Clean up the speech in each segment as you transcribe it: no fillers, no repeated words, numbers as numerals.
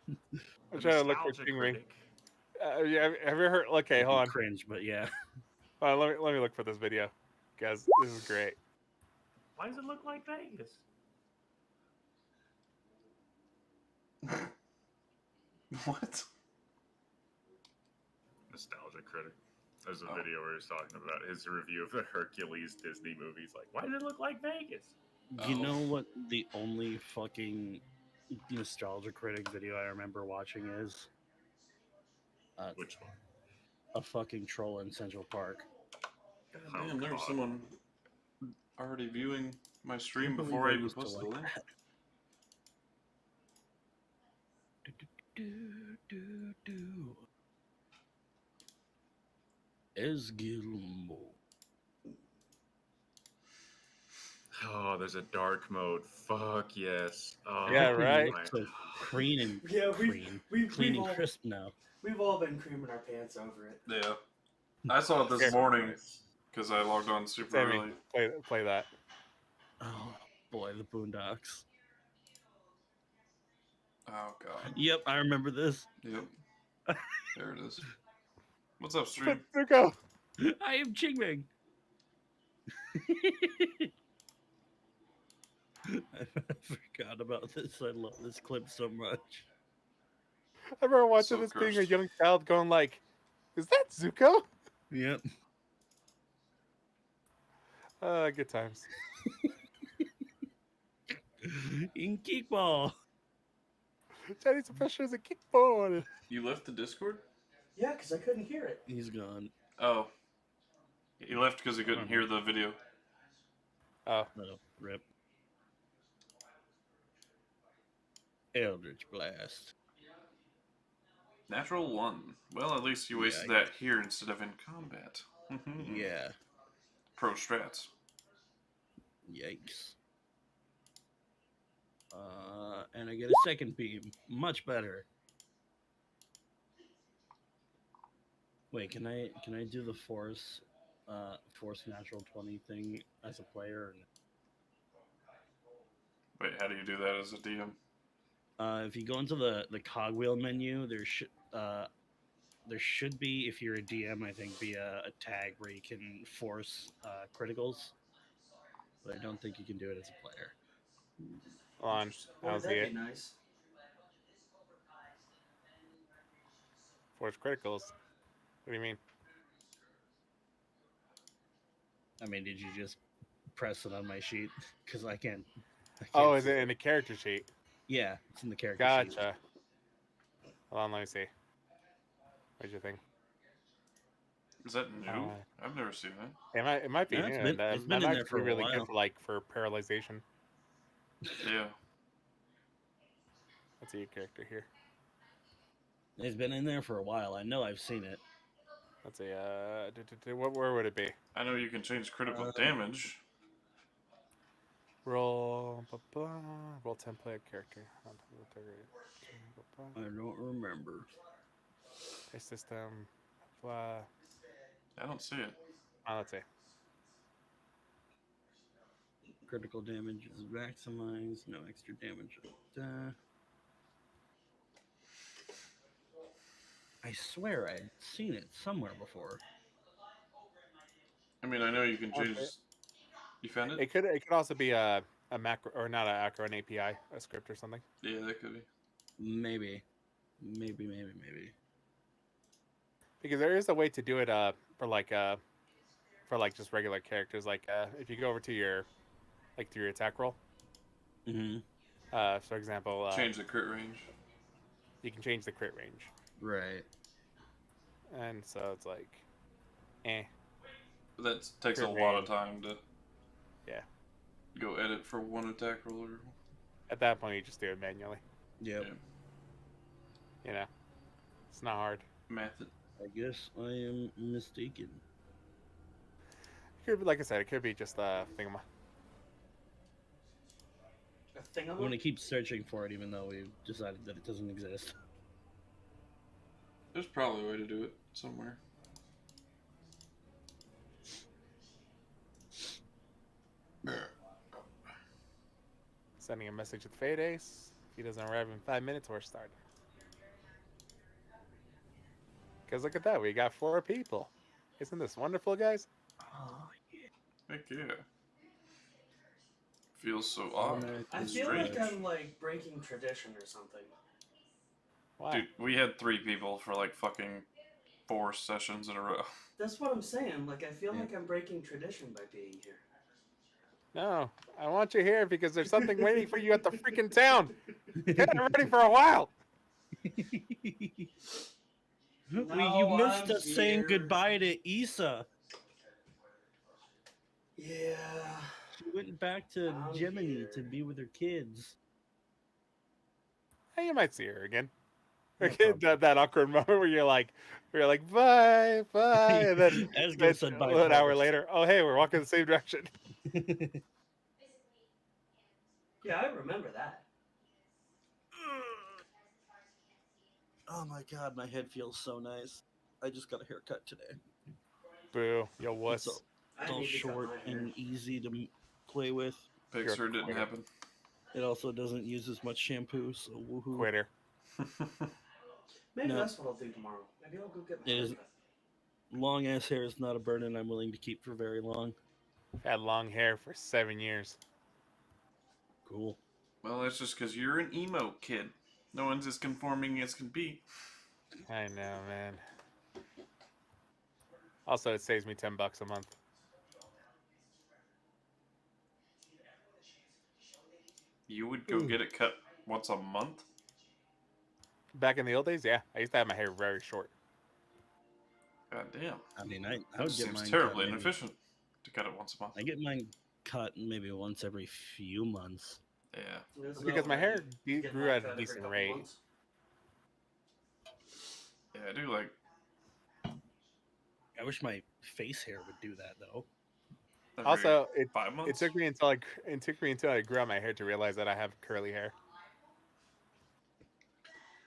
I'm trying to look for Nostalgia King Ring. critic. Yeah, have you heard? Okay, hold on. Cringe, but yeah. Let me look for this video, guys. This is great. Why does it look like Vegas? What? Nostalgia critic. There's a video where he's talking about his review of the Hercules Disney movies. Like, why did it look like Vegas? You know what the only fucking nostalgia critic video I remember watching is? Which one? A fucking troll in Central Park. God Oh, damn, there was God. someone already viewing my stream believe before I I even used to posted the like link. Ezgill. Oh, there's a dark mode. Fuck yes. Oh, Yeah, right. Looks so clean and Yeah, clean and crisp now. We've all been creaming our pants over it. Yeah. I saw it this Here. morning because I logged on super Sammy, early. play that. Oh boy, the Boondocks. Oh, God. Yep, I remember this. Yep. There it is. What's up, stream? Zuko. I am Chingming. I forgot about this. I love this clip so much. I remember watching So this being a cursed. young child going like, "Is that Zuko?" Yep. Good times. In kickball. Chinese impression is a kickball. You left the Discord? Yeah, because I couldn't hear it. He's gone. Oh. He left because he couldn't hear the video. Oh, Oh, rip. Eldritch Blast. Natural 1. Well, at least you wasted Yeah, that here instead of in combat. Yeah. Pro strats. Yikes. And I get a second beam. Much better. Wait, can I do the force natural 20 thing as a player? Wait, how do you do that as a DM? If you go into the cogwheel menu, there should be, if you're a DM, I think, be a tag where you can force criticals, but I don't think you can do it as a player. hold on. I Boy, don't see that'd it. be nice. Force criticals. What do you mean? I mean, did you just press it on my sheet? Because I can't. Oh, is it in the character sheet? Yeah, it's in the character sheet. Gotcha. Hold on, let me see. What'd you think? Is that new? I've never seen that. It might be No, new. it's been that in might there be for a really while. good for paralyzation. Yeah. Let's see your character here. It's been in there for a while. I know I've seen it. Let's see. Where would it be? I know you can change critical damage. Roll template character. I don't remember. System. I don't see it. Let's see. Critical damage is maximized. No extra damage. I swear I'd seen it somewhere before. I mean, I know you can change. You found it? It could also be a macro, or not a macro, an API, a script or something. Yeah, that could be. Maybe. Because there is a way to do it for just regular characters. Like if you go over to your through your attack roll. Mm-hmm. For example, Change the crit range. You can change the crit range. Right. And so it's like, But that takes crit a lot range. of time to. Yeah. Go edit for one attack roller. At that point, you just do it manually. Yep. You know, it's not hard. Method. I guess I am mistaken. It could be, like I said, it could be just a thingama. I'm going to keep searching for it, even though we've decided that it doesn't exist. There's probably a way to do it somewhere. Sending a message with FadeAcE. If he doesn't arrive in 5 minutes, we're starting. Because look at that, we got 4 people. Isn't this wonderful, guys? Oh, yeah. Heck yeah. Feels so Oh, odd. no, I and feel strange. like I'm like breaking tradition or something. Why? Dude, we had 3 people for like fucking 4 sessions in a row. That's what I'm saying. Like I feel Yeah. like I'm breaking tradition by being here. No, I want you here because there's something waiting for you at the freaking town. Get ready for a while. You No, missed I'm us saying here. goodbye to Issa. Yeah. She went back to I'm Gemini here. to be with her kids. Hey, you might see her again. Yeah, Okay, that awkward moment where you're like bye, bye, and then, Ezgill said bye an hour twice. later, oh hey, we're walking the same direction. Yeah, I remember that. Oh my god, my head feels so nice. I just got a haircut today. Boo, yo wuss. It's I all need to cut short my hair. and easy to play with. Pixar didn't quitter. happen. It also doesn't use as much shampoo, so woohoo. Quitter. Maybe No. that's what I'll do tomorrow. Maybe I'll go get my It is- haircut. Long ass hair is not a burden I'm willing to keep for very long. I've had long hair for 7 years. Cool. Well, that's just because you're an emo kid. No one's as conforming as can be. I know, man. Also, it saves me $10 a month. You would go get it cut once a month? Back in the old days, yeah, I used to have my hair very short. God damn. I mean, I That would just get seems mine terribly cut maybe- inefficient to cut it once a month. I get mine cut maybe once every few months. Yeah. There's Because no my way hair you get grew my at cut a every decent couple rate. months. Yeah, I do like I wish my face hair would do that though. every Also, 5 it months. took me until I grew out my hair to realize that I have curly hair.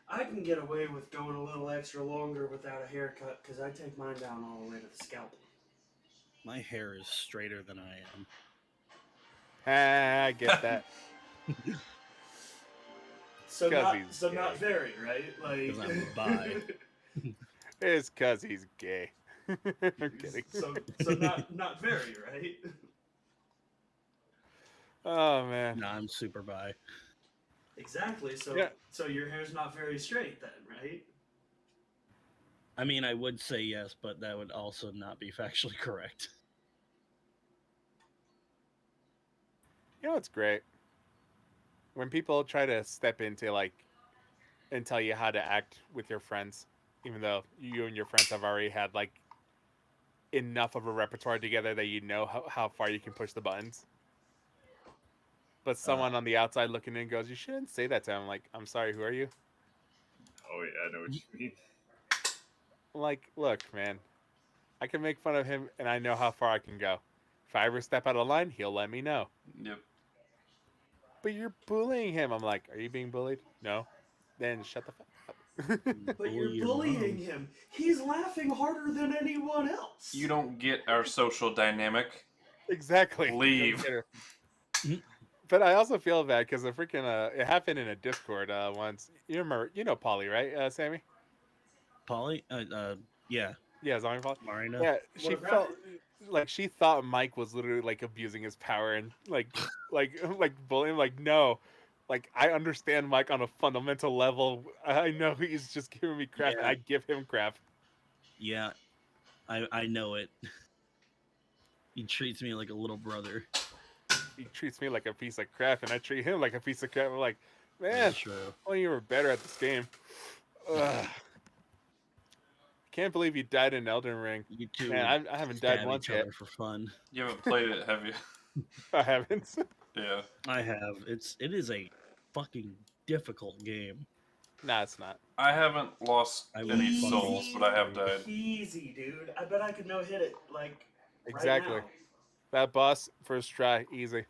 I can get away with going a little extra longer without a haircut because I take mine down all the way to the scalp. My hair is straighter than I am. Ah, I get that. So 'Cause not he's not gay. very, right? Like 'Cause I'm bi. It's because he's gay. I'm kidding. so not very, right? Oh man. No, I'm super bi. Exactly. So Yeah. so your hair's not very straight then, right? I mean, I would say yes, but that would also not be factually correct. You know what's great? When people try to step into and tell you how to act with your friends, even though you and your friends have already had enough of a repertoire together that you know how far you can push the buttons. But someone on the outside looking in goes, "You shouldn't say that to him." Like, I'm sorry, who are you? Oh yeah, I know what you mean. Like, look, man, I can make fun of him, and I know how far I can go. If I ever step out of line, he'll let me know. Yep. But you're bullying him. I'm like, are you being bullied? No. Then shut the fuck up. But you're Bully your bullying mom. him. He's laughing harder than anyone else. You don't get our social dynamic. Exactly. Leave. But I also feel bad because the freaking it happened in a Discord once. You remember, Polly, right, Sammy? Polly? Yeah. Yeah, Zombie Polly. Marina? Yeah, she What about felt like she thought Mike was literally abusing his power and like bullying. Like, no, I understand Mike on a fundamental level. I know he's just giving me crap, and Yeah. I give him crap. Yeah. I know it. He treats me like a little brother. He treats me like a piece of crap, and I treat him like a piece of crap. I'm like, man, That's true. only you were better at this game. Ugh. Can't believe you died in Elden Ring. You two Man, I haven't died stab once each yet. other for fun. You haven't played it, have you? I haven't. Yeah. I have. It is a fucking difficult game. Nah, it's not. I haven't lost I any would souls, but I have died. Easy, dude. I bet I could no hit it like Exactly. Right now. That boss, first try, easy.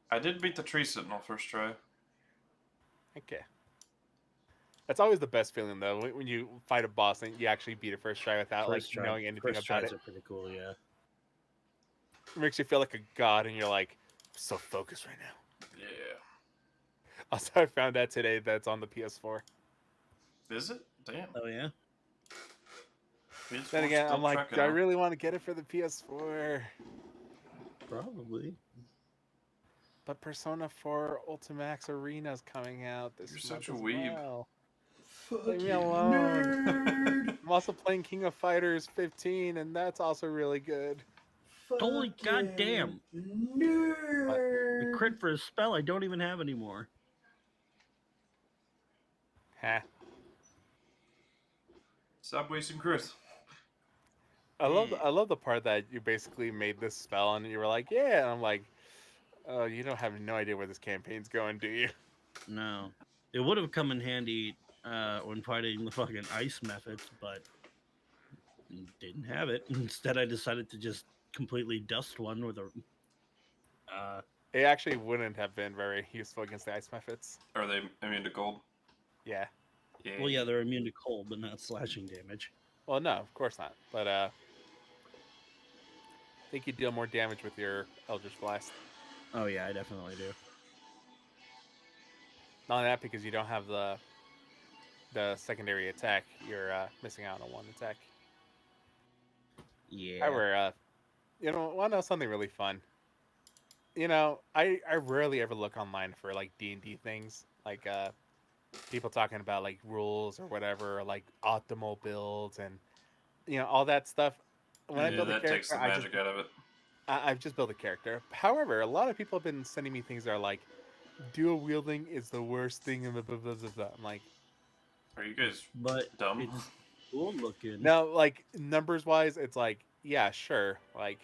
I did beat the tree sentinel first try. Okay. That's always the best feeling, though, when you fight a boss and you actually beat it first try without knowing anything first about tries it. are pretty cool, yeah. It makes you feel like a god, and you're like, so focused right now. Yeah. Also, I found out today that it's on the PS4. Is it? Damn. Oh yeah. Then again, I'm like, do I really want to get it for the PS4? Probably. But Persona 4 Ultimax Arena is coming out this You're month such a as weeb. well. Fuck Leave me you, alone. nerd. I'm also playing King of Fighters 15, and that's also really good. Holy Fucking goddamn. nerd. The crit for a spell I don't even have anymore. Huh. Stop wasting Chris. I love the part that you basically made this spell and you were like, yeah, and I'm like, oh, you don't have no idea where this campaign's going, do you? No. It would have come in handy when fighting the fucking ice methods, but didn't have it. Instead, I decided to just completely dust one with a. It actually wouldn't have been very useful against the ice methods. Are they immune to cold? Yeah. Well, yeah, they're immune to cold, but not slashing damage. Well, no, of course not. But I think you deal more damage with your Eldritch Blast. Oh yeah, I definitely do. Not only that, because you don't have the secondary attack, you're missing out on one attack. Yeah. However, you know, want to know something really fun? You know, I rarely ever look online for like D&D things, like people talking about like rules or whatever, or like optimal builds and you know all that stuff. When I build a that character, takes the magic out of it. I've just built a character. However, a lot of people have been sending me things that are like, dual wielding is the worst thing in the blah, blah, blah, blah. I'm like, Are you guys But dumb? it's cool looking. no, like numbers wise, it's like, yeah, sure. Like,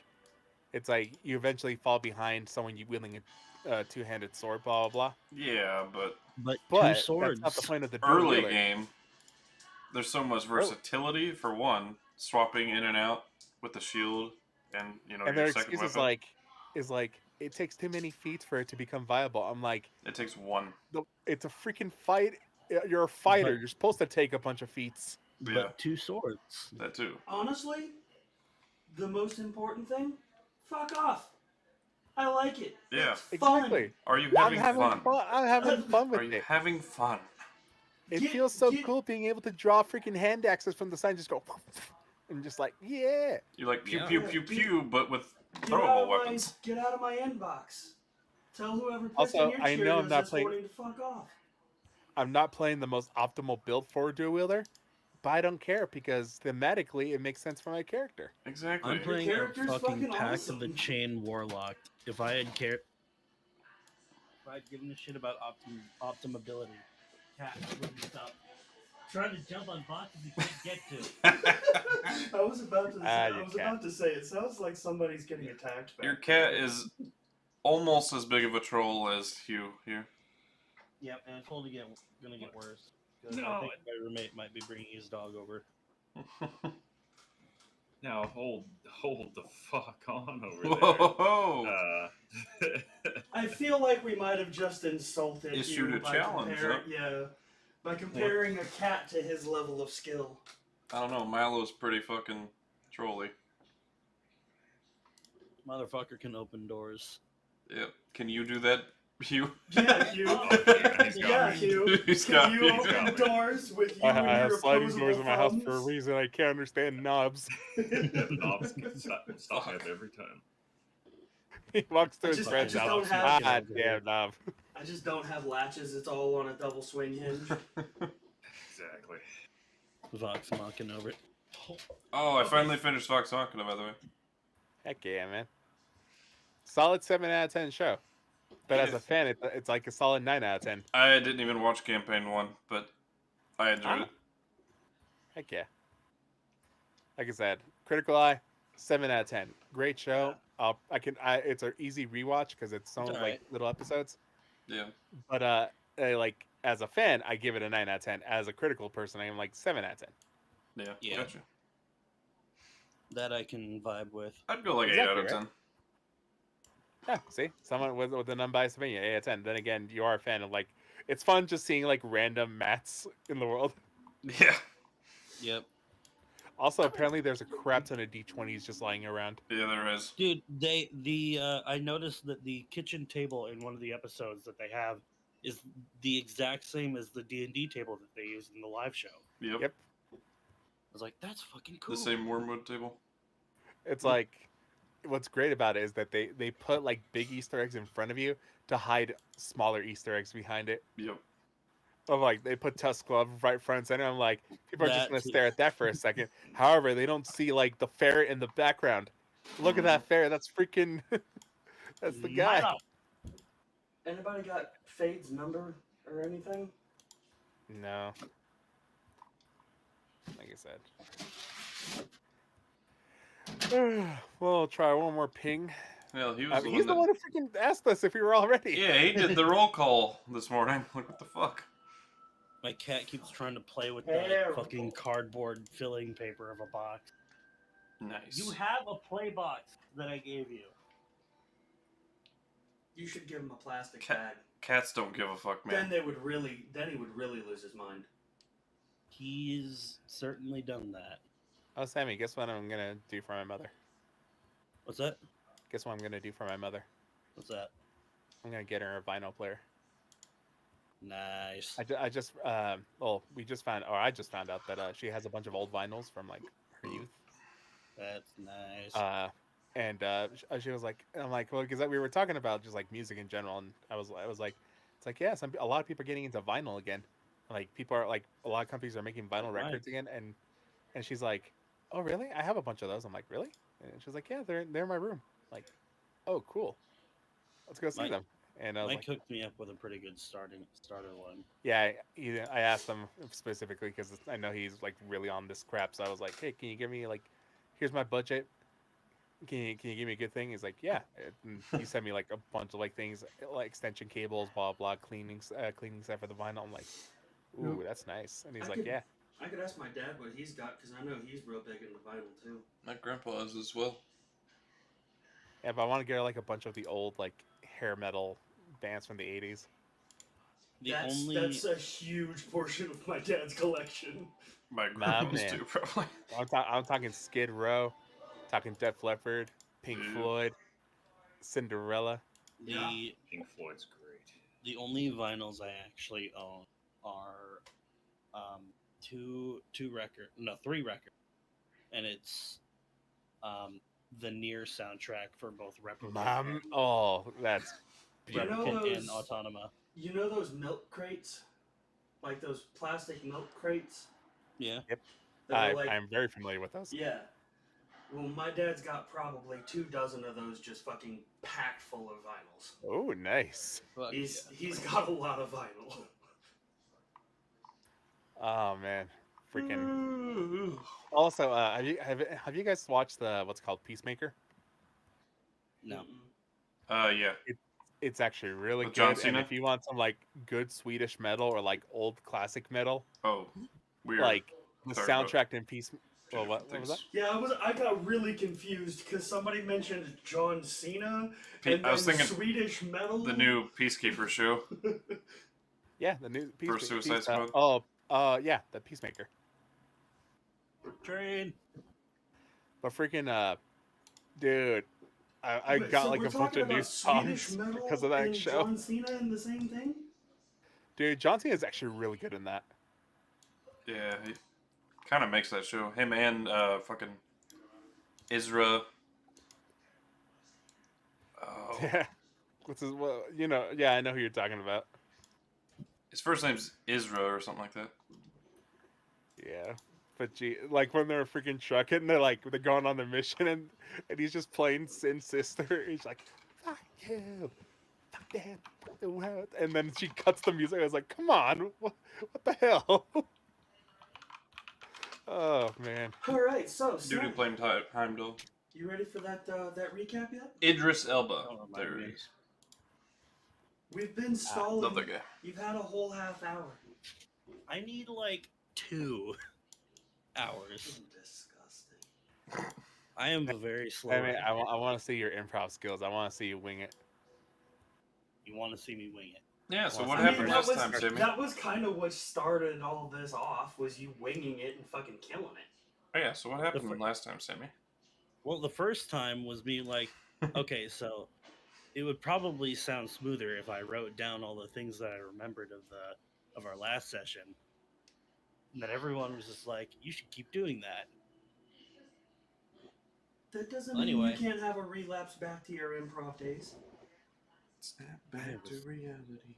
it's like you eventually fall behind someone you wielding a two-handed sword, blah, blah, blah. Yeah, but But But two swords. that's not the point of the dual early wielder. game, there's so much versatility for one, swapping in and out with the shield and And your their second excuse weapon. is like, it takes too many feats for it to become viable. I'm like, It takes one. it's a freaking fight. You're a fighter. But- You're supposed to take a bunch of feats. But Yeah. two swords. That too. Honestly, the most important thing, fuck off. I like it. Yeah. It's fun. Exactly. Are you I'm having having fun? fun. I'm having fun with Are you it. having fun? It Get- feels so get- cool being able to draw freaking hand axes from the side and just go and just like, yeah. You like pew Yeah. pew pew pew, but with Get out throwable of my- weapons. Get out of my inbox. Tell whoever pissed Also, in your I know I'm Cheerios not this playing- morning to fuck off. I'm not playing the most optimal build for a dual wielder, but I don't care because thematically it makes sense for my character. Exactly. I'm playing a character's fucking fucking Pact awesome. of the Chain Warlock. If I had cared, if I'd given a shit about optimability, cat wouldn't stop trying to jump on boxes he can't get to. I was about to. Ah, I you was cat. about to say it sounds like somebody's getting attacked. Back Your there. cat is almost as big of a troll as Hugh here. Yep, and it's only gonna get worse. 'Cause No, I think my roommate might be bringing his dog over. Now hold the fuck on over Whoa! there. I feel like we might have just insulted Issued you a by challenge, by comparing a cat to his level of skill. I don't know. Milo's pretty fucking trolly. Motherfucker can open doors. Yep. Can you do that, Hugh? Yeah, Hugh. Oh, yeah, he's got Yeah, me. Hugh. He's Can got you me. open got me. doors with you I and have your sliding opposable doors in my house for a thumbs? reason. I can't understand knobs. Knobs stop me up every time. He walks through I his just friend's don't house. have- Ah, damn knob. I just don't have latches. It's all on a double swing hinge. Exactly. Vox mocking over it. Oh, I finally finished Vox Machina, by the way. Heck yeah, man. Solid 7 out of 10 show. But as a Yes. fan, it's like a solid 9 out of 10. I didn't even watch campaign 1, but I enjoyed it. Heck yeah. Like I said, Critical Eye, 7 out of 10. Great show. It's an easy rewatch because it's so It's like alright. little episodes. Yeah. But like as a fan, I give it a 9 out of 10. As a critical person, I am like 7 out of 10. Yeah. Yeah. Gotcha. That I can vibe with. I'd go like 8 Exactly, out of right? 10. Yeah, see, someone with an unbiased opinion, 8 out of 10. Then again, you are a fan of like, it's fun just seeing like random mats in the world. Yeah. Yep. Also, apparently, there's a crap ton of D20s just lying around. Yeah, there is. Dude, I noticed that the kitchen table in one of the episodes that they have is the exact same as the D&D table that they use in the live show. Yep. Yep. was like, that's fucking cool. The same wormwood table. It's like, what's great about it is that they put like big Easter eggs in front of you to hide smaller Easter eggs behind it. Yep. Of like they put Tusk Glove right front and center. I'm like, people are just That gonna too. stare at that for a second. However, they don't see like the ferret in the background. Look at that ferret. That's freaking. That's the guy. Milo. Anybody got Fade's number or anything? No. Like I said. We'll try one more ping. Well, he was He's the one who freaking asked us if we were all ready. Yeah, he did the roll call this morning. Like, what the fuck? My cat keeps trying to play with the Terrible. fucking cardboard filling paper of a box. Nice. You have a play box that I gave you. You should give him a plastic Cat- bag. Cats don't give a fuck, Then man. he would really lose his mind. He's certainly done that. Oh, Sammy, guess what I'm gonna do for my mother? What's that? Guess what I'm gonna do for my mother? What's that? I'm gonna get her a vinyl player. Nice. I just we just found, or I just found out that she has a bunch of old vinyls from like her youth. That's nice. And she was like, I'm like, well, because we were talking about just like music in general, and I was like, it's like, yeah, a lot of people are getting into vinyl again. Like people are like, a lot of companies are making vinyl Right. records again, and she's like, oh really? I have a bunch of those. I'm like, really? And she's like, yeah, they're in my room. Like, oh cool, let's go see Mike- them. And I was Mike like, hooked me up with a pretty good starter one. yeah, I asked him specifically because I know he's like really on this crap. So I was like, hey, can you give me like, here's my budget. Can you give me a good thing? He's like, yeah. And he sent me like a bunch of like things, like extension cables, blah blah, cleaning set for the vinyl. I'm like, ooh, that's nice. And he's I like, could- yeah. I could ask my dad what he's got because I know he's real big into vinyl too. My grandpa is as well. Yeah, but I want to get her like a bunch of the old like hair metal bands from the 80s. That's a huge portion of my dad's collection. My grandpa's man. too, probably. I'm talking Skid Row, talking Def Leppard, Pink Dude. Floyd, Cinderella. Yeah. Pink Floyd's great. The only vinyls I actually own are three records, and it's the Nier soundtrack for both Replicant, Oh, that's You know Replicant and those- Autonoma. You know those milk crates? Like those plastic milk crates? Yeah. That are like, I'm very familiar with those. yeah. Well, my dad's got probably 24 of those just fucking packed full of vinyls. Oh, nice. He's got a lot of vinyl. Oh man, freaking. Also, have you guys watched the what's called Peacemaker? No. Yeah. It's actually really With good. John And Cena? if you want some like good Swedish metal or like old classic metal, Oh, weird. like the Sorry about soundtrack in Peace. Two Well, what different was that? things. Yeah, I got really confused because somebody mentioned John Cena Pe- and I was then thinking Swedish metal. The new Peacekeeper show. Yeah, the new For Suicide Squad? Yeah, the Peacemaker. Train. But freaking dude, I Wait, got so like we're a bunch talking of new about Swedish songs metal because of that and show. John Cena in the same thing? Dude, John Cena is actually really good in that. Yeah, he kind of makes that show. Him and fucking Isra. Oh, Yeah. What's his? Well, you know, yeah, I know who you're talking about. his first name's Isra or something like that. Yeah, but like when they're freaking trucking, they're going on the mission, and he's just playing Sin Sister. He's like, "Fuck you, fuck them, fuck the world," and then she cuts the music. I was like, "Come on, what the hell?" Oh man. All right, so Dude who Sam, played Heimdall. you ready for that recap yet? Idris Elba. Don't remind There me. it is. We've been stalling. Love that guy. You've had a whole half hour. I need like 2 hours. Disgusting. I am very slow. I mean, I want to see your improv skills. I want to see you wing it. You want to see me wing it? Yeah, so Well, what I mean, happened that last was- time, Sammy? That was kind of what started all this off, was you winging it and fucking killing it. Oh yeah, so what happened fir- last time, Sammy? Well, the first time was me like, okay, so it would probably sound smoother if I wrote down all the things that I remembered of our last session. And then everyone was just like, "You should keep doing that." That doesn't Well, mean anyway. you can't have a relapse back to your improv days. Snap I back to was- reality.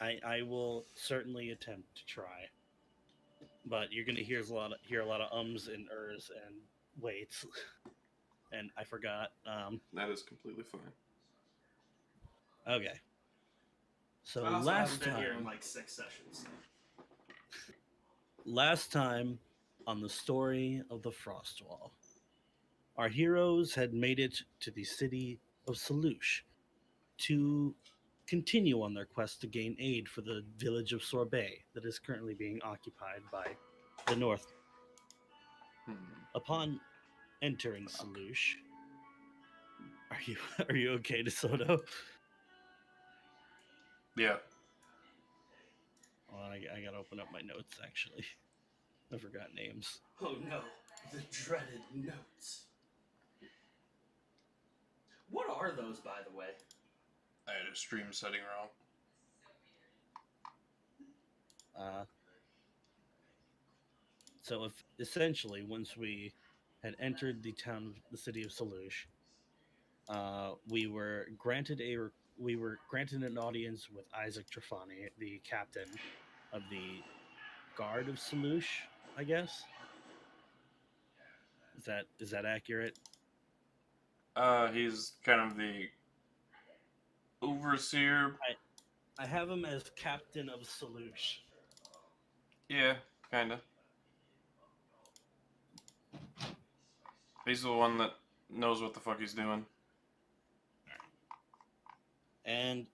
I will certainly attempt to try, but you're gonna hear a lot of ums and ers and waits, and I forgot. That is completely fine. Okay. So I also last haven't been here in time, like 6 sessions. last time on the story of the Frostwall, our heroes had made it to the city of Salush to continue on their quest to gain aid for the village of Sorbet that is currently being occupied by the North. Upon entering Salush, are you okay, DeSoto? Yeah. Well, I gotta open up my notes actually. I forgot names. Oh no, the dreaded notes. What are those, by the way? I had a stream setting wrong. So if essentially once we had entered the city of Salush, we were granted an audience with Isaac Trefani, the captain of the guard of Salush, I guess. Is that accurate? He's kind of the overseer. I have him as captain of Salush. Yeah, kinda. He's the one that knows what the fuck he's doing. And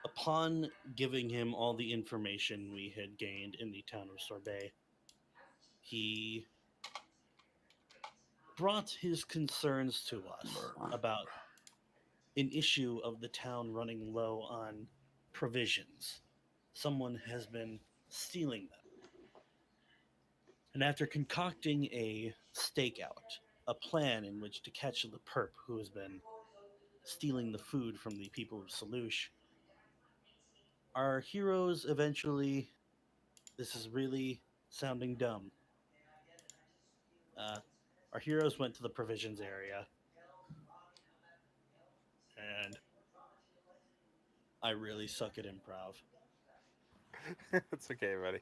upon giving him all the information we had gained in the town of Sorbet, he brought his concerns to us about an issue of the town running low on provisions. Someone has been stealing them. And after concocting a stakeout, a plan in which to catch the perp who has been stealing the food from the people of Salush, our heroes eventually, this is really sounding dumb. Our heroes went to the provisions area, and I really suck at improv. It's okay, buddy.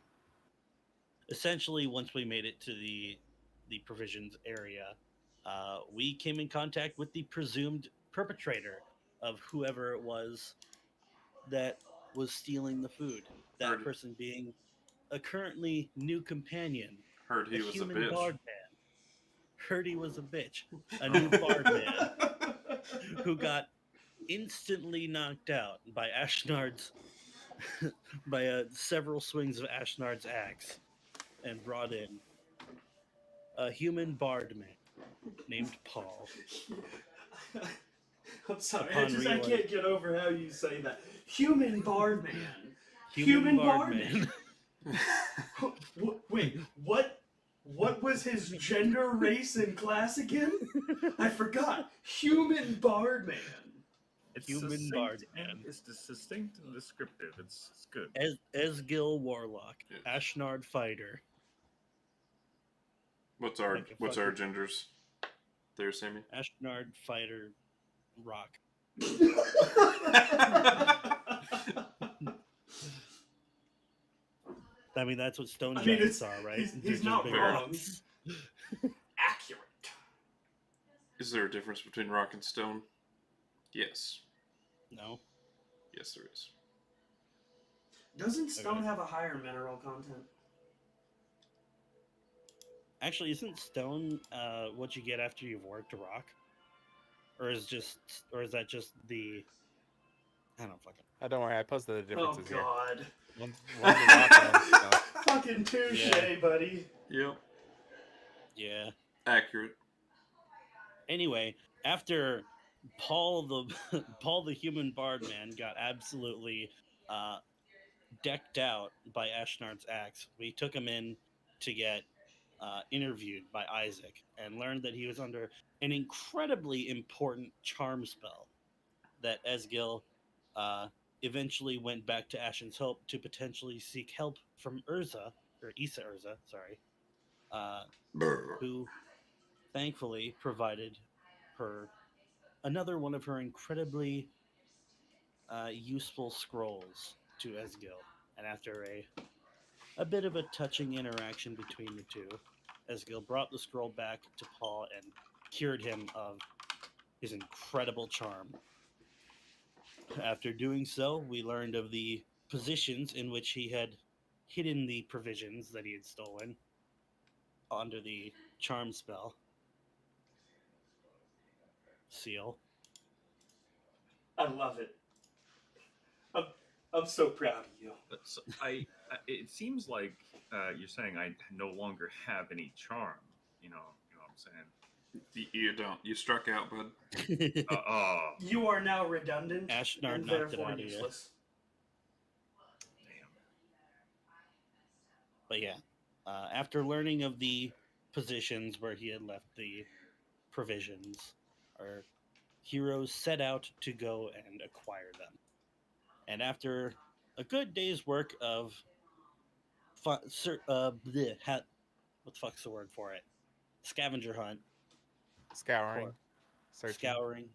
Essentially, once we made it to the provisions area, we came in contact with the presumed perpetrator of whoever it was that was stealing the food. That Heard- person being a currently new companion, Heard he a was a human bitch. bard man. Heard he was a bitch, a new bard man who got instantly knocked out by Ashnard's by several swings of Ashnard's axe, and brought in a human bard man named Paul. I'm sorry, Upon I can't get over how you say that. Human bard man. Human bard man. Wait, what? What was his gender, race, and class again? I forgot. Human bard man. It's Human succinct bard and man. It's distinct and descriptive. It's good. Ezgill Warlock, Yes. Ashnard fighter. What's our Like a what's our fucking- genders? There, Sammy. Ashnard fighter rock. I mean, that's what stone I mean, giants are, right? he's They're just not big wrong. rocks. Accurate. Is there a difference between rock and stone? Yes. No. Yes, there is. Doesn't stone Okay. have a higher mineral content? Actually, isn't stone what you get after you've worked rock? Or is that just the? I don't fucking. Don't worry, I posted the Oh differences here. God. One's the rock and one's stone. Fucking touche, Yeah. buddy. Yep. Yeah. Accurate. Anyway, after Paul the human bard man got absolutely decked out by Ashnard's axe, we took him in to get interviewed by Isaac and learned that he was under an incredibly important charm spell that Ezgill eventually went back to Ashen's Hope to potentially seek help from Urza or Issa Urza, sorry, who thankfully provided her another one of her incredibly useful scrolls to Ezgill. And after a bit of a touching interaction between the two, Ezgill brought the scroll back to Paul and cured him of his incredible charm. After doing so, we learned of the positions in which he had hidden the provisions that he had stolen under the charm spell seal. I love it. I'm, I'm so proud of you. So it seems like you're saying I no longer have any charm. You know what I'm saying? You don't. You struck out, bud. Oh, You are now redundant Ashnard and knocked it therefore out of you. useless. damn. But yeah, after learning of the positions where he had left the provisions, our heroes set out to go and acquire them. And after a good day's work of what the fuck's the word for it? Scavenger hunt, Scouring, or searching.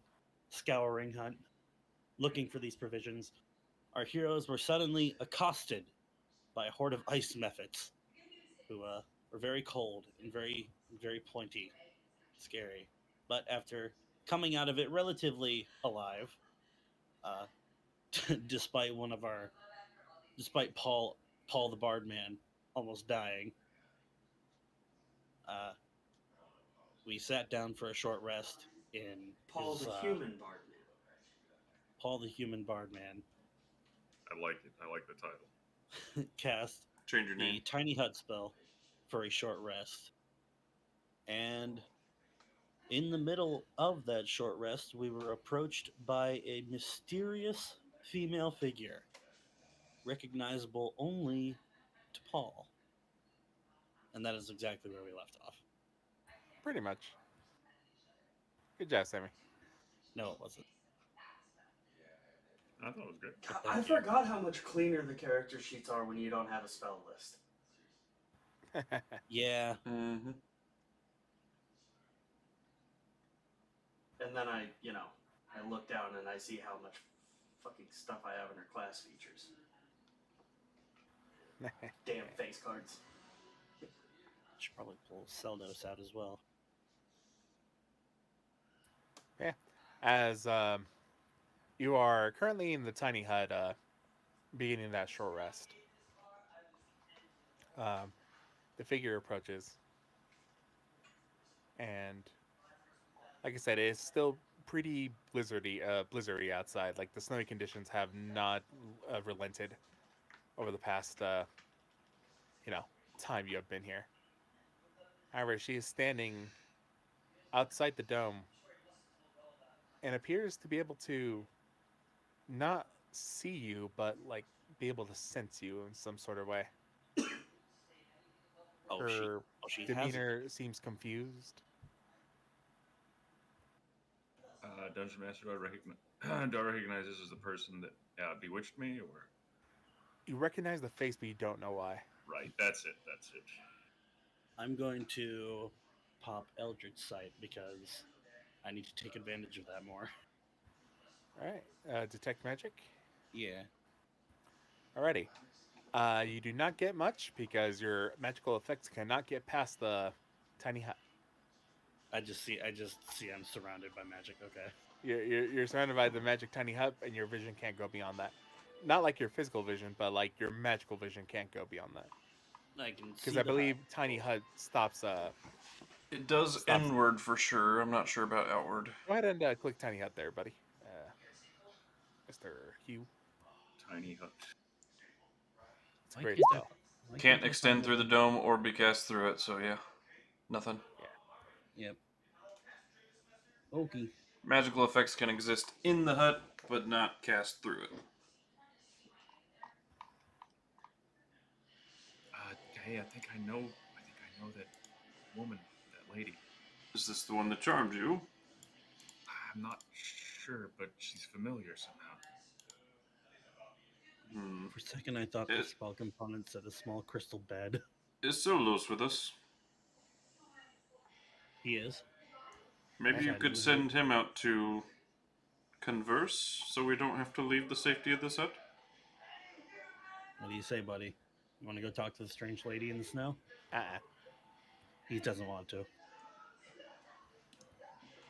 scouring hunt, looking for these provisions, our heroes were suddenly accosted by a horde of ice mephits who were very cold and very, very pointy, scary. But after coming out of it relatively alive, uh, despite Paul the Bardman almost dying, we sat down for a short rest in Paul his, the human bardman. Paul the Human Bardman I like it. I like the title. cast Change your the name. Tiny Hut spell for a short rest. And in the middle of that short rest, we were approached by a mysterious female figure, recognizable only to Paul. And that is exactly where we left off. Pretty much. Good job, Sammy. No, it wasn't. I thought it was good. But I thank you. forgot how much cleaner the character sheets are when you don't have a spell list. Yeah, Mm-hmm. And then I look down and I see how much fucking stuff I have in her class features. Damn face cards. should probably pull Seldos out as well. Yeah. As you are currently in the tiny hut, beginning that short rest, the figure approaches, and like I said, it's still pretty blizzardy outside. Like the snowy conditions have not relented over the past, time you have been here. However, she is standing outside the dome and appears to be able to not see you, but like be able to sense you in some sort of way. Her She has it. demeanor seems confused. Dungeon Master, do I recognize this as the person that bewitched me, or? You recognize the face, but you don't know why. Right, that's it. I'm going to pop Eldritch Sight because I need to take advantage of that more. All right, detect magic. Yeah. Alrighty. You do not get much because your magical effects cannot get past the tiny hut. I just see I'm surrounded by magic. Okay. You're surrounded by the magic tiny hut, and your vision can't go beyond that. Not like your physical vision, but like your magical vision can't go beyond that. I can see Because I believe tiny hut stops. It does Stop. inward for sure. I'm not sure about outward. Go ahead and click tiny hut there, buddy. Mr. Hugh. Tiny hut. It's Why great can't I- spell. why Can't I extend find through the it? dome or be cast through it, so yeah. Nothing. Yep. Okay. Magical effects can exist in the hut, but not cast through it. Hey, I think I know that woman, that lady. Is this the one that charmed you? I'm not sure, but she's familiar somehow. Hmm. For a second, I thought the It- spell component said a small crystal bed. Is Solos with us? He is. Maybe Yes, you I could do. send him out to converse so we don't have to leave the safety of this hut? What do you say, buddy? You want to go talk to the strange lady in the snow? Uh-uh. He doesn't want to.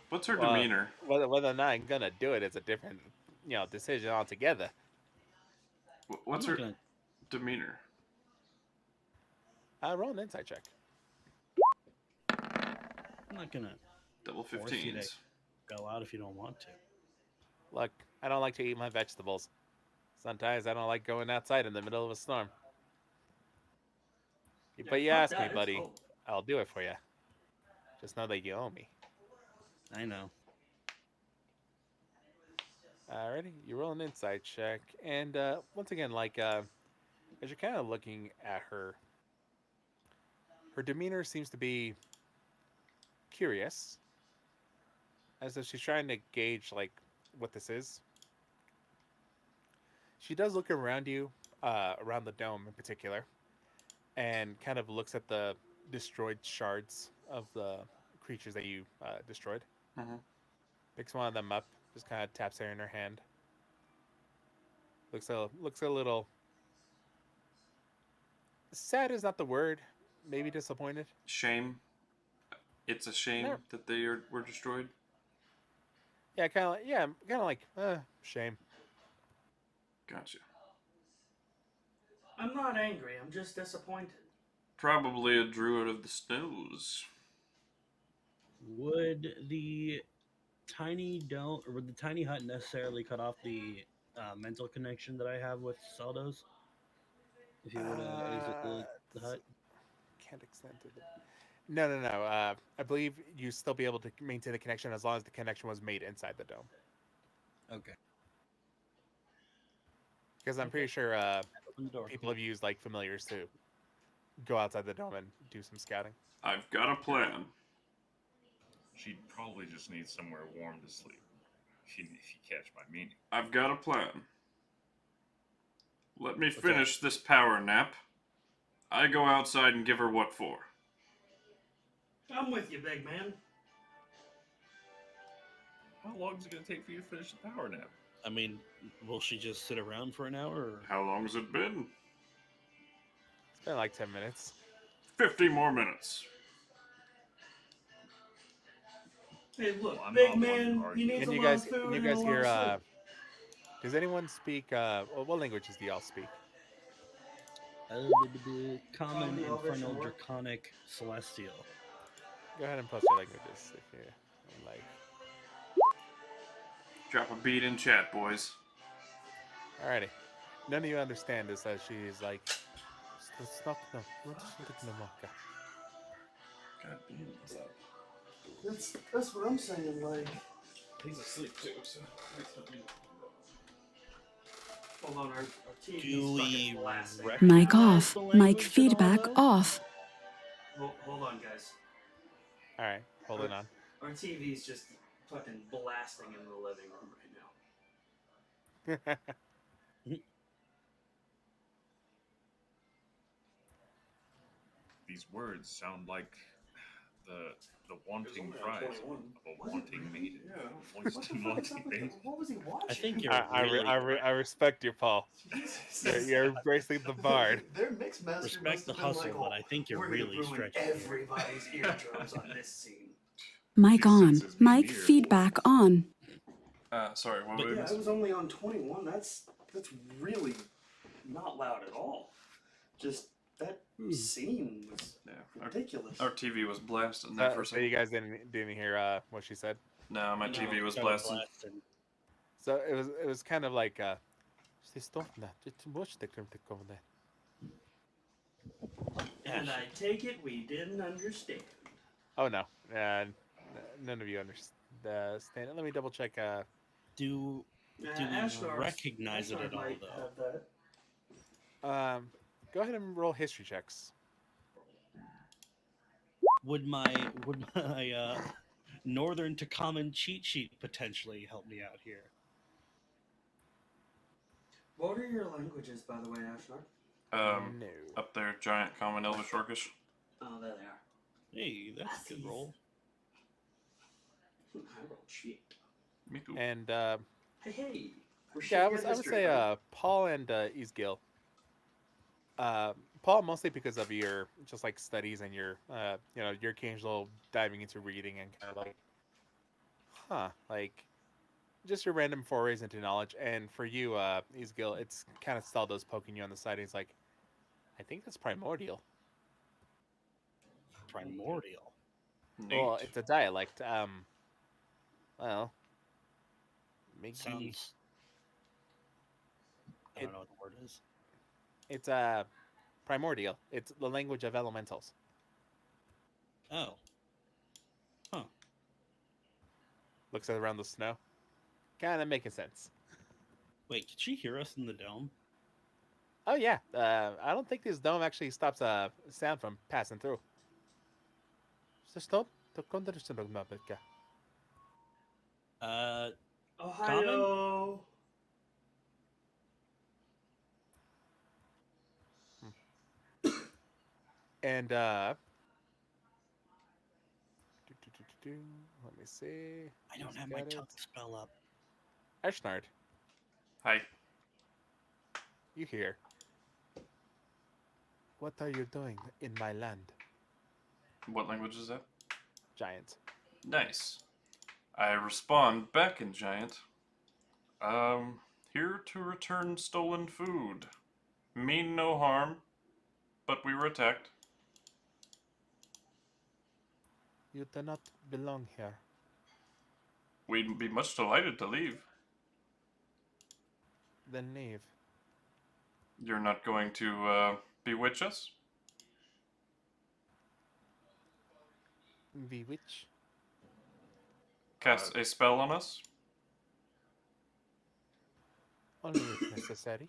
What's her Well, demeanor? whether or not I'm gonna do it is a different, decision altogether. What's I'm her not gonna. demeanor? Roll an insight check. I'm not gonna Double Force you to- 15s. go out if you don't want to. Look, I don't like to eat my vegetables. Sometimes I don't like going outside in the middle of a storm. But you fuck asked that, me, it's buddy. cold. I'll do it for you. Just know that you owe me. I know. Alrighty, you roll an insight check, and once again, as you're kind of looking at her, her demeanor seems to be curious, as if she's trying to gauge what this is. She does look around you, around the dome in particular, and kind of looks at the destroyed shards of the creatures that you destroyed. Mhm. Picks one of them up, just kind of taps her in her hand. Looks a little sad is not the word. Maybe disappointed. Shame. It's a shame No. that they were destroyed. Yeah, kind of like shame. Gotcha. I'm not angry. I'm just disappointed. Probably a druid of the snows. Would the tiny dome or would the tiny hut necessarily cut off the mental connection that I have with Saldos? If you were to exit the hut? Can't extend to the. No. I believe you still be able to maintain the connection as long as the connection was made inside the dome. Okay. Because I'm pretty sure Open the door. people have used familiars to go outside the dome and do some scouting. I've got a plan. She'd probably just need somewhere warm to sleep. If you catch my meaning. I've got a plan. Let me What's finish this power nap. I go outside and give her what for. I'm with you, big man. How long is it going to take for you to finish the power nap? I mean, will she just sit around for an hour? Or... How long has it been? It's been like 10 minutes. 50 more minutes. Hey, look, Well, I'm big not one man. to argue. He needs Can a you lot guys of food can you and guys a lot hear? of sleep. Does anyone speak? What languages do y'all speak? Common, Elvish, Infernal, or- Draconic, Celestial. Go ahead and post your languages if you like. Drop a beat in chat, boys. Alrighty. None of you understand this as she's like. God damn, what's up? That's what I'm saying. Like, He's asleep too, so. hold on, our TV's Do we fucking blasting. recognize Mic off. the Mic language at all, feedback though? off. Hold on, guys. Alright, hold it on. Our TV's just fucking blasting in the living room right now. These words sound like the wanting only on cries 21. of a wanting maiden. Yeah. Moist and wanting maiden. What was he watching? I think you're I respect you, Paul. You're embracing the bard. Their mix master respect must the have been hustle, like, but I think you're we're gonna really ruin stretching. it. everybody's eardrums on this scene. Mic These on. senses be Mic near. feedback on. Sorry, what But was Yeah, I was only on 21. That's really not loud at all. Just that scene was Yeah, ridiculous. our TV was blasting that for a So you second. guys didn't hear what she said. No, my No, TV was kinda blasting. blasting. So it was kind of like And I take it we didn't understand. Oh no, none of you understand. Let me double check. Do we Ashnard- recognize it Ashnard at all, might though? have that. Go ahead and roll history checks. Would my northern to common cheat sheet potentially help me out here? What are your languages, by the way, Ashnard? No. Up there, giant, common, elvish, orcish. Oh, there they are. Hey, that's a good roll. I rolled shit. Me too. And Hey. We're yeah, sharing I would history, say buddy. Paul and Ezgill. Paul, mostly because of your just like studies and your your occasional diving into reading and kind of like, like just your random forays into knowledge. And for you, Ezgill, it's kind of Staldo's poking you on the side. He's like, I think that's primordial. Primordial. Neat. Well, it's a dialect. Well, maybe Sounds. I don't know what the word is. it's primordial. It's the language of elementals. Oh. Huh. Looks around the snow. Kind of making sense. Wait, could she hear us in the dome? Oh yeah. I don't think this dome actually stops sound from passing through. Stop. Ohio. And let me see. I don't Who's have my got it? tongue spell up. Ashnard, Hi. you here? What are you doing in my land, What language is that? giant? Nice. I respond back in giant. Here to return stolen food. Mean no harm, but we were attacked. You do not belong here. We'd be much delighted to leave. Then leave. You're not going to bewitch us? Bewitch. Cast a spell on us? Only if necessary.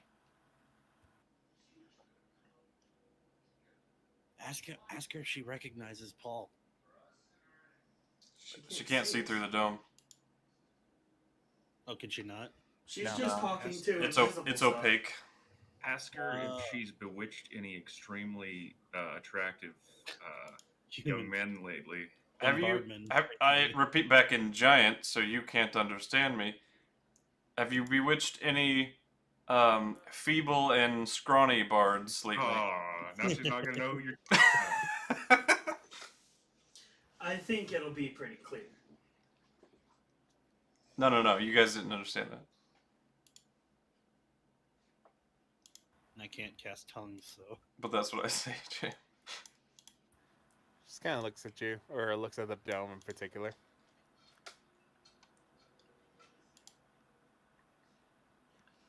Ask her if she recognizes Paul. She can't see through the dome. Oh, can she not? She's No. just No. talking It's- to It's invisible it's stuff. opaque. Ask her Oh. if she's bewitched any extremely attractive Human young men lately. Have you? bombardment. I repeat back in giant, so you can't understand me. Have you bewitched any feeble and scrawny bards lately? Oh, now she's not gonna know who you're. I think it'll be pretty clear. No. You guys didn't understand that. And I can't cast tongues, so. But that's what I say, Jay. Just kind of looks at you, or looks at the dome in particular.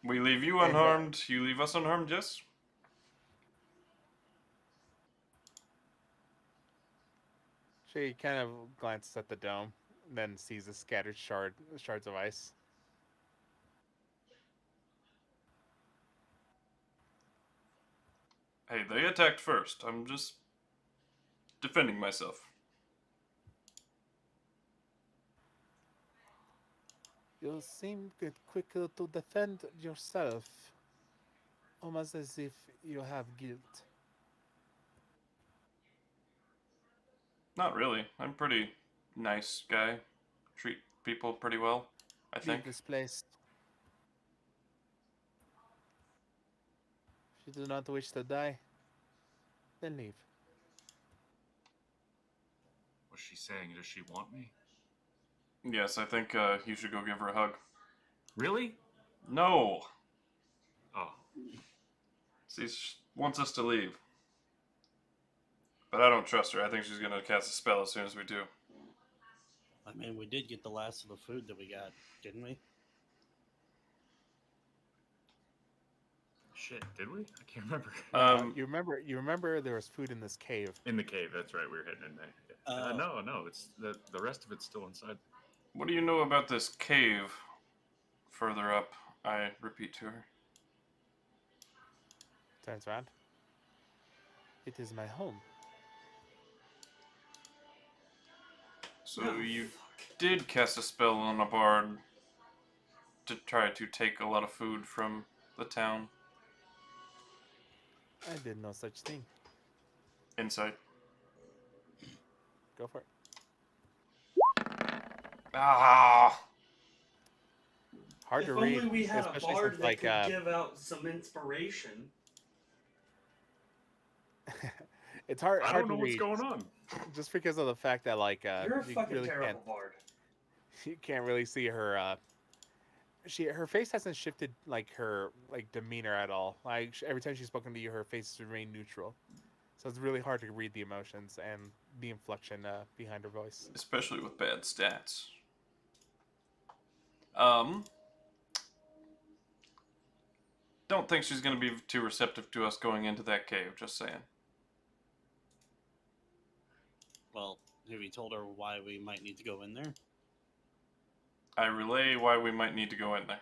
We leave you And, unharmed. You leave us unharmed, yes? She kind of glances at the dome, then sees the scattered shards of ice. Hey, they attacked first. I'm just defending myself. You seem quicker to defend yourself, almost as if you have guilt. Not really. I'm pretty nice guy. Treat people pretty well, I Leave think. this place. If you do not wish to die, then leave. What's she saying? Does she want me? Yes, I think you should go give her a hug. Really? No! Oh, She wants us to leave. But I don't trust her. I think she's going to cast a spell as soon as we do. I mean, we did get the last of the food that we got, didn't we? shit! Did we? I can't remember. You remember there was food in this cave. In the cave. That's right. We were hidden in there. No. It's the rest of it's still inside. What do you know about this cave further up? I repeat to her. Turns around. It is my home. So Oh, you did cast a spell on a bard to try to take a lot of food from the town. I did no such thing. Insight. Go for it. Ah. Hard If to only read, we had a especially bard since that like could give out some inspiration. it's hard I hard don't to know what's read going on. just because of the fact that like You're a you fucking really terrible bard. you can't really see her her face hasn't shifted like her like demeanor at all. Like every time she's spoken to you, her face has remained neutral. So it's really hard to read the emotions and the inflection behind her voice. Especially with bad stats. Don't think she's gonna be too receptive to us going into that cave, just saying. Well, have you told her why we might need to go in there? I relay why we might need to go in there.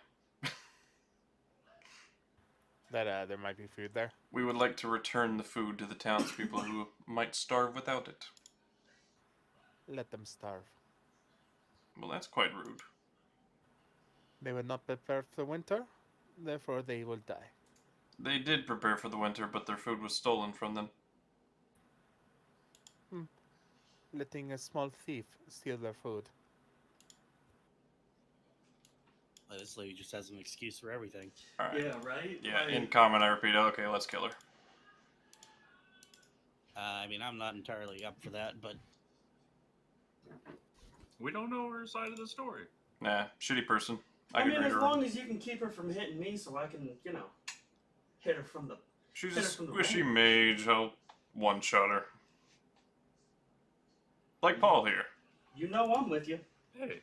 That there might be food there. We would like to return the food to the townspeople who might starve without it. Let them starve. Well, that's quite rude. They were not prepared for winter, therefore they will die. They did prepare for the winter, but their food was stolen from them. Letting a small thief steal their food. This lady just has an excuse for everything. Alright. Yeah, right? Yeah, Like, in common I repeat, okay, let's kill her. I mean, I'm not entirely up for that, but We don't know her side of the story. Nah, shitty person. I could mean, read as her. long as you can keep her from hitting me so I can, hit her from the... She's hit a her from the squishy range. mage, I'll one-shot her. Like Paul here. You know I'm with you. Hey,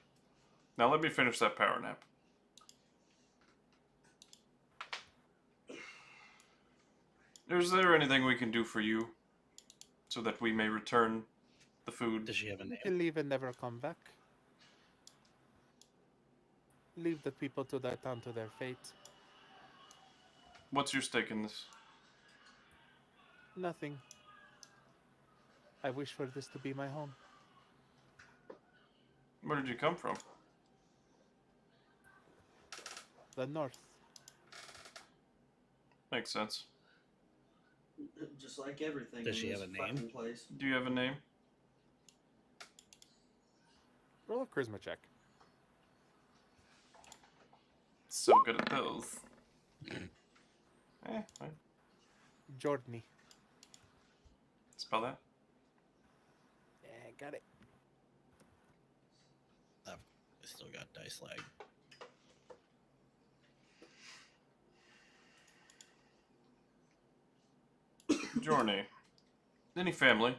Now let me finish that power nap. Is there anything we can do for you so that we may return the food? does she have a name? They leave and never come back. Leave the people to their town to their fate. What's your stake in this? Nothing. I wish for this to be my home. Where did you come from? The north. Makes sense. Just like everything Does in she this have a name? fucking place. Do you have a name? Roll a charisma check. So good at those. Fine. Jordney. Spell that. Yeah, got it. I still got dice lag. Journey. Any family?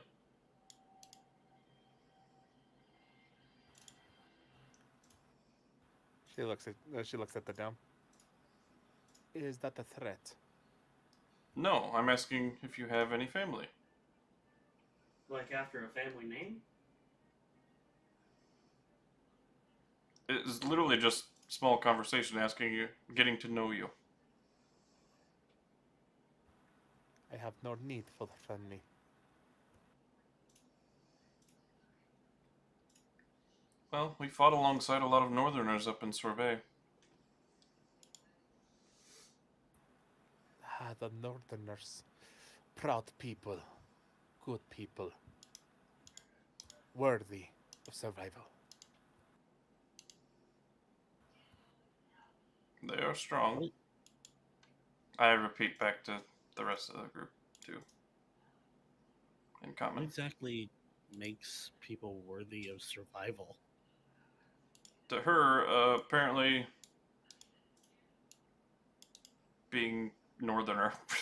She looks at the dome. Is that a threat? No, I'm asking if you have any family. Like after a family name? It's literally just small conversation asking you, getting to know you. I have no need for the family. Well, we fought alongside a lot of northerners up in Sorbet. Ah, the northerners. Proud people. Good people. Worthy of survival. They are strong. I repeat back to the rest of the group, too. In What common. exactly makes people worthy of survival? To her, apparently being northerner. I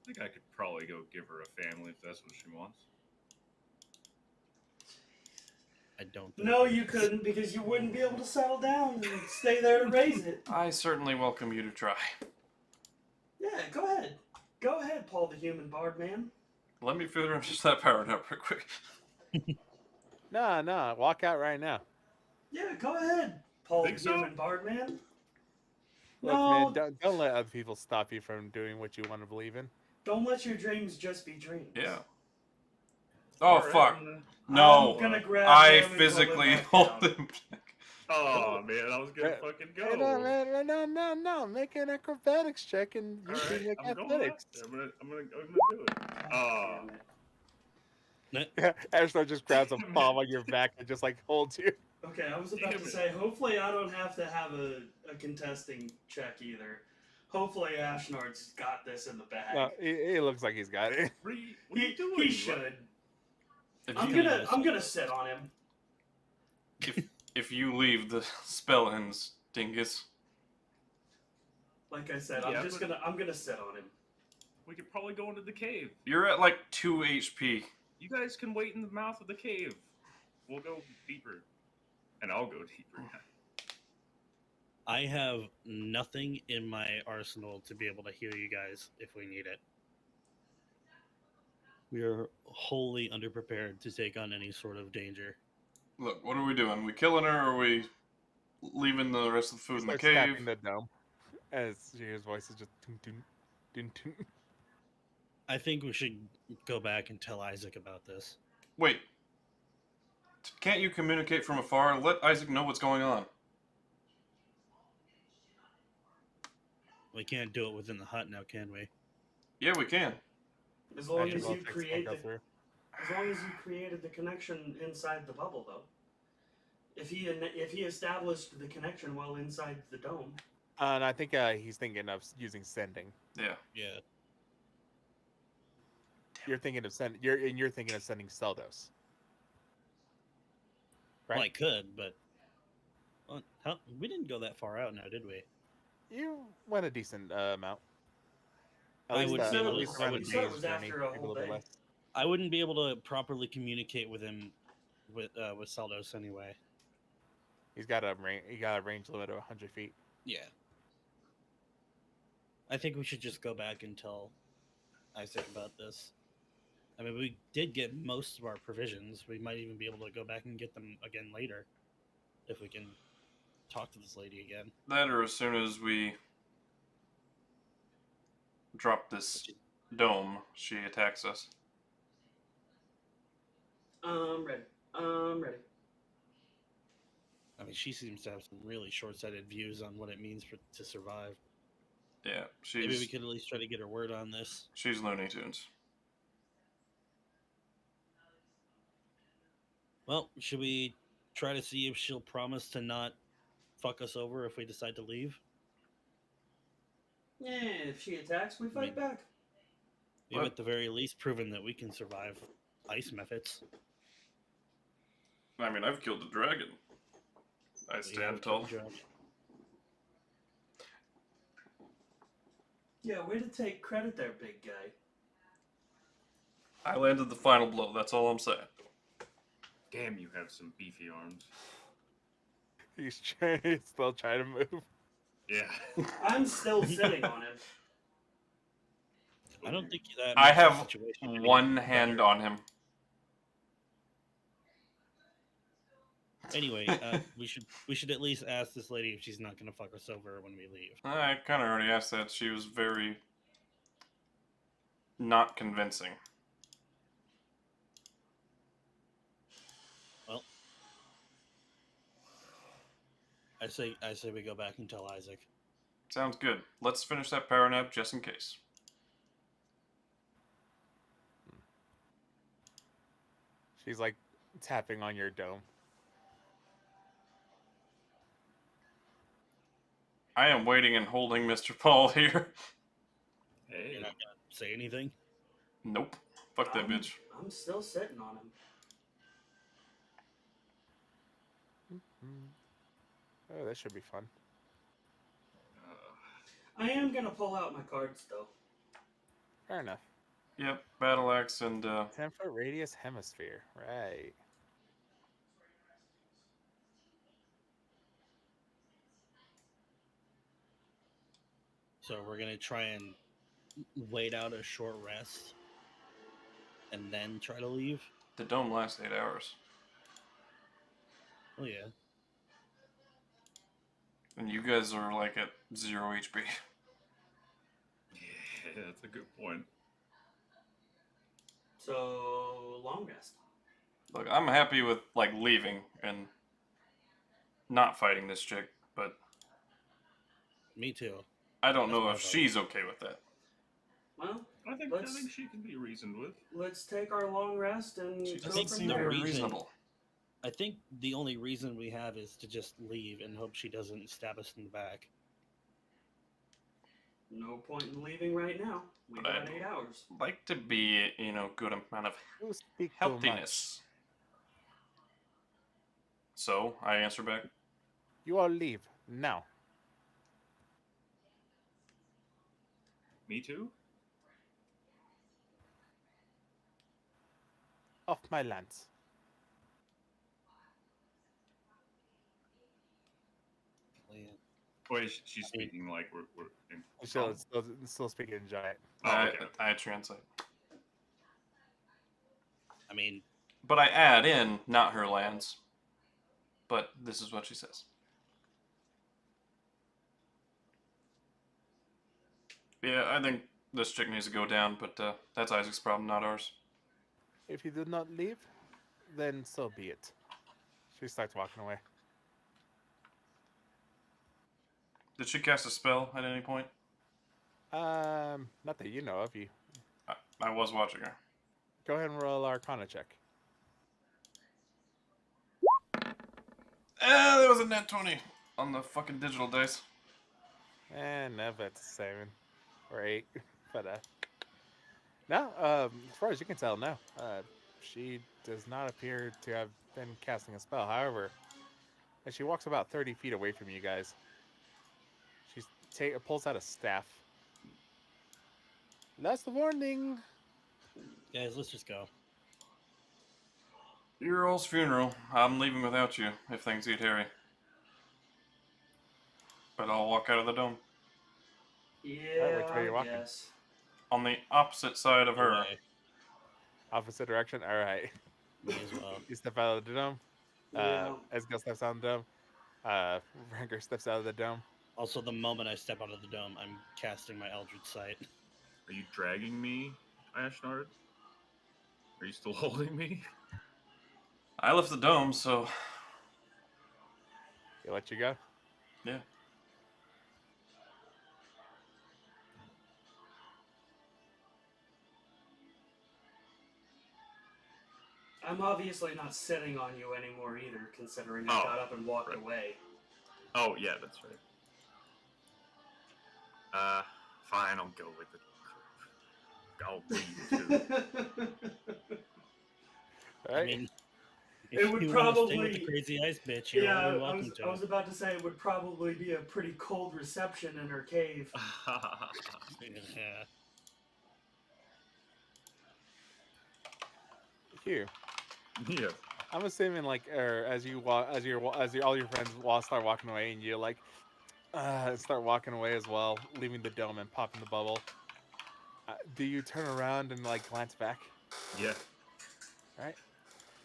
think I could probably go give her a family if that's what she wants. I don't think No, you couldn't because you wouldn't be able to settle down and stay there to raise it. I certainly welcome you to try. Yeah, go ahead. Go ahead, Paul the Human Bard Man. Let me finish that power nap real quick. Nah, walk out right now. Yeah, go ahead, Paul Think the so? Human Bard Man. Look, No, man, don't let other people stop you from doing what you want to believe in. don't let your dreams just be dreams. Yeah. Oh, All right, fuck. I'm gonna- No. I'm gonna grab I him and pull him physically back hold down. him back. Oh man, I was gonna fucking go. Hey, no. Make an acrobatics check and All use right, like I'm going athletics. after. I'm gonna do it. Oh, Damn it. Ashnard just grabs a palm on your back and just like holds you. Okay, I was about Damn to it. say, hopefully I don't have to have a contesting check either. Hopefully Ashnard's got this in the bag. No, he looks like he's got it. what are you doing? He should. If I'm you, gonna sit on him. if you leave, the spell ends, dingus. Like I said, Yeah, I'm gonna sit on him. We could probably go into the cave. You're at like 2 HP. You guys can wait in the mouth of the cave. We'll go deeper, and I'll go deeper. I have nothing in my arsenal to be able to heal you guys if we need it. We are wholly underprepared to take on any sort of danger. Look, what are we doing? We killing her, or are we leaving the rest of the food in the Starts cave? tapping the dome as you hear his voice is just dun, dun, dun, dun. I think we should go back and tell Isaac about this. Wait. Can't you communicate from afar? Let Isaac know what's going on. We can't do it within the hut now, can we? Yeah, we can. As long as Actually, you Voltex create won't go through. as long as you created the connection inside the bubble, though. If he established the connection while inside the dome. And I think he's thinking of using sending. Yeah. Yeah. You're thinking of you're thinking of sending Seldos. Right? Well, I could, but we didn't go that far out now, did we? You went a decent amount. I would say at least I around would the say it day's was journey, after a maybe whole little bit day. less. I wouldn't be able to properly communicate with him with Saldos anyway. He got a range limit of 100 feet. Yeah. I think we should just go back and tell Isaac about this. I mean, we did get most of our provisions. We might even be able to go back and get them again later if we can talk to this lady again. That or as soon as we drop this dome, she attacks us. Ready. Ready. I mean, she seems to have some really short-sighted views on what it means to survive. Yeah, Maybe we she's could at least try to get her word on this. Looney Tunes. Well, should we try to see if she'll promise to not fuck us over if we decide to leave? Yeah, if she attacks, we fight back. We've What? at the very least proven that we can survive ice methods. I mean, I've killed a dragon. I We stand have tall. to judge. Yeah, way to take credit there, big guy. I landed the final blow, that's all I'm saying. Damn, you have some beefy arms. He's still trying to move. Yeah. I'm still sitting on him. I don't think that I makes the have situation any one hand better. on him. Anyway, we should at least ask this lady if she's not going to fuck us over when we leave. I kind of already asked that. She was very not convincing. Well, I say we go back and tell Isaac. Sounds good. Let's finish that power nap just in case. She's like tapping on your dome. I am waiting and holding Mr. Paul here. Hey. You're not going to say anything? Nope. Fuck that bitch. I'm still sitting on him. Oh, that should be fun. I am gonna pull out my cards though. Fair enough. Yep, battle axe and 10-foot radius hemisphere. Right. So we're going to try and wait out a short rest and then try to leave? the dome lasts 8 hours. Oh, yeah. And you guys are like at 0 HP. Yeah, that's a good point. So long rest. Look, I'm happy with like leaving and not fighting this chick, but Me too. I don't That's know my if vote. she's okay with that. Well, I think she can be reasoned with. let's take our long rest and She go doesn't from seem the there. very reason- reasonable. I think the only reason we have is to just leave and hope she doesn't stab us in the back. No point in leaving right now. We But got I- 8 hours. Like to be, good amount of You speak too much. healthiness. So I answer back. You all leave now. Me too. Off my lands. Wait, she's speaking like we're in. Still speaking in giant. Oh, okay. I translate. I mean, But I add in not her lands. But this is what she says. Yeah, I think this chick needs to go down, but that's Isaac's problem, not ours. If you do not leave, then so be it. She starts walking away. Did she cast a spell at any point? Not that you know of. You I was watching her. go ahead and roll Arcana check. There was a net 20 on the fucking digital dice. And no, but it's 7 or 8. But no. As far as you can tell, no. She does not appear to have been casting a spell. However, as she walks about 30 feet away from you guys, she pulls out a staff. Last warning. guys, let's just go. Your all's funeral. I'm leaving without you if things get hairy. But I'll walk out of the dome. Yeah, which way are you I walking? guess. On the opposite side of her. Away. Opposite direction. All right. Me as well. You step out of the dome. Yeah. Ezgill steps out of the dome. Vrangr steps out of the dome. Also, the moment I step out of the dome, I'm casting my Eldritch Sight. Are you dragging me, Ashnard? Are you still holding me? I left the dome, so He let you go. yeah. I'm obviously not sitting on you anymore either, considering I Oh, got up and walked right. away. Oh yeah, that's right. Fine, I'll go with it. I'll leave too. All I right. mean, It if would you wanna stay with probably- the crazy ice bitch, you're Yeah, more I than welcome was, to. I was about to say it would probably be a pretty cold reception in her cave. Yeah. Hugh, Yeah. I'm assuming as all your friends start walking away, and you start walking away as well, leaving the dome and popping the bubble. Do you turn around and glance back? Yeah. Right.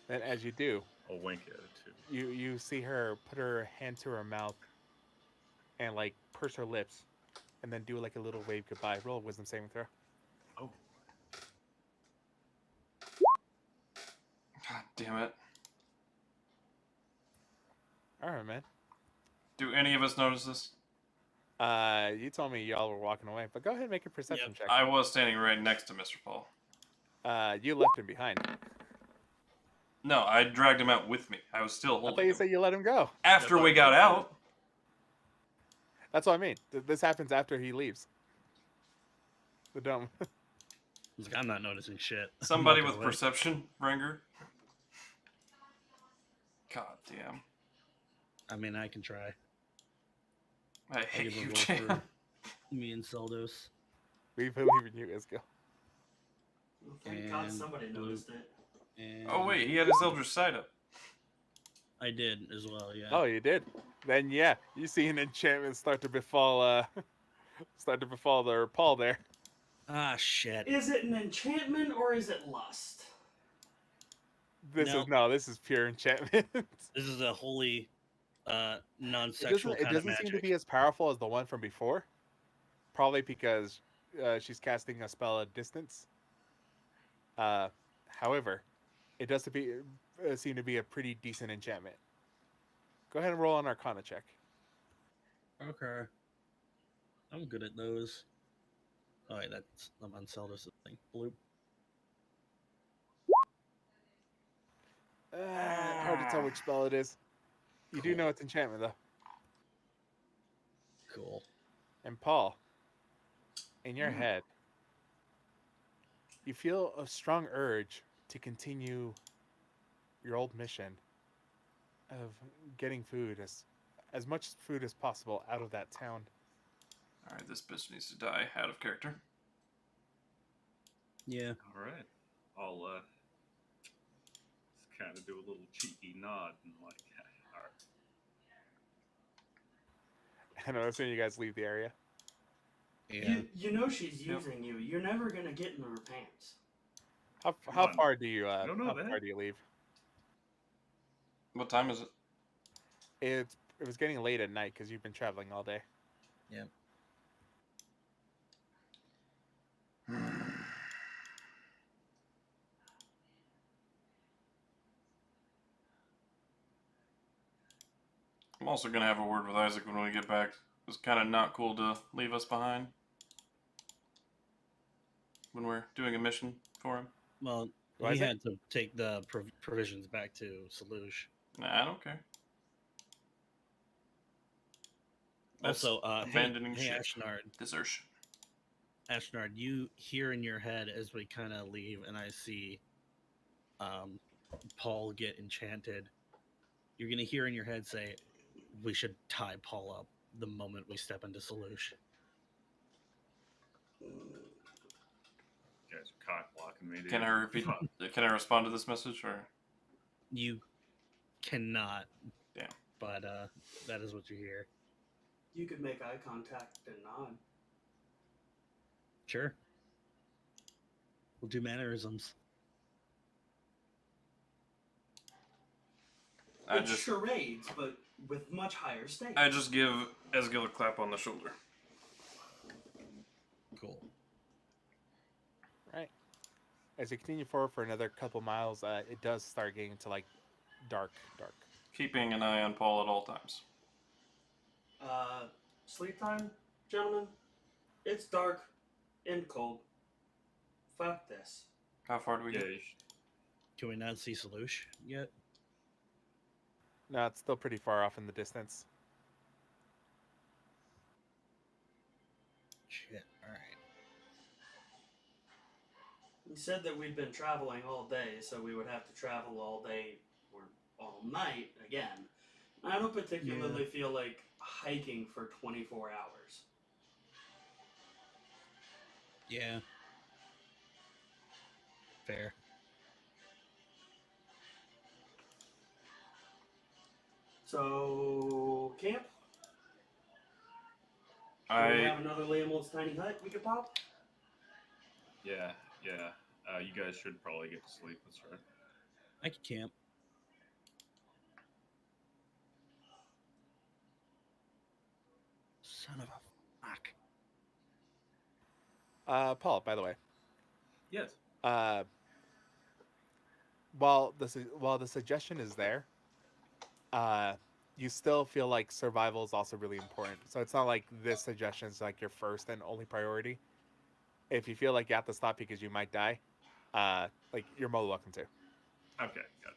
Then as you do, I'll wink at it too. you see her put her hand to her mouth and purse her lips, and then do a little wave goodbye. Roll a wisdom saving throw. Oh. God damn it. All right, man. Do any of us notice this? You told me y'all were walking away, but go ahead and make a perception check. I was standing right next to Mr. Paul. You left him behind. No, I dragged him out with me. I was still I holding thought you him. said you let him go. After That's we what got I out, That's what I mean. This happens after he leaves the dome. It's like, I'm not noticing shit. I'm somebody walking with away. perception, Vrangr. God damn. I mean, I can try. I I'll hate give a you, roll Jam. for me and Seldos. We believe in you, Ezgill. Well, thank God And somebody blue. noticed it. And Oh wait, he had his Eldritch Sight up. I did as well, yeah. Oh, you did. Then yeah, you see an enchantment start to befall their Paul there. Ah, shit. Is it an enchantment or is it lust? This is pure enchantment. This is a holy, It non-sexual doesn't kind of seem magic. to be as powerful as the one from before. Probably because she's casting a spell at distance. However, it does seem to be a pretty decent enchantment. Go ahead and roll an Arcana check. Okay. I'm good at those. Oh, wait, that's I'm on Seldus' thing. Bloop. Hard to tell which spell it is. You do Cool. know it's enchantment though. Cool. And Paul, in your Mm. head, you feel a strong urge to continue your old mission of getting food, as much food as possible out of that town. Alright, this bitch needs to die out of character. Yeah. All right. I'll just kind of do a little cheeky nod and like, all right. And as soon as you guys leave the area, Yeah. You know she's Yep. using you. You're never gonna get in her pants. how on. far do you don't know how that. far do you leave? What time is it? It was getting late at night because you've been traveling all day. I'm also gonna have a word with Isaac when we get back. It's kind of not cool to leave us behind when we're doing a mission for him. Well, Why he is it? had to take the provisions back to Salush. Nah, I don't care. That's Also, abandoning hey ship. Ashnard, Desertion. Ashnard, you hear in your head as we kind of leave, and I see Paul get enchanted. You're gonna hear in your head say, "We should tie Paul up the moment we step into Salush." You guys are cock blocking me, dude. Can I repeat? Fuck. Can I respond to this message or? You cannot. Damn. But that is what you hear. You could make eye contact and nod. Sure. We'll do mannerisms. It's charades, but with much higher stakes. I just give Ezgill a clap on the shoulder. Cool. Right. As you continue forward for another couple miles, it does start getting to like dark. Keeping an eye on Paul at all times. Sleep time, gentlemen. It's dark and cold. Fuck this. How far do we Yeah, get? you should, Can we not see Salush yet? No, it's still pretty far off in the distance. Shit. All right. We said that we'd been traveling all day, so we would have to travel all day or all night again. I don't particularly feel like hiking for 24 hours. Yeah. Fair. So, camp? Do we have another Lammel's tiny hut we could pop? yeah. You guys should probably get to sleep. That's right. I could camp. Son of a fuck. Paul, by the way, Yes. while the suggestion is there, you still feel like survival is also really important. So it's not like this suggestion is like your first and only priority. If you feel like you have to stop because you might die, like you're more than welcome to. Okay, gotcha.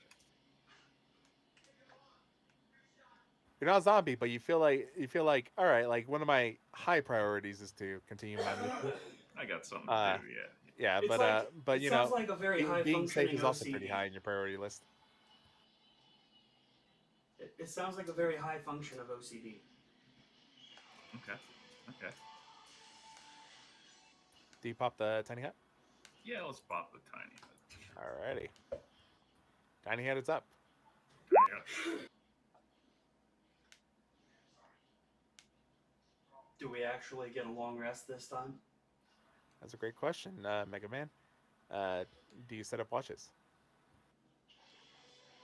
You're not a zombie, but you feel like all right. Like one of my high priorities is to continue my movement. I got something to do. Yeah. Yeah, It's but like- but it you sounds know, like a very high being safe functioning is also OCD. pretty high in your priority list. It sounds like a very high function of OCD. Okay. Do you pop the tiny hat? Yeah, let's pop the tiny hut. Alrighty. Tiny hat, it's up. Tiny hut. Do we actually get a long rest this time? That's a great question, Mega Man. Do you set up watches?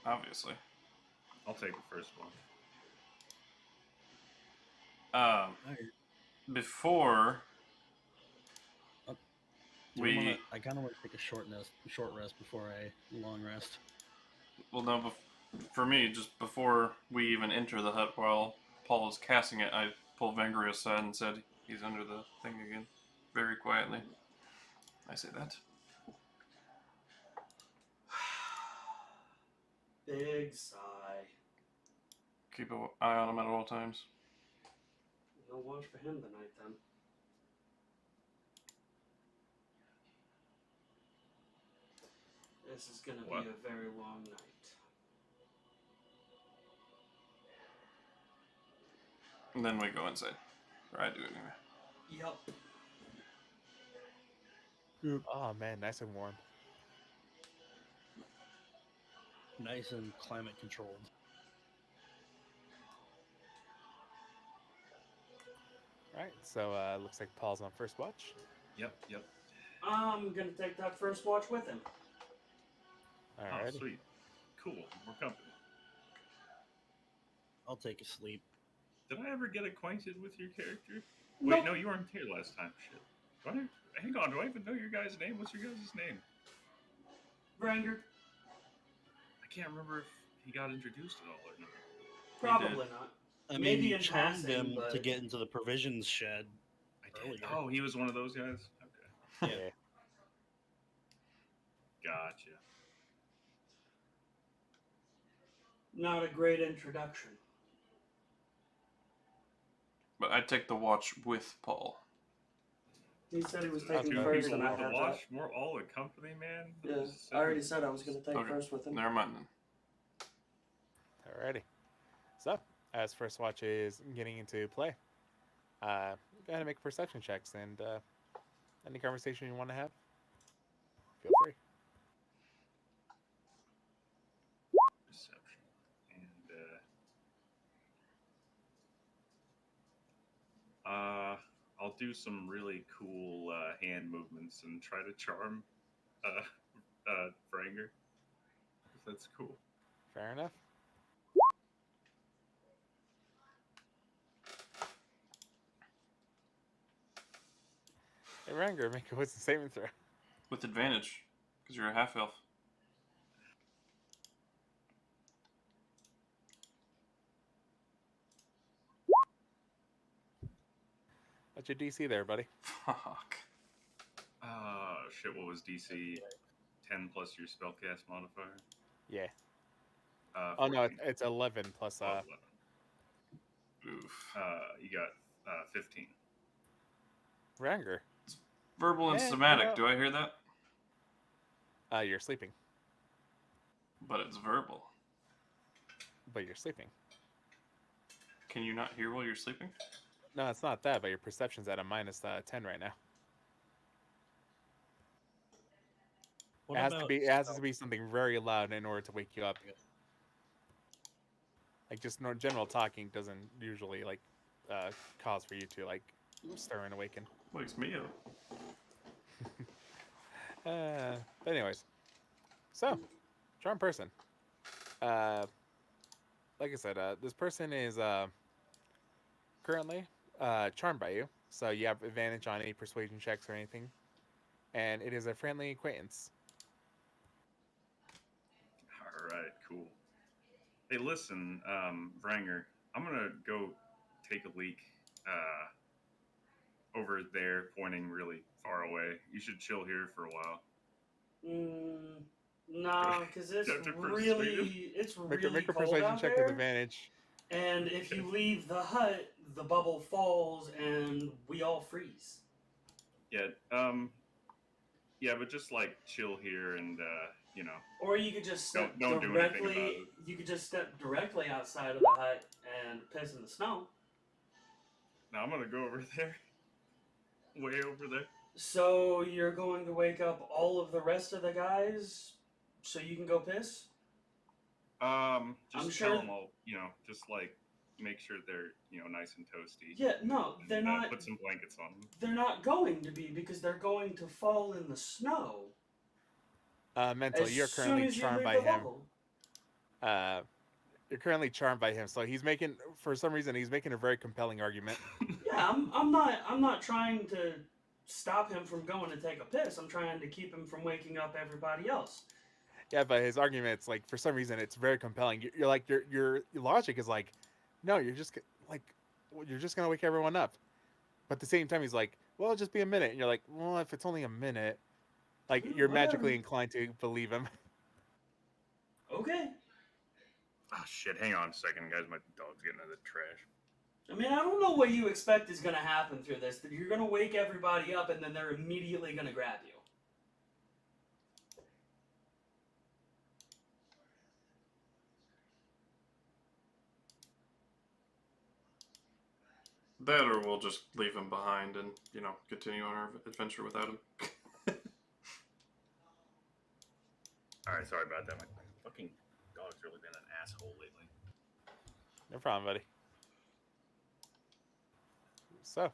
Obviously. I'll take the first one. Before I kind of want to take a short rest before a long rest. well, no, For me, just before we even enter the hut, while Paul is casting it, I pull Vrangr aside and said, "He's under the thing again," very quietly. I say that. Big sigh. Keep an eye on him at all times. No watch for him tonight, then. This is gonna What? be a very long night. And then we go inside. Or I do anyway. Yep. Oh man, nice and warm. Nice and climate controlled. All right, so looks like Paul's on first watch. Yep. I'm gonna take that first watch with him. All Oh, right. sweet. Cool. More company. I'll take a sleep. Did I ever get acquainted with your character? Nope. Wait, no, you weren't here last time. Shit. Hang on, do I even know your guy's name? What's your guys' name? Vrangr? I can't remember if he got introduced at all or not. Probably not. I Maybe mean, you in charmed passing, him but- to get into the provisions shed. I did. Earlier. Oh, he was one of those guys? Okay. Yeah. Gotcha. Not a great introduction. But I take the watch with Paul. He said he was Two taking Two first, people and I with a had watch. We're all a company, man. that. Yeah, I already said I was going to take Okay. first with him. Never mind then. Alrighty. So, as first watch is getting into play, go ahead and make perception checks, and any conversation you want to have, feel free. Perception. And I'll do some really cool hand movements and try to charm Vrangr. If that's cool. Fair enough. Hey, Ranger, make a wisdom saving throw. With advantage, because you're a half elf. What's your DC there, buddy? Fuck. Shit, what was DC? 10 plus your spellcast modifier? Yeah. Oh no, 14. it's 11 plus. 11. Oof. You got 15. Ranger, Verbal and Yeah, somatic. you know- Do I hear that? you're sleeping, But it's verbal. but you're sleeping. Can you not hear while you're sleeping? No, it's not that, but your perception's at a minus 10 right now. What It has to about be. It has to be something very loud in order to wake you up. Like just general talking doesn't usually like cause for you to like stir and awaken. Wakes me up. But anyways, so charm person. Like I said, this person is currently charmed by you, so you have advantage on any persuasion checks or anything, and it is a friendly acquaintance. All right, cool. Hey, listen, Vrangr, I'm gonna go take a leak over there, pointing really far away. You should chill here for a while. No, because it's Have to really Make a cold persuasion out check there. with advantage. And if you leave the hut, the bubble falls and we all freeze. Yeah, yeah, but just like chill here and you know. Or you could just step Don't do anything directly. about it. You could just step directly outside of the hut and piss in the snow. Now I'm gonna go over there, way over there. So you're going to wake up all of the rest of the guys, so you can go piss. Just I'm tell sure- them all, you know, just like make sure they're, you know, nice and toasty. Yeah, no, they're And, not. Put some blankets on them. They're not going to be because they're going to fall in the snow. Mental, as you're soon currently as you charmed leave by the him. bubble. You're currently charmed by him, so he's making, for some reason, he's making a very compelling argument. Yeah, I'm not trying to stop him from going to take a piss. I'm trying to keep him from waking up everybody else. Yeah, but his argument's like for some reason it's very compelling. You're like your logic is like, no, you're just gonna wake everyone up. But at the same time, he's like, well, it'll just be a minute, and you're like, well, if it's only a minute, like you're Whatever. magically inclined to believe him. Okay. Oh shit! Hang on a second, guys. My dog's getting out of the trash. I mean, I don't know what you expect is going to happen through this. That you're going to wake everybody up and then they're immediately going to grab you. That or we'll just leave him behind and, you know, continue on our adventure without him. All right, sorry about that. My fucking dog's really been an asshole lately. No problem, buddy. So,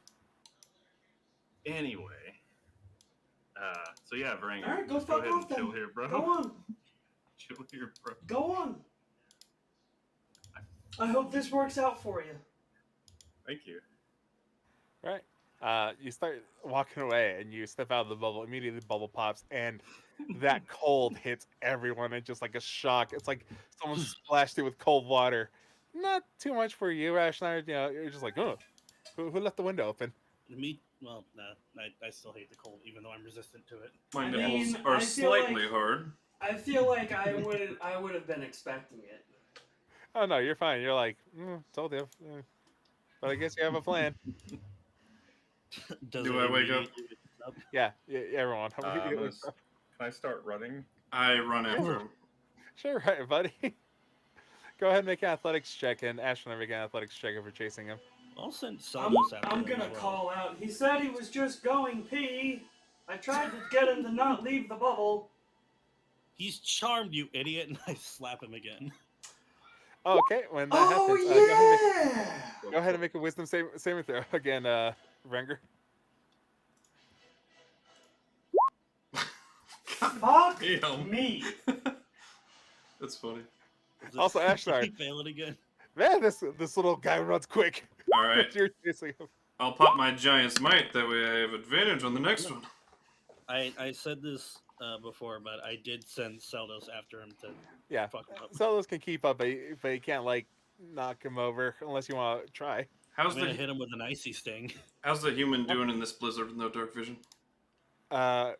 Anyway, so yeah, Vrangr. All right, go just fuck ahead off and chill then. here, bro. Go on. Chill here, bro. Go on. I hope this works out for you. Thank you. right, you start walking away, and you step out of the bubble. Immediately, the bubble pops, and that cold hits everyone. It's just like a shock. It's like someone splashed it with cold water. Not too much for you, Ashnard. You know, you're just like, oh, who left the window open? Me, well, nah, I still hate the cold, even though I'm resistant to it. My I nipples mean, are I feel slightly like- hard. I feel like I would have been expecting it. Oh no, you're fine. You're like, told you. But I guess you have a plan. Does Do it I wake up? immediately wake up? Yeah, everyone. Can I start running? I run after him. Sure, right, buddy. Go ahead and make an athletics check, and Ashnard make an athletics check if you're chasing him. I'll send I'm Saldos after him gonna as well. call out. He said he was just going pee. I tried to get him to not leave the bubble. He's charmed, you idiot, and I slap him again. Oh, okay, when that Oh happens, yeah! go ahead and make a wisdom saving throw again, Vrangr. Fuck Damn. me. That's funny. Also, Did he Ashnard. fail it again? Man, this little guy runs quick. All right, You're chasing him. I'll pop my giant's might. That way I have advantage on the next one. I said this before, but I did send Saldos after him to Yeah, fuck him up. Solos can keep up, but you can't like knock him over unless you want to try. I'm How's gonna the hit him with an icy sting. how's the human doing in this blizzard with no dark vision?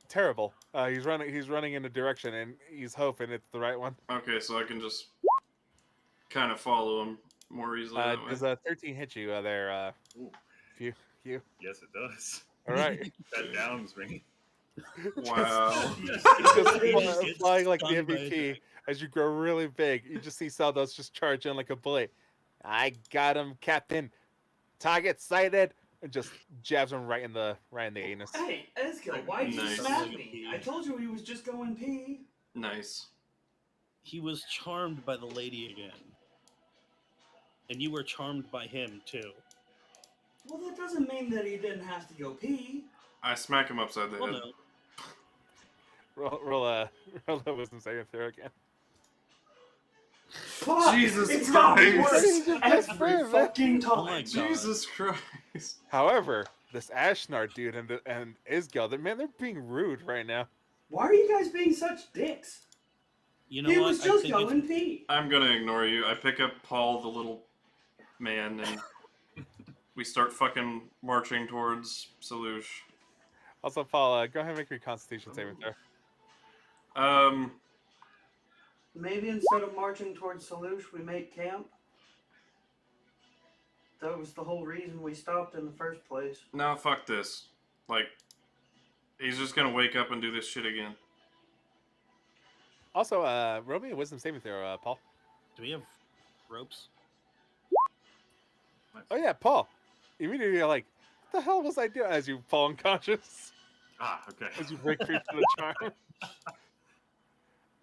Terrible. He's running in a direction, and he's hoping it's the right one. Okay, so I can just kind of follow him more easily that way. Does a 13 hit you there? Ooh, You. yes, it does. All right. That downs me. Wow. Just Gets flying like the stung by a MVP. dragon. As you grow really big, you just see Saldos just charge in like a bullet. I got him, Captain. Target sighted, and just jabs him right in the anus. Hey, Ezgill, why'd you Nice. smack me? I told you he was just going pee. Nice. He was charmed by the lady again. And you were charmed by him, too. Well, that doesn't mean that he didn't have to go pee. I smack him upside the Well, head. no. Roll a wisdom saving throw again. Fuck! Jesus it's gotten Christ. worse He's your best every friend, man. fucking time. Oh my God. Jesus Christ. However, this Ashnard dude and Ezgill, they're being rude right now. Why are you guys being such dicks? You know He what? was I just think going it's- pee. I'm gonna ignore you. I pick up Paul, the little man, and we start fucking marching towards Salush. Also, Paul, go ahead and make your Constitution saving throw. Maybe instead of marching towards Salush, we make camp? That was the whole reason we stopped in the first place. No, fuck this. Like, he's just gonna wake up and do this shit again. Also, roll me a wisdom saving throw, Paul. Do we have ropes? Oh yeah, Paul. Immediately you're like, what the hell was I doing? As you fall unconscious, Ah, okay. as you break free from the charm.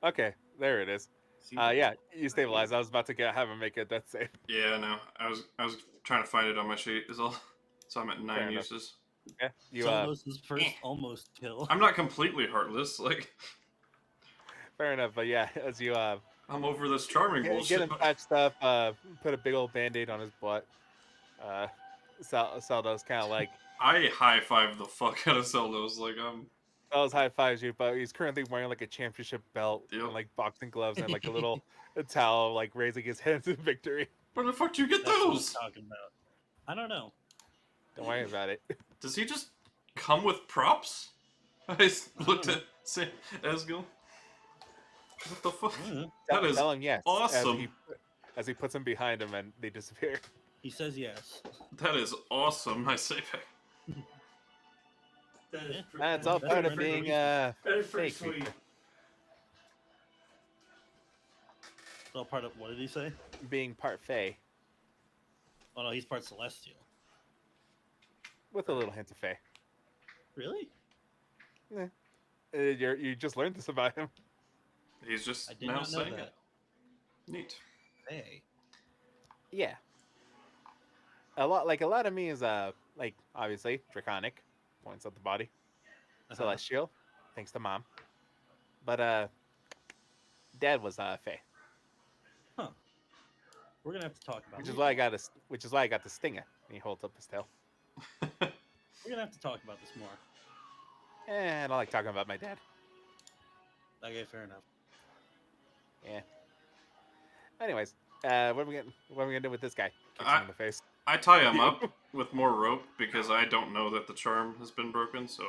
Okay, there it is. Yeah, you stabilize. I was about to have him make a death save. Yeah, no. I was trying to find it on my sheet is all. So I'm at 9 Fair enough. uses. Yeah, you Saldos' first almost kill. I'm not completely heartless. Like, fair enough. But yeah, as you I'm over this charming get bullshit. him patched up, put a big old band-aid on his butt. Saldo's kind of like, I high five the fuck out of Zeldos. Like, Fellas high fives you, but he's currently wearing like a championship belt Yep. and like boxing gloves and like a little towel, like raising his hands in victory. Where the fuck do you get That's what I'm those? talking about. I don't know. Don't worry about it. Does he just come with props? I looked at Ezgill. What the fuck? That is Tell him yes. awesome. As he puts them behind him and they disappear. He says yes. That is awesome, I say back. That is That's all That's part of pretty being that is pretty fake sweet. people. It's all part of, what did he say? Being part Fae Oh no, he's part Celestial. with a little hint of Fae. Really? You just learned this about him. He's just I did now not know saying that. it. Neat. Hey. Yeah. A lot of me is like obviously draconic, points at the body. Celestial, thanks to mom. But dad was Fae, We're gonna have to talk about which this. is why I got the stinger. And he holds up his tail. We're gonna have to talk about this more. And I don't like talking about my dad. Okay, fair enough. Yeah. Anyways, what are we gonna do with this guy? Kicks him in the face. I tie him up with more rope because I don't know that the charm has been broken, so...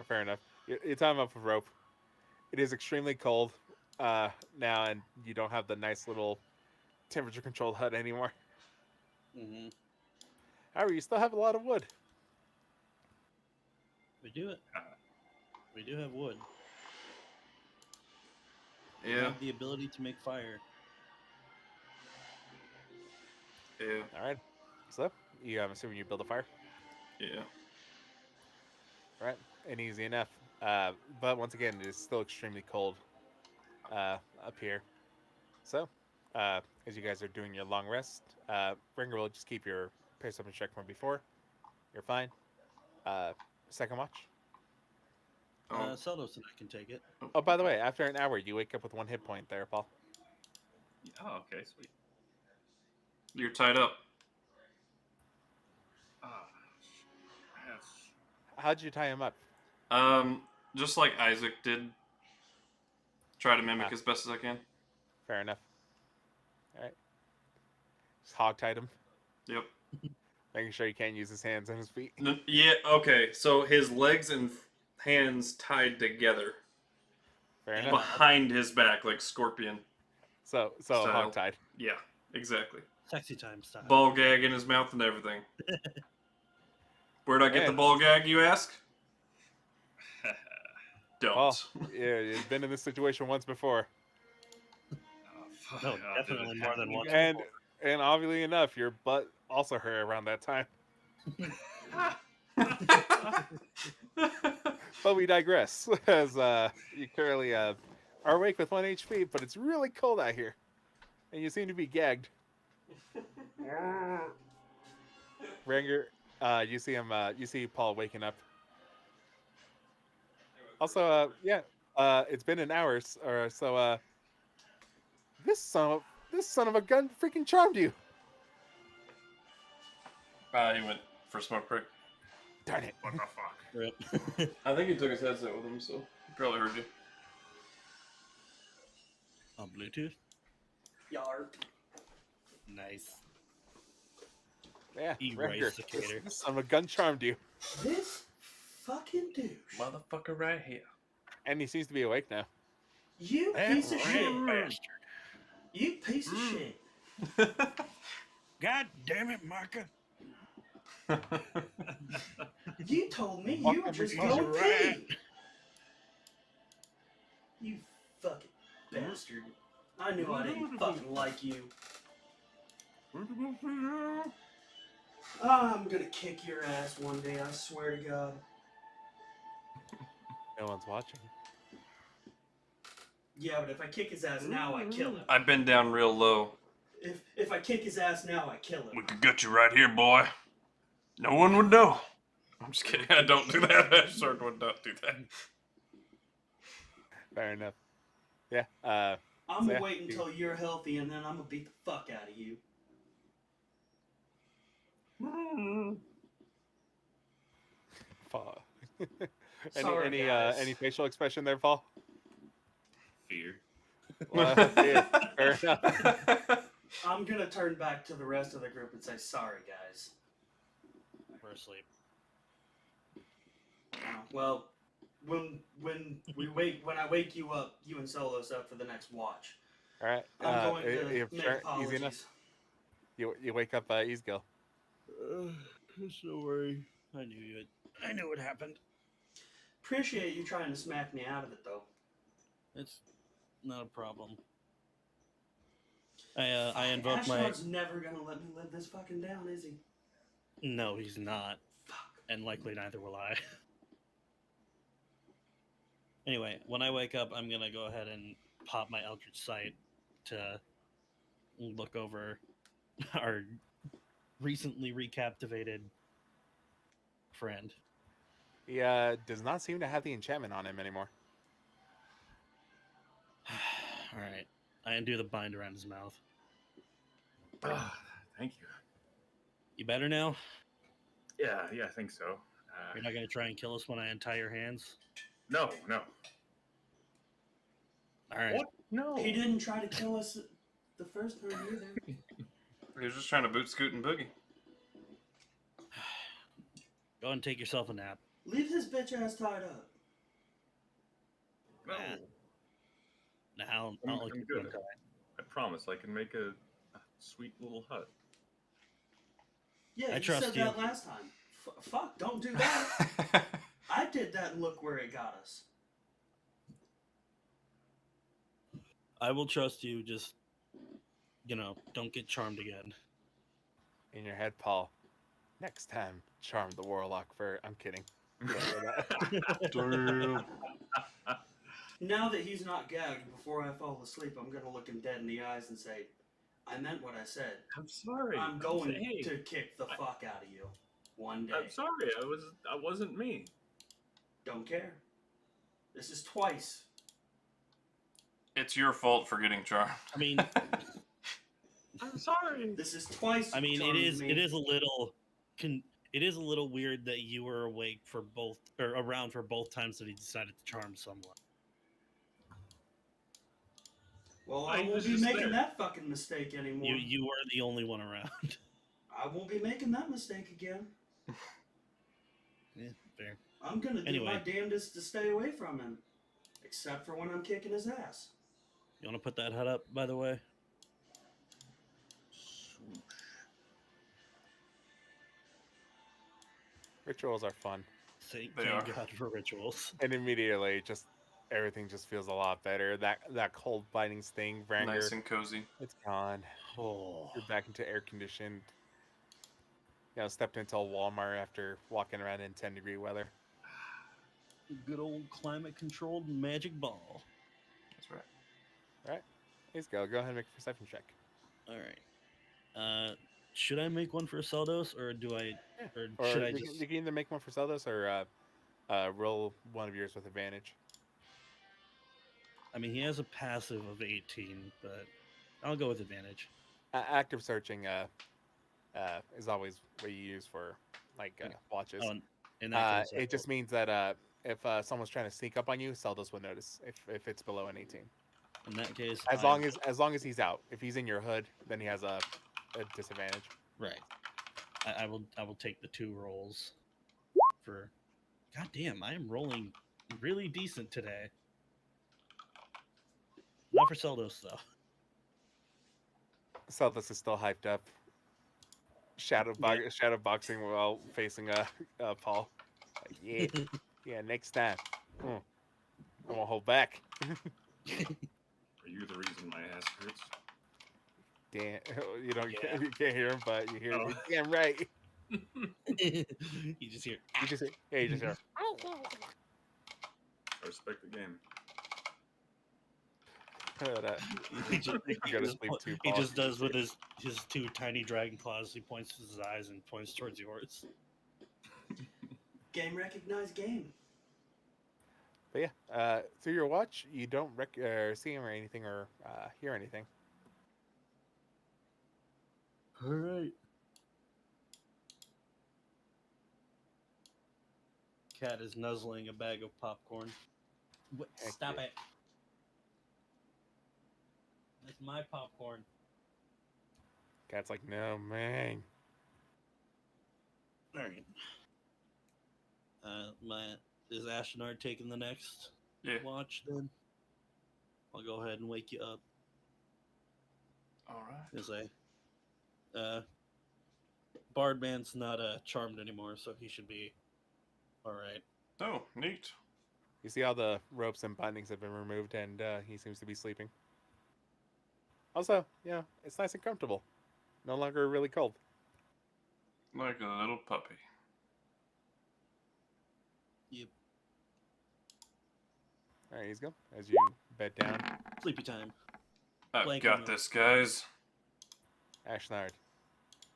Fair enough. You tie him up with rope. It is extremely cold now, and you don't have the nice little temperature-controlled hut anymore. Mm-hmm. However, you still have a lot of wood. We do it. We do have wood. We Yeah, have the ability to make fire. yeah, All right. So, I'm assuming you build a fire. yeah. Right, and easy enough. But once again, it is still extremely cold up here. So, as you guys are doing your long rest, Vrangr will just keep your perception check from before. You're fine. Second watch. Seldos and I can take it. Oh, by the way, after an hour, you wake up with 1 hit point there, Paul. Oh, okay, sweet. You're tied up. Yes. How'd you tie him up? Just like Isaac did. Try to mimic as best as I can. Fair enough. All right. Just hog-tied him, Yep. making sure he can't use his hands and his feet. Yeah, okay. So his legs and hands tied together Fair enough. behind his back, like scorpion. So Style. hog-tied. Yeah, exactly. Sexy time style. Ball gag in his mouth and everything. Where'd I get the Man. ball gag, you ask? Don't. Well, yeah, you've been in this situation once before, Oh, fuck. No, Oh, did definitely it more happen than once. again? and obviously enough, your butt also hurt around that time. But we digress, as you currently are awake with 1 HP, but it's really cold out here, and you seem to be gagged. Vrangr, you see him. You see Paul waking up. Also, it's been an hour or so. This son of a gun freaking charmed you. He went for smoke break. Darn it. What the fuck? Rip. I think he took his headset with him, so he probably heard you. On Bluetooth. Yar. Nice. Yeah, Vrangr, Eradicator. this son of a gun charmed you, This fucking douche. Motherfucker right here. and he seems to be awake now. You piece of shit. Bastard. You piece of shit. God damn it, Marka. You told me Fuck you were just everything. going Right. pee. You fucking bastard. I knew I didn't fucking like you. I'm gonna kick your ass one day, I swear to God. No one's watching. Yeah, but if I kick his ass now, I kill him. I've been down real low. If I kick his ass now, I kill We him. could get you right here, boy. No one would know. I'm just kidding. I don't do that. Ashnard would not do that. Fair enough. Yeah. I'm So, gonna yeah, wait you- until you're healthy, and then I'm gonna beat the fuck out of you. Fuck. Sorry, guys. Any facial expression there, Paul? Fear. Well, yeah, fair enough. I'm gonna turn back to the rest of the group and say, sorry, guys. We're asleep. Well, when I wake you up, you and Solos up for the next watch. All right. I'm going to if make sure, apologies. easy enough. You wake up Ezgill. So worry. I knew it happened. Appreciate you trying to smack me out of it, though. It's not a problem. I invoked my. Ashnard's never gonna let me live this fucking down, is he? No, he's not, Fuck. and likely neither will I. Anyway, when I wake up, I'm gonna go ahead and pop my Eldritch Sight to look over our recently recaptivated friend. He does not seem to have the enchantment on him anymore. All right, I undo the bind around his mouth. Thank you. You better now? Yeah, I think so. You're not gonna try and kill us when I untie your hands? No. All right. What? No. He didn't try to kill us the first time either. He was just trying to boot scoot and boogie. Go and take yourself a nap. Leave his bitch ass tied up. No. Now I'm I'll keep you good. untied. I promise I can make a sweet little hut. Yeah, I you trust said you. that last time. Fuck, don't do that. I did that and look where it got us. I will trust you. Just don't get charmed again. In your head, Paul. Next time, charm the Warlock for. I'm kidding. Damn. Now that he's not gagged, before I fall asleep, I'm gonna look him dead in the eyes and say, I meant what I said. I'm sorry. I'm going Hey, to kick the fuck out of you. One day. I'm sorry. I wasn't me. Don't care. This is twice. It's your fault for getting charmed. I mean, I'm sorry. This is twice. I mean, charmed me. it is a little weird that you were awake for both or around for both times that he decided to charm someone. Well, I I won't was be just making there. that fucking mistake anymore. You were the only one around. I won't be making that mistake again. Yeah, fair. I'm gonna do Anyway. my damnedest to stay away from him. Except for when I'm kicking his ass. You want to put that hut up, by the way? Rituals are fun. Thank They are. God for rituals. And immediately, just everything just feels a lot better. That cold biting sting, Vrangr, Nice and cozy. it's gone. Oh, You're back into air conditioned. Stepped into a Walmart after walking around in 10-degree weather. good old climate-controlled magic ball. That's right. Let's go. Go ahead and make a perception check. All right. Should I make one for Seldos, or do I? Yeah. Or Or should I you, just? can, you can either make one for Zeldos or roll one of yours with advantage. I mean, he has a passive of 18, but I'll go with advantage. Active searching is always what you use for watches. Oh, in that case, It just means that if someone's trying to sneak up on you, Zeldos would notice if it's below an 18. in that case, As long as he's out. If he's in your hood, then he has a disadvantage. right. I will take the 2 rolls for. God damn, I am rolling really decent today. Not for Seldos though. Zeldos is still hyped up. Shadow boxing while facing Paul. Like, yeah, next time. I won't hold back. Are you the reason my ass hurts? Damn, you Yeah. you can't hear him, but you hear Oh. him. Yeah, right. You just hear. You just hear. I respect the game. He just, You can go to sleep too, he Paul. just does with his 2 tiny dragon claws. He points to his eyes and points towards yours. Game recognized game. But yeah, through your watch, you don't see him or anything or hear anything. All right. Cat is nuzzling a bag of popcorn. Heck Stop yeah. it. That's my popcorn. Cat's like, no, man. All right. Is Ashnard taking the next Yeah. watch then? I'll go ahead and wake you up. All right. As Bardman's not charmed anymore, so he should be all right. Oh, neat. You see all the ropes and bindings have been removed, and he seems to be sleeping. Also, yeah, it's nice and comfortable. No longer really cold. Like a little puppy. Yep. All right, he's go. As you bed down, Sleepy time. I've Blank got on you. this, guys. Ashnard.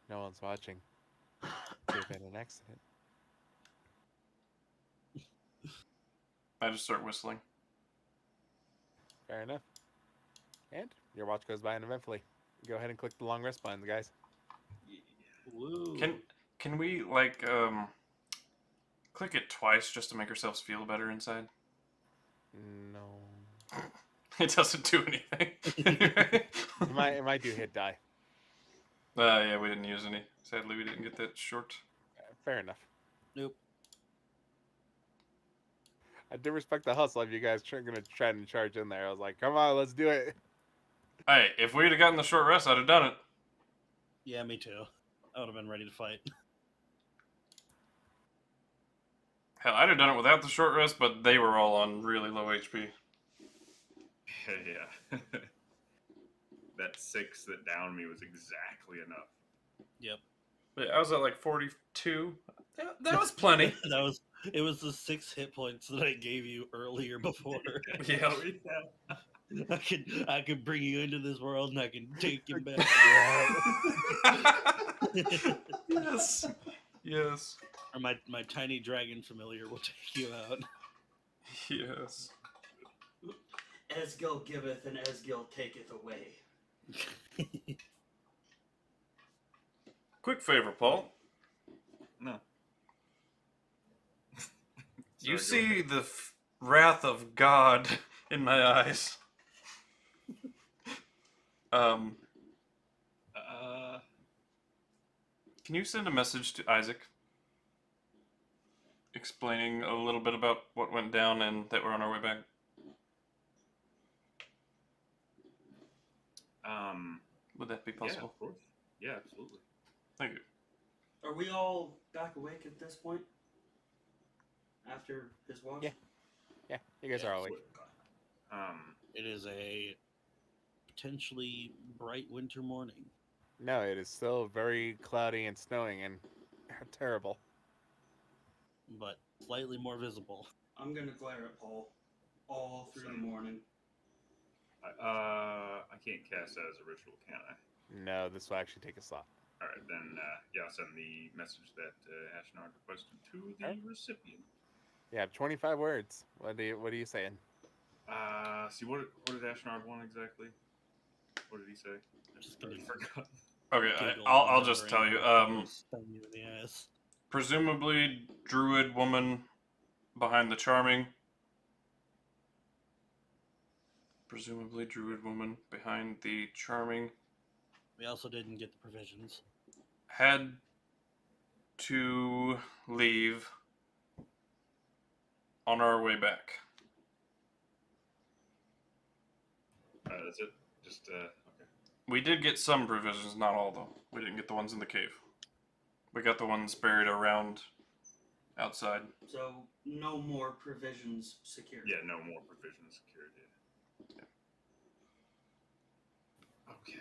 No one's watching. Could have been an accident. I just start whistling. Fair enough. And your watch goes by uneventfully. Go ahead and click the long rest buttons, guys. Woo. Can we like click it twice just to make ourselves feel better inside? No. It doesn't do anything. It might do hit die. Yeah, we didn't use any. Sadly, we didn't get that short. Fair enough. Nope. I do respect the hustle of you guys gonna try and charge in there. I was like, come on, let's do it. Hey, if we'd have gotten the short rest, I'd have done it. Yeah, me too. I would have been ready to fight. Hell, I'd have done it without the short rest, but they were all on really low HP. Yeah. That 6 that downed me was exactly enough. Yep. But I was at like 42. That was plenty. It was the 6 hit points that I gave you earlier before. Yeah. I could bring you into this world and I can take you back. Yes. Yes. Or my tiny dragon familiar will take you out. Yes. Ezgill giveth and Ezgill taketh away. Quick favor, Paul. No. You Sorry, go see the wrath of God in my eyes. Can you send a message to Isaac explaining a little bit about what went down and that we're on our way back? Would that be Yeah, possible? of course. Yeah, absolutely. Thank you. Are we all back awake at this point? After his watch? Yeah. Yeah, you guys are all awake. It is a potentially bright winter morning. No, it is still very cloudy and snowing and terrible. But slightly more visible. I'm gonna glare at Paul all through the Same. morning. I can't cast that as a ritual, can I? No, this will actually take a slot. All right, then, yeah, I'll send the message that Ashnard requested to the Alright. recipient. Yeah, 25 words. What are you saying? See, what did Ashnard want exactly? What did he say? Just I kidding. forgot. Okay, Giggle I'll just tell you. remembering stung you in the ass. Presumably, druid woman behind the charming. Presumably, druid woman behind the charming We also didn't get the provisions. had to leave on our way back. That's it. Just okay. We did get some provisions, not all though. We didn't get the ones in the cave. We got the ones buried around outside. So no more provisions secured. Yeah, no more provisions secured. Yeah. Okay.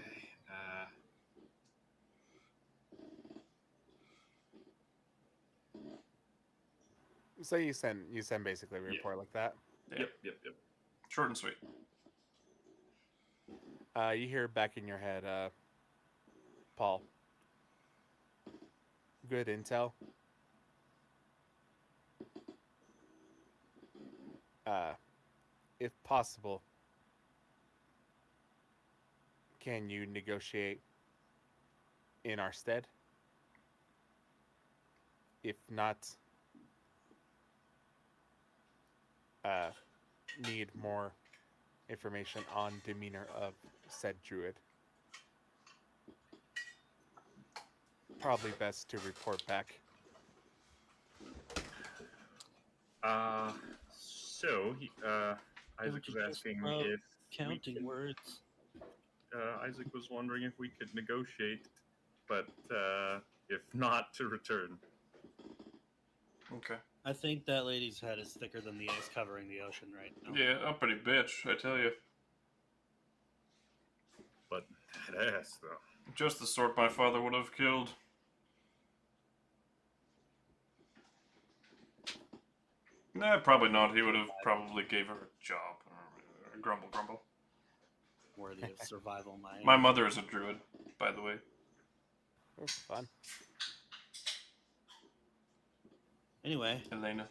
So you send basically a report like that. Yeah. Yep. Short and sweet. You hear back in your head, Paul. Good intel. If possible, can you negotiate in our stead? If not, need more information on demeanor of said druid. Probably best to report back. So Isaac was asking if counting words. Isaac was wondering if we could negotiate, but if not, to return. Okay. I think that lady's head is thicker than the ice covering the ocean right now. Yeah, I'm pretty bitch, I tell you. But that ass, though. Just the sort my father would have killed. Nah, probably not. He would have probably gave her a job. Grumble, grumble. Worthy of survival, My mother is a druid, by the way. Oh, fun. Anyway, Elena.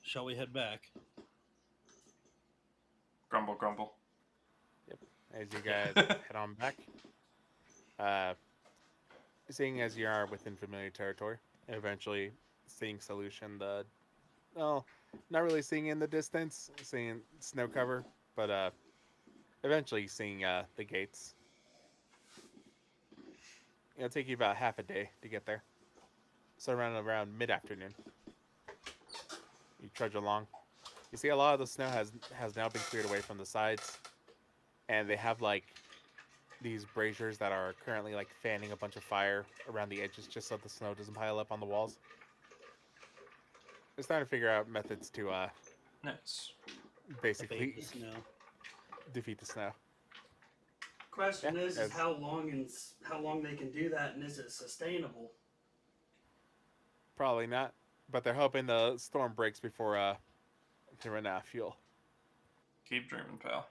shall we head back? Grumble, grumble. As you guys head on back, seeing as you are within familiar territory, eventually seeing solution, not really seeing in the distance, seeing snow cover, but eventually seeing the gates. It'll take you about half a day to get there. So around mid-afternoon, you trudge along. You see a lot of the snow has now been cleared away from the sides, and they have like these braziers that are currently like fanning a bunch of fire around the edges just so the snow doesn't pile up on the walls. They're starting to figure out methods to Nice. basically Evade the snow. defeat the snow. Question Yeah, is as- how long they can do that, and is it sustainable? Probably not, but they're hoping the storm breaks before they run out of fuel. Keep dreaming, pal.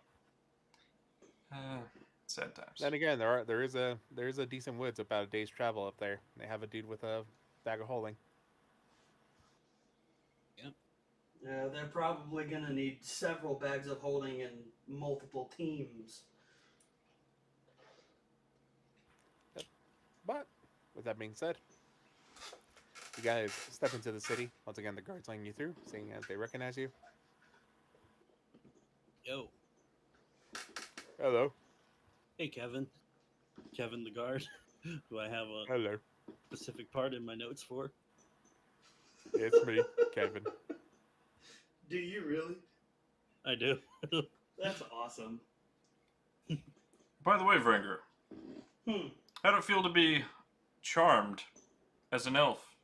Sad times. Then again, there is a decent woods about a day's travel up there. They have a dude with a bag of holding. Yeah, they're probably gonna need several bags of holding and multiple teams. But with that being said, you guys step into the city. Once again, the guards letting you through, seeing as they recognize you. Yo. Hello. Hey, Kevin. Kevin the guard, who I have a Hello. specific part in my notes for. It's me, Kevin. Do you really? I do. That's awesome. By the way, Vrangr, how'd it feel to be charmed as an elf?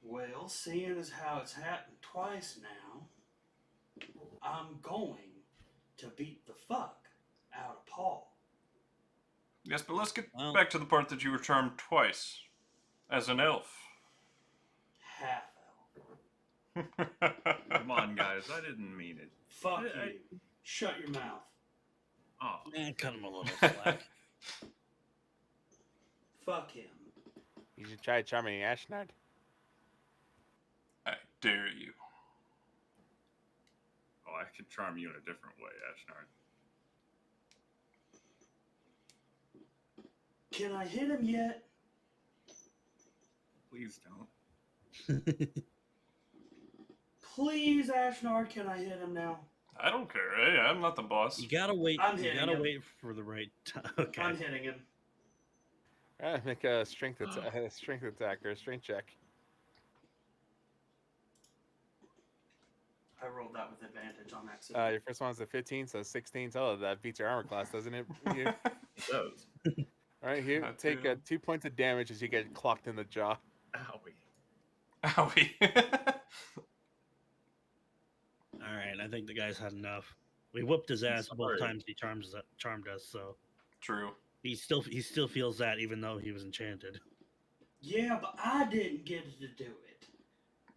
Well, seeing as how it's happened twice now, I'm going to beat the fuck out of Paul. Yes, but let's get Well- back to the part that you were charmed twice as an elf. Half elf. Come on, guys. I didn't mean it. Fuck I- you. Shut your mouth. Oh, Cut him a little slack. Fuck him. You should try charming Ashnard. I dare you. oh, I could charm you in a different way, Ashnard. Can I hit him yet? Please don't. Please, Ashnard, can I hit him now? I don't care. Hey, I'm not the boss. You gotta wait. I'm You hitting gotta him. wait for the right time. Okay. I'm hitting him. Make a strength attack or a strength check. I rolled that with advantage on accident. Your first one's a 15, so 16. Oh, that beats your armor class, doesn't it? You? It does. All right, here, Not take too. 2 points of damage as you get clocked in the jaw. Owie. Owie. All right. I think the guy's had enough. We whooped his ass both Sorry. times he charmed us. So True. he still feels that even though he was enchanted. Yeah, but I didn't get to do it.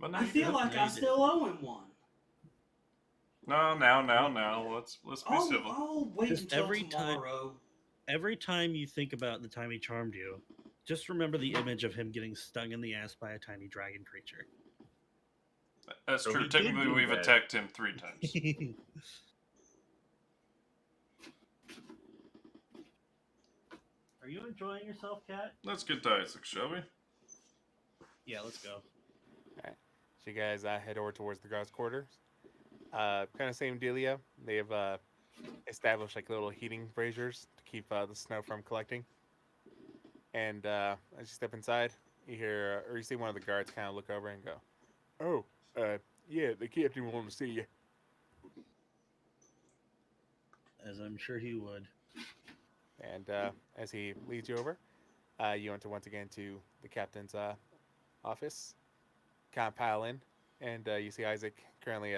But now I you feel did. like Now I you did. still owe him one. No, now. Let's be civil. I'll wait Just until every time- tomorrow. Every time you think about the time he charmed you, just remember the image of him getting stung in the ass by a tiny dragon creature. That's So true. he did Technically, do we've that. attacked him 3 times. Are you enjoying yourself, Kat? Let's get to Isaac, shall we? Yeah, let's go. So you guys head over towards the guards' quarters. Kind of same dealio. They have established like little heating braziers to keep the snow from collecting. And as you step inside, you hear or you see one of the guards kind of look over and go, "Oh, yeah, the captain wanted to see you." As I'm sure he would. And as he leads you over, you enter once again to the captain's office. Kind of pile in, and you see Isaac currently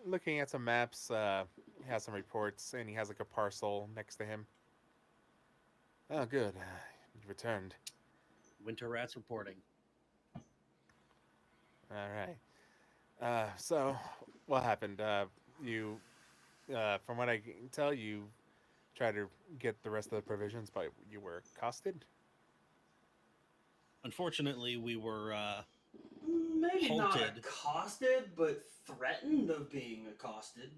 looking at some maps. He has some reports, and he has like a parcel next to him. Oh, good. You returned. Winter rats reporting. All right. So, what happened? You, from what I can tell, you tried to get the rest of the provisions, but you were accosted. Unfortunately, we were Maybe not halted. accosted, but threatened of being accosted.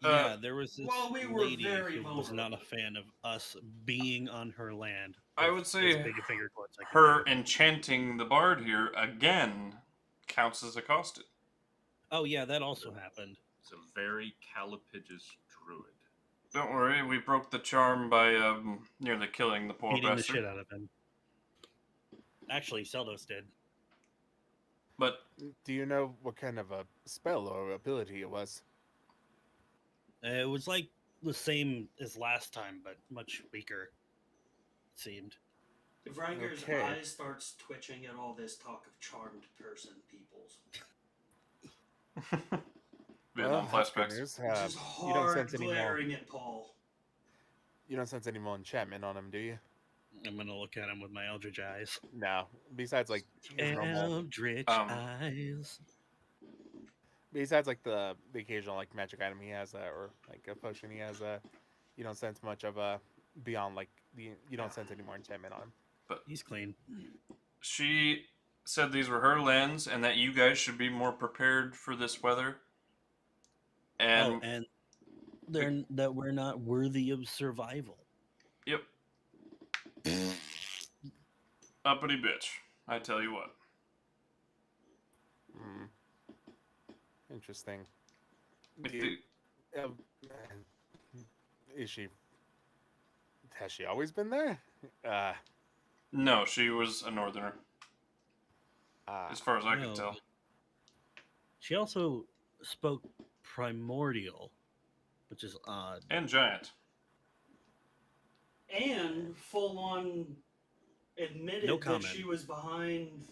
Yeah, there was this well, we were lady very who was not a vulnerable. fan of us being on her land. I with would as say big a finger quotes I can her do. enchanting the bard here again counts as accosted. Oh yeah, that also happened. It's a very calipigious druid. Don't worry, we broke the charm by nearly killing the poor Beating the bastard. shit out of him. Actually, Seldos did. But Do you know what kind of a spell or ability it was? It was like the same as last time, but much weaker. It seemed. Vranger's Okay. eyes starts twitching at all this talk of charmed person peoples. Vietnam that's good flashbacks. news. Just You don't hard sense any more. glaring at Paul. You don't sense any more enchantment on him, do you? I'm gonna look at him with my eldritch eyes. No. Besides, like his normal. Eldritch Um, eyes. Besides, like the occasional like magic item he has, or like a potion he has, you don't sense much of beyond like you don't sense any more enchantment on him. But He's clean. she said these were her lands and that you guys should be more prepared for this weather. And And that we're not worthy of survival. yep. Uppity bitch. I tell you what. Hmm. Interesting. If Do the, you- um, is she? Has she always been there? no, she was a northerner, as far as I No. could tell. She also spoke primordial, which is odd. And giant. And full on admitted No that comment. she was behind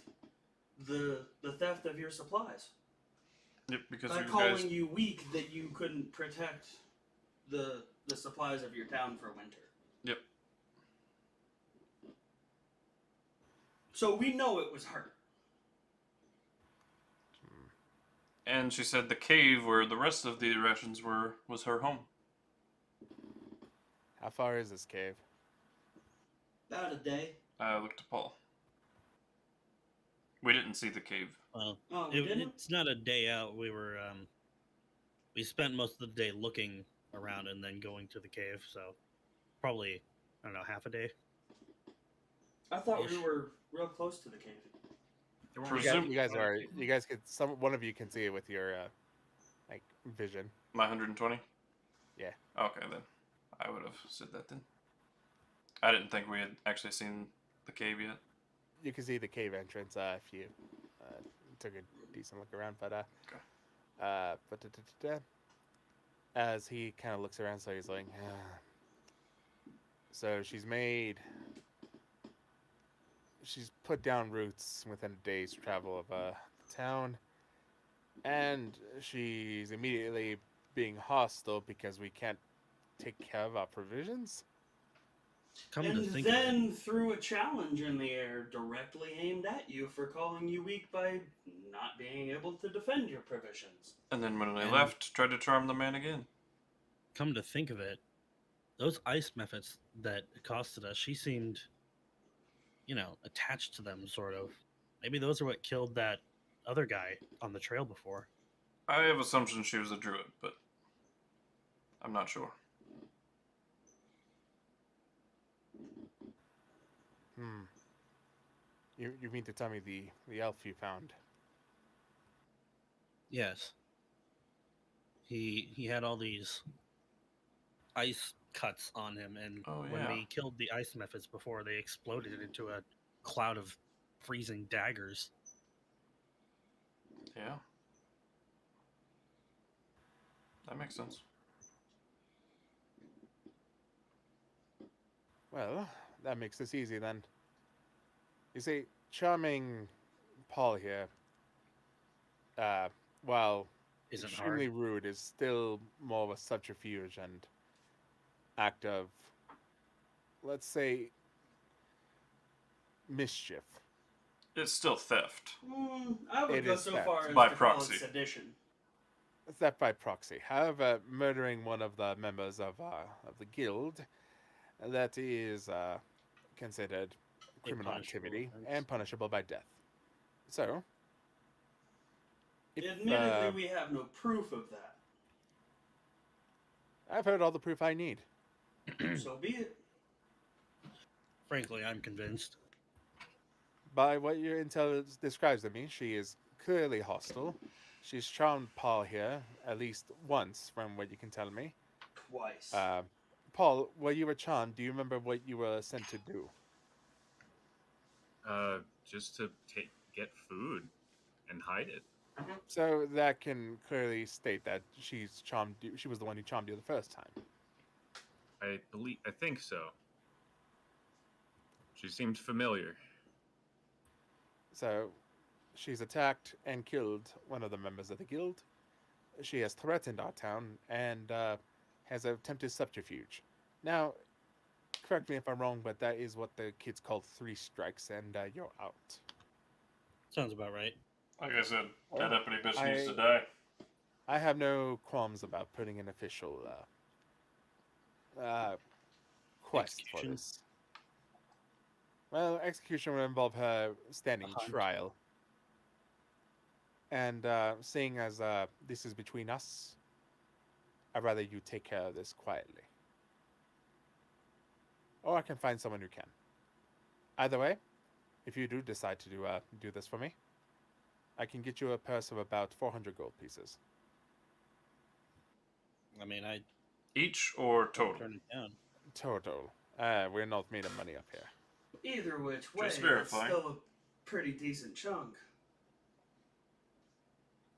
the theft of your supplies. Yep, because By you calling guys. you weak that you couldn't protect the supplies of your town for winter. Yep. So we know it was her. And she said the cave where the rest of the Russians were was her home. How far is this cave? About a day. I looked at Paul. We didn't see the cave. Well, Oh, we didn't? it's not a day out. We were we spent most of the day looking around and then going to the cave. So probably I don't know, half a day. I thought we Ish. were real cllose to the cave. There weren't You any guys, you guys are. supplies. You guys could. One of you can see it with your like vision. My 120? Yeah. Okay, then. I would have said that then. I didn't think we had actually seen the cave yet. You can see the cave entrance if you took a decent look around. But as he kind of looks around, so he's like, so she's put down roots within a day's travel of the town, and she's immediately being hostile because we can't take care of our provisions. Come to And think of it, then threw a challenge in the air directly aimed at you for calling you weak by not being able to defend your provisions. And then when they And- left, tried to charm the man again. those ice methods that accosted us, she seemed, attached to them, sort of. Maybe those are what killed that other guy on the trail before. I have assumptions she was a druid, but I'm not sure. You mean to tell me the elf you found Yes. He had all these ice cuts on him, and Oh, when yeah. we killed the ice methods before, they exploded into a cloud of freezing daggers. Yeah. That makes sense. Well, that makes this easy then. You see, charming Paul here, while Isn't extremely hard. rude, is still more of a subterfuge and act of, let's say, mischief. It's still theft. I would It go is so theft. far as By to call proxy. it sedition. Theft by proxy. However, murdering one of the members of the guild, that is considered criminal punishable activity offense. and punishable by death. So, if, Admittedly, we have no proof of that. I've heard all the proof I need. So be it. Frankly, I'm convinced. By what your intel describes to me, she is clearly hostile. She's charmed Paul here at least once, from what you can tell me. Twice. Paul, while you were charmed, do you remember what you were sent to do? Just to get food and hide it. So that can clearly state that she's charmed you. She was the one who charmed you the first time. I think so. She seemed familiar. So, she's attacked and killed one of the members of the guild. She has threatened our town and has attempted subterfuge. Now, correct me if I'm wrong, but that is what the kids call 3 strikes, and you're out. Sounds about right. Like I said, that uppity bitch I- needs to die. I have no qualms about putting an official quest for Execution? this. Well, execution will involve her standing A hunt. trial. And seeing as this is between us, I'd rather you take care of this quietly. Or I can find someone who can. Either way, if you do decide to do this for me, I can get you a purse of about 400 gold pieces. I mean, I Each or total? turn it down. Total. We're not made of money up here. Either which way, Just it's verify. still a pretty decent chunk.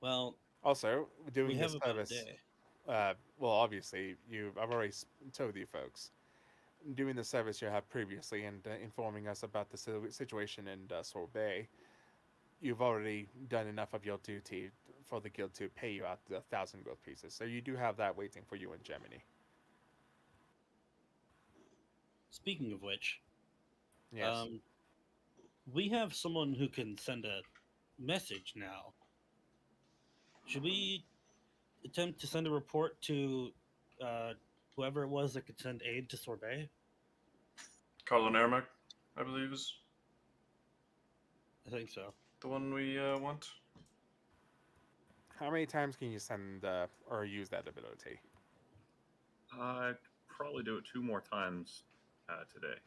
Well, Also, doing we have this about a service. day. Well, obviously, I've already told you folks. Doing the service you have previously and informing us about the situation in Sorbet, you've already done enough of your duty for the guild to pay you out the 1,000 gold pieces. So you do have that waiting for you in Germany. Speaking of which, Yes. we have someone who can send a message now. Should we attempt to send a report to whoever it was that could send aid to Sorbet? Colin Ermac, I believe, is I think so. the one we want. How many times can you send or use that ability? I'd probably do it 2 more times today.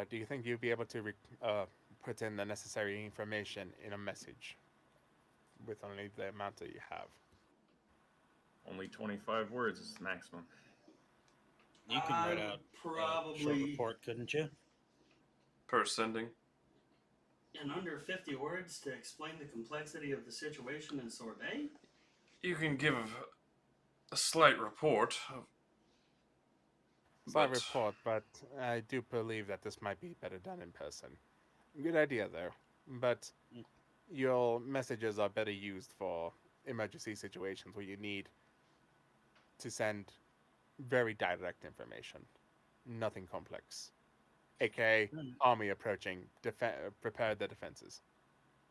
Do you think you'd be able to put in the necessary information in a message with only the amount that you have? Only 25 words is the maximum. You can write I out a short probably report, couldn't you? Per sending. in under 50 words to explain the complexity of the situation in Sorbet. You can give a slight report. Slight but- report, but I do believe that this might be better done in person. Good idea, though. But your messages are better used for emergency situations where you need to send very direct information, nothing complex. AKA, army approaching, prepare the defenses.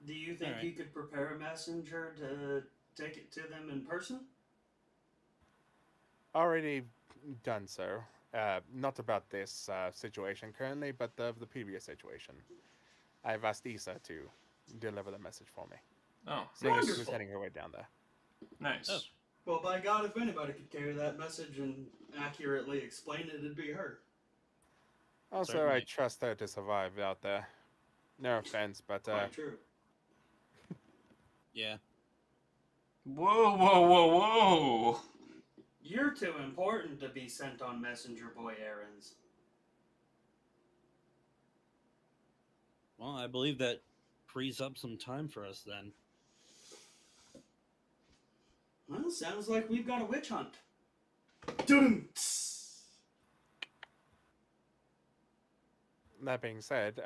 Do you think Alright. you could prepare a messenger to take it to them in person? Already done so. Not about this situation currently, but of the previous situation. I've asked Issa to deliver the message for me. Oh, Seeing as nice. she was heading her way down there. Nice. Oh. Well, by God, if anybody could carry that message and accurately explain it, it'd be her. Also, I Certainly. trust her to survive out there. No offense, but Quite true. Yeah. Whoa, whoa, whoa, whoa! You're too important to be sent on messenger boy errands. Well, I believe that frees up some time for us then. Well, sounds like we've got a witch hunt. Dum. That being said,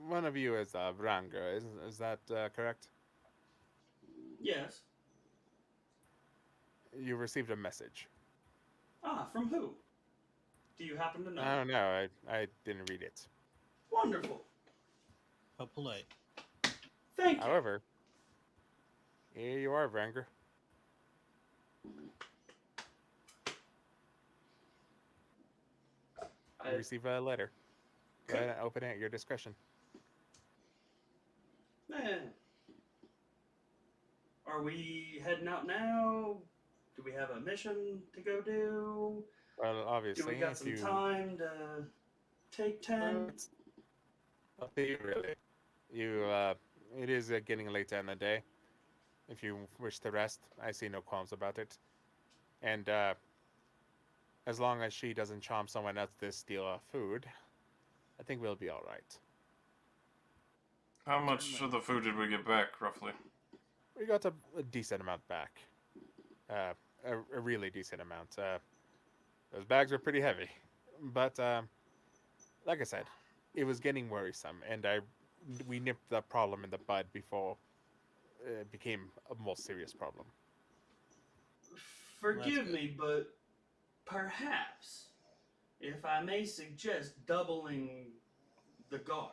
one of you is Vrangr, is that correct? Yes. You received a message. Ah, from who? Do you happen to know? I don't know. I didn't read it. Wonderful. How polite. Thank you. However, here you are, Vrangr. You receive a letter. Go ahead and open it at your discretion. Are we heading out now? Do we have a mission to go do? Well, obviously, Do we got if some you time to take 10? It's up to you, really. It is getting late in the day. If you wish to rest, I see no qualms about it. And as long as she doesn't chomp someone else to steal food, I think we'll be all right. How much of the food did we get back, roughly? We got a decent amount back. A really decent amount. Those bags were pretty heavy. But, like I said, it was getting worrisome, and we nipped the problem in the bud before it became a more serious problem. Forgive me, but perhaps, if I may suggest doubling the guard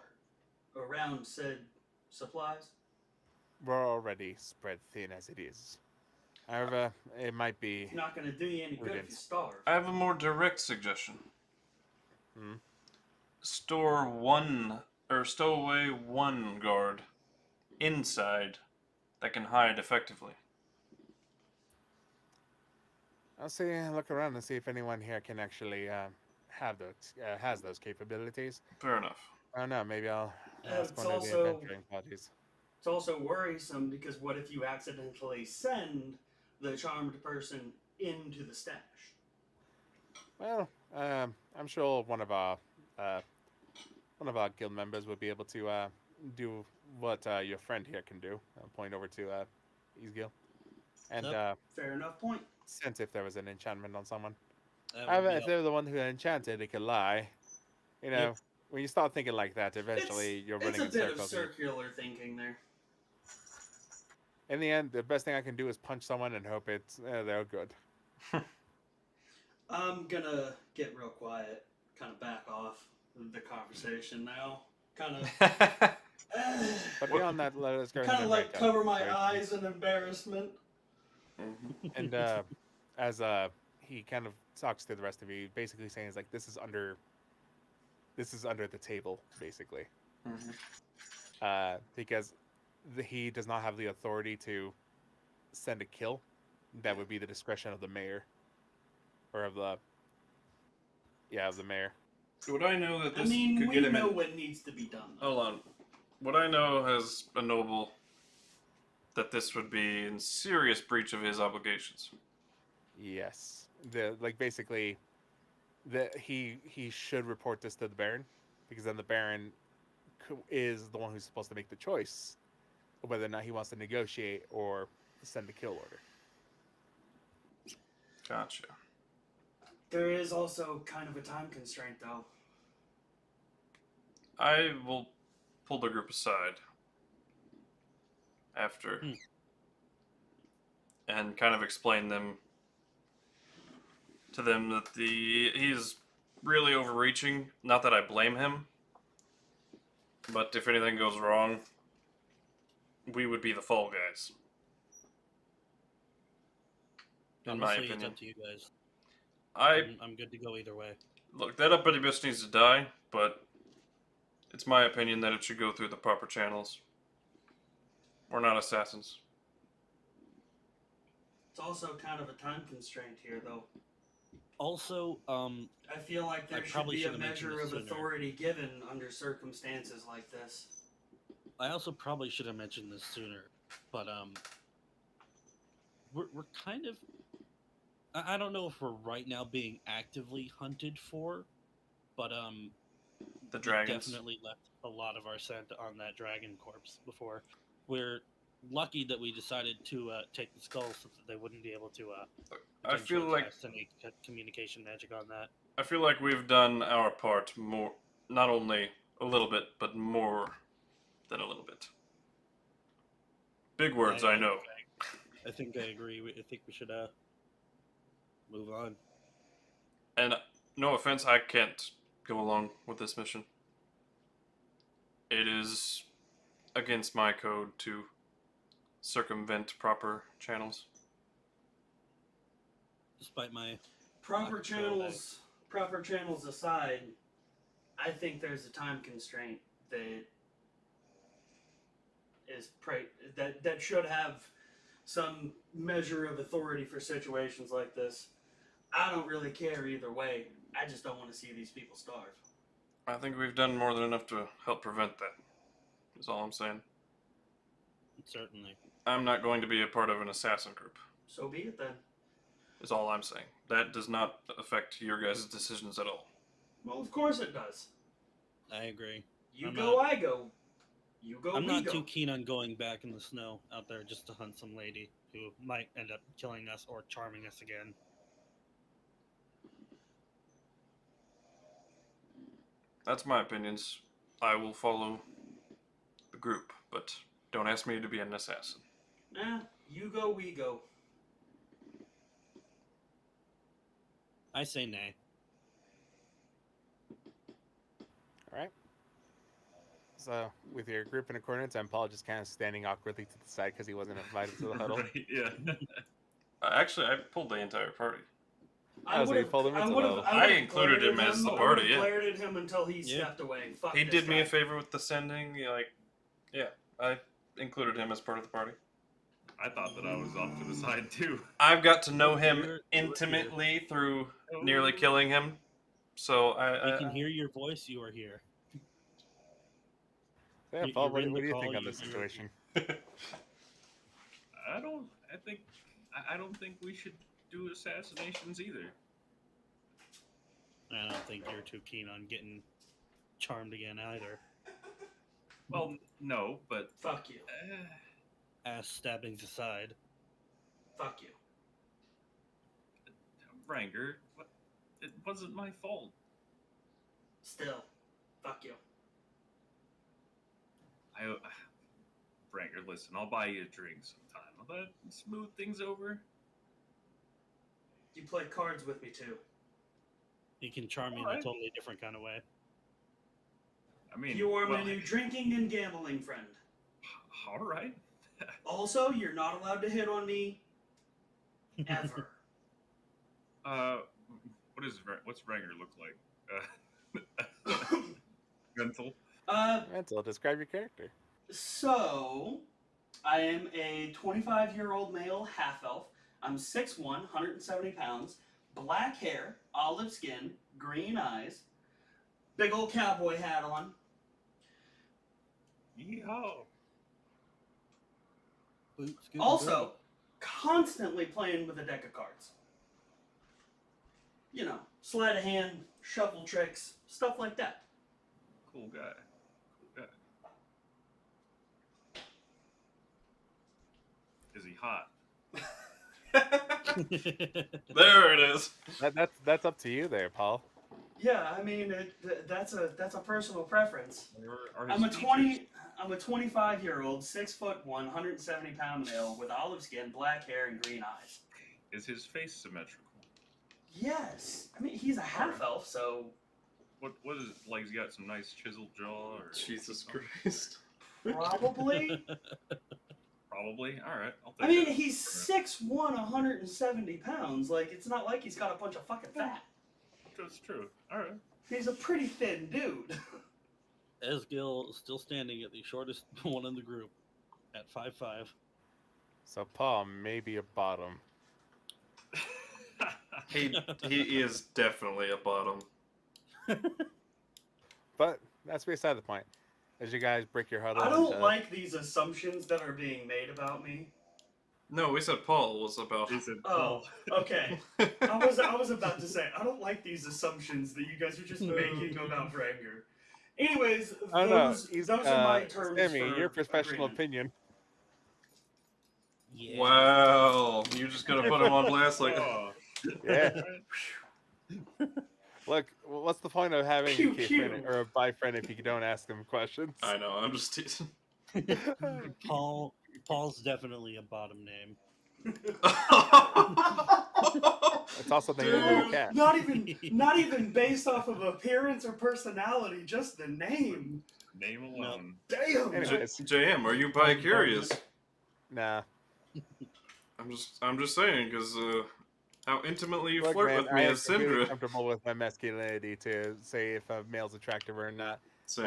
around said supplies. We're already spread thin as it is. However, it might be... It's not going to do you any good if you starve. I have a more direct suggestion. Hmm? Stow away one guard inside that can hide effectively. I'll look around and see if anyone here can actually has those capabilities. Fair enough. I don't know, maybe I'll ask It's one of the also- adventuring parties. It's also worrisome because what if you accidentally send the charmed person into the stash? Well, I'm sure one of our guild members would be able to do what your friend here can do. I'll point over to Ezgill. And Yep. Fair enough point. sense if there was an enchantment on someone. That However, would be if they're the one who enchanted, it could lie. You know, Yep. when you start thinking like that, eventually you're running in It's a bit of circles. circular thinking there. In the end, the best thing I can do is punch someone and hope they're good. I'm gonna get real quiet, kind of back off the conversation now. Kind of, But beyond that, let us go ahead kind of and like write down cover my the eyes in embarrassment. And as he kind of talks to the rest of you, basically saying, "Is like this is under the table, basically, because he does not have the authority to send a kill. That would be the discretion of the mayor, or of the mayor. Would I know that I this mean, could we get him know in? what needs to be done. Though. Hold on. Would I know as a noble that this would be in serious breach of his obligations? Yes, basically, he should report this to the Baron, because then the Baron is the one who's supposed to make the choice of whether or not he wants to negotiate or send a kill order. Gotcha. There is also kind of a time constraint, though. I will pull the group aside after and kind of explain to them that he's really overreaching. Not that I blame him, but if anything goes wrong, we would be the fall guys. In my Honestly, it's opinion. up to you guys. I'm I'm good to go either way. Look, that uppity bitch needs to die, but it's my opinion that it should go through the proper channels. We're not assassins. It's also kind of a time constraint here, though. Also, I feel like there I should probably be a should've mentioned measure this of sooner. authority given under circumstances like this. I also probably should have mentioned this sooner. But we're kind of. I don't know if we're right now being actively hunted for, but The we dragons. definitely left a lot of our scent on that dragon corpse before. We're lucky that we decided to take the skull so that they wouldn't be able to I feel potentially like cast any communication magic on that. I feel like we've done our part more, not only a little bit, but more than a little bit. Big words, I know. I think I agree. I think we should move on. And no offense, I can't go along with this mission. It is against my code to circumvent proper channels. Despite my Proper Not control channels aside, I think there's a time constraint that is that should have some measure of authority for situations like this. I don't really care either way. I just don't want to see these people starve. I think we've done more than enough to help prevent that, is all I'm saying. certainly. I'm not going to be a part of an assassin group, So be it then. is all I'm saying. That does not affect your guys' decisions at all. Well, of course it does. I agree. You I'm go, not- I go. You go, I'm we not go. too keen on going back in the snow out there just to hunt some lady who might end up killing us or charming us again. That's my opinions. I will follow the group, but don't ask me to be an assassin. Nah, you go, we go. I say nay. All right. So, with your group in accordance, and Paul just kind of standing awkwardly to the side because he wasn't invited to the huddle. Right, yeah. Actually, I pulled the entire party. Oh, so you pulled him into the huddle. I included him as the party, yeah. I glared at him until he Yeah. stepped away. Fuck He this did me a guy. favor with the sending. I included him as part of the party. I thought that I was off to the side too. I've got to know him You're- intimately through nearly killing him, so We can I hear your voice. You are here. Yeah, You- Paul, you're what in do the you think call, on this you're- situation? I don't think we should do assassinations either. I don't think you're too keen on getting charmed again either. Well, no, but Fuck you. Ass stabbings aside. Fuck you. Vrangr, what? It wasn't my fault. Still. Fuck you. Vrangr, listen, I'll buy you a drink sometime. Will that smooth things over? You play cards with me too. He can charm me in a Alright. totally different kind of way. I mean, You are my well, new drinking and gambling friend. all right. Also, you're not allowed to hit on me ever. What's Vrangr look like? Mental. Mental, describe your character. So, I am a 25-year-old male half-elf. I'm 6'1", 170 pounds, black hair, olive skin, green eyes, big old cowboy hat on. Yeehaw. Boots, good Also, constantly playing with a deck of cards. You know, sleight of hand, shuffle tricks, stuff like that. Cool guy. Cool guy. Is he hot? there it is. That's up to you there, Paul. Yeah, I mean that's a personal preference. Or I'm a his features? 25-year-old, 6'1", 170-pound male with olive skin, black hair, and green eyes. Is his face symmetrical? Yes, I mean he's a half elf, so What is it like? He's got some nice chiseled jaw, or Jesus something? Christ. probably. Probably. All right. I'll take I mean that. he's 6'1", 170 pounds. Like it's not like he's got a bunch of fucking fat. That's true. All right. He's a pretty thin dude. Ezgill still standing at the shortest one in the group at 5'5". So Paul may be a bottom. He is definitely a bottom. But that's beside the point. as you guys break your huddle. I don't and, like these assumptions that are being made about me. No, we said Paul was about. Is it Oh, okay. I was about to say I don't like these assumptions that you guys are just making about Vrangr. Anyways, Oh no, those are my terms Sammy, for your professional agreement. opinion. Yeah. Wow, you just gonna put him on blast like. Oh, Yeah. alright. Look, what's the point of having Pew, a K pew. friend or a bi friend if you don't ask them questions? I know, I'm just teasing. Paul's definitely a bottom name. It's also the name of a Dude, cat. not even based off of appearance or personality, just the name. Name alone. Damn. Anyways, JM, are you bi-curious? nah. I'm just saying, because how intimately you Look, flirt man, with me I am as completely Syndra. comfortable with my masculinity to say if a male's attractive or not. Same.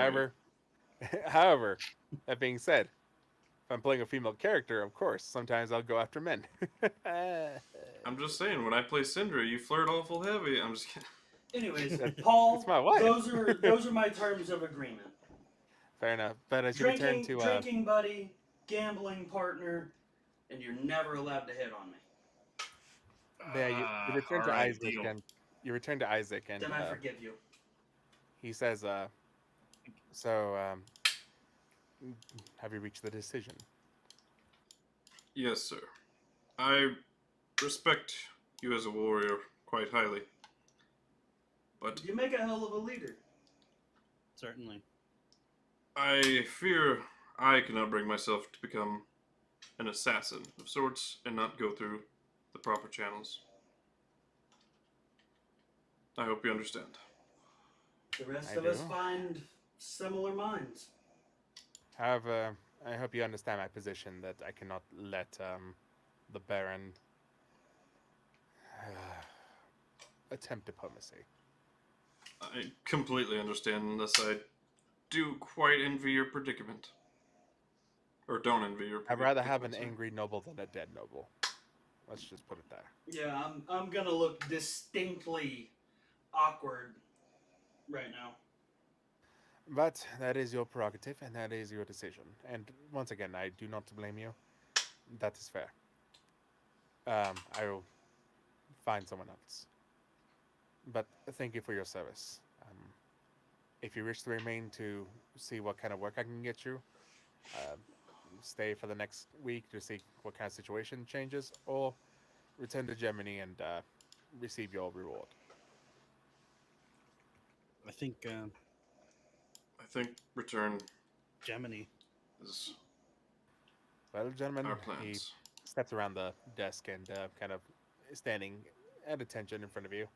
However, that being said, if I'm playing a female character, of course, sometimes I'll go after men. I'm just saying, when I play Syndra, you flirt awful heavy. I'm just kidding. Anyways, It's Paul, my wife. those are my terms of agreement. Fair enough. But as you return to Drinking buddy, gambling partner, and you're never allowed to hit on me. yeah, you return to alright, Isaac deal. and you return to Isaac and Then I forgive you. he says, so have you reached the decision? Yes, sir. I respect you as a warrior quite highly. But You make a hell of a leader. Certainly. I fear I cannot bring myself to become an assassin of sorts and not go through the proper channels. I hope you understand. The rest I of us do. find similar minds. However, I hope you understand my position that I cannot let the Baron attempt diplomacy. I completely understand, unless I do quite envy your predicament. Or don't envy your I'd predicament. rather have an angry noble than a dead noble. Let's just put it there. Yeah, I'm gonna look distinctly awkward right now. But that is your prerogative and that is your decision. And once again, I do not blame you. That is fair. I will find someone else. But thank you for your service. If you wish to remain to see what kind of work I can get you, stay for the next week to see what kind of situation changes, or return to Germany and receive your reward. I think return Gemini. is Well, gentlemen, our he plans. steps around the desk and kind of standing at attention in front of you.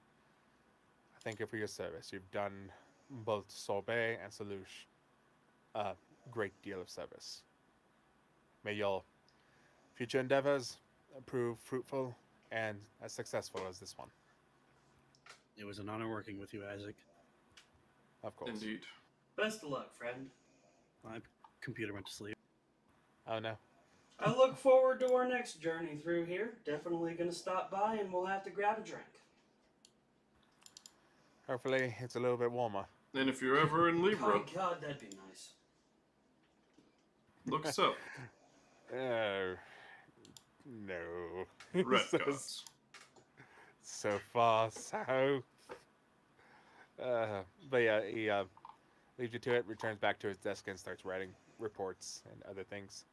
Thank you for your service. You've done both Sorbet and Salush a great deal of service. May your future endeavors prove fruitful and as successful as this one. It was an honor working with you, Isaac. Of course. Indeed. Best of luck, friend. My computer went to sleep. Oh no. I look forward to our next journey through here. Definitely gonna stop by and we'll have to grab a drink. Hopefully it's a little bit warmer. And if you're ever in Libra, Oh god, that'd be nice. look us up. Oh, no. Red so, Gods. so far south. But yeah, he leaves you to it, returns back to his desk, and starts writing reports and other things.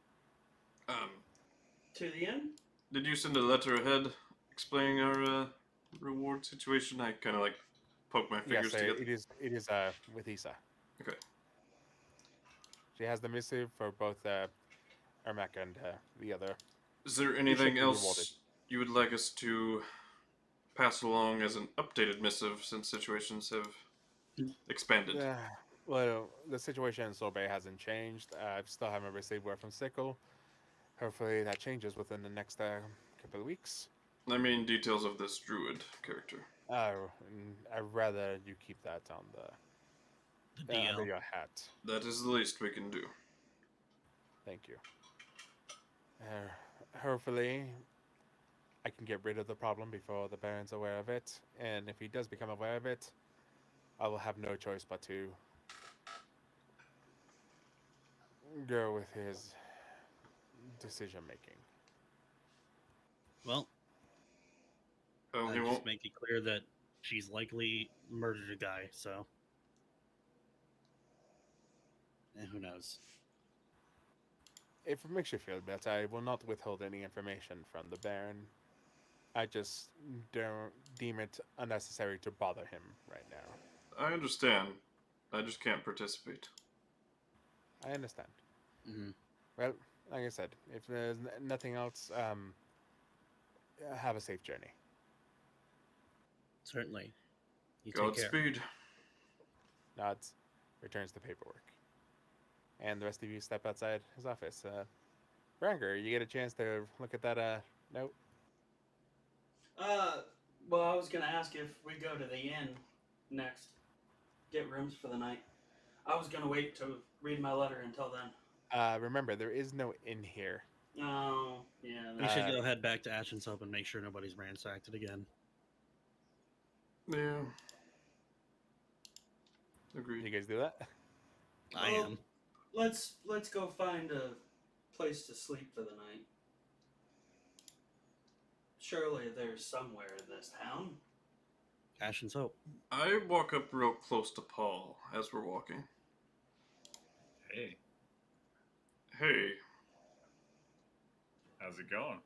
To the end? Did you send a letter ahead explaining our reward situation? I kind of like poke my fingers Yes, together. it is with Isa. Okay. She has the missive for both Ermac and the other. Is there should anything be else rewarded. you would like us to pass along as an updated missive since situations have expanded? Well, the situation in Sorbet hasn't changed. I still haven't received word from Sickle. Hopefully that changes within the next couple of weeks. I mean, details of this druid character. Oh, I'd rather you keep that on The DL. under your hat. That is the least we can do. Thank you. Hopefully, I can get rid of the problem before the Baron's aware of it. And if he does become aware of it, I will have no choice but to go with his decision making. Well, Oh, I he just won't. make it clear that she's likely murdered a guy, so. And who knows? If it makes you feel better, I will not withhold any information from the Baron. I just don't deem it unnecessary to bother him right now. I understand. I just can't participate. I understand. Mm-hmm. Well, like I said, if there's nothing else, have a safe journey. Certainly. You take care. Godspeed. Nods, returns the paperwork. And the rest of you step outside his office. Vrangr, you get a chance to look at that note. Well, I was gonna ask if we go to the inn next, get rooms for the night. I was gonna wait to read my letter until then. Remember, there is no inn here. Oh, yeah. We should Uh, go head back to Ashen's Hope and make sure nobody's ransacked it again. Yeah. You Agreed. guys do that? I Well, am. Let's go find a place to sleep for the night. Surely there's somewhere in this town. Ashen's Hope. I walk up real close to Paul as we're walking. Hey, Hey, how's it going?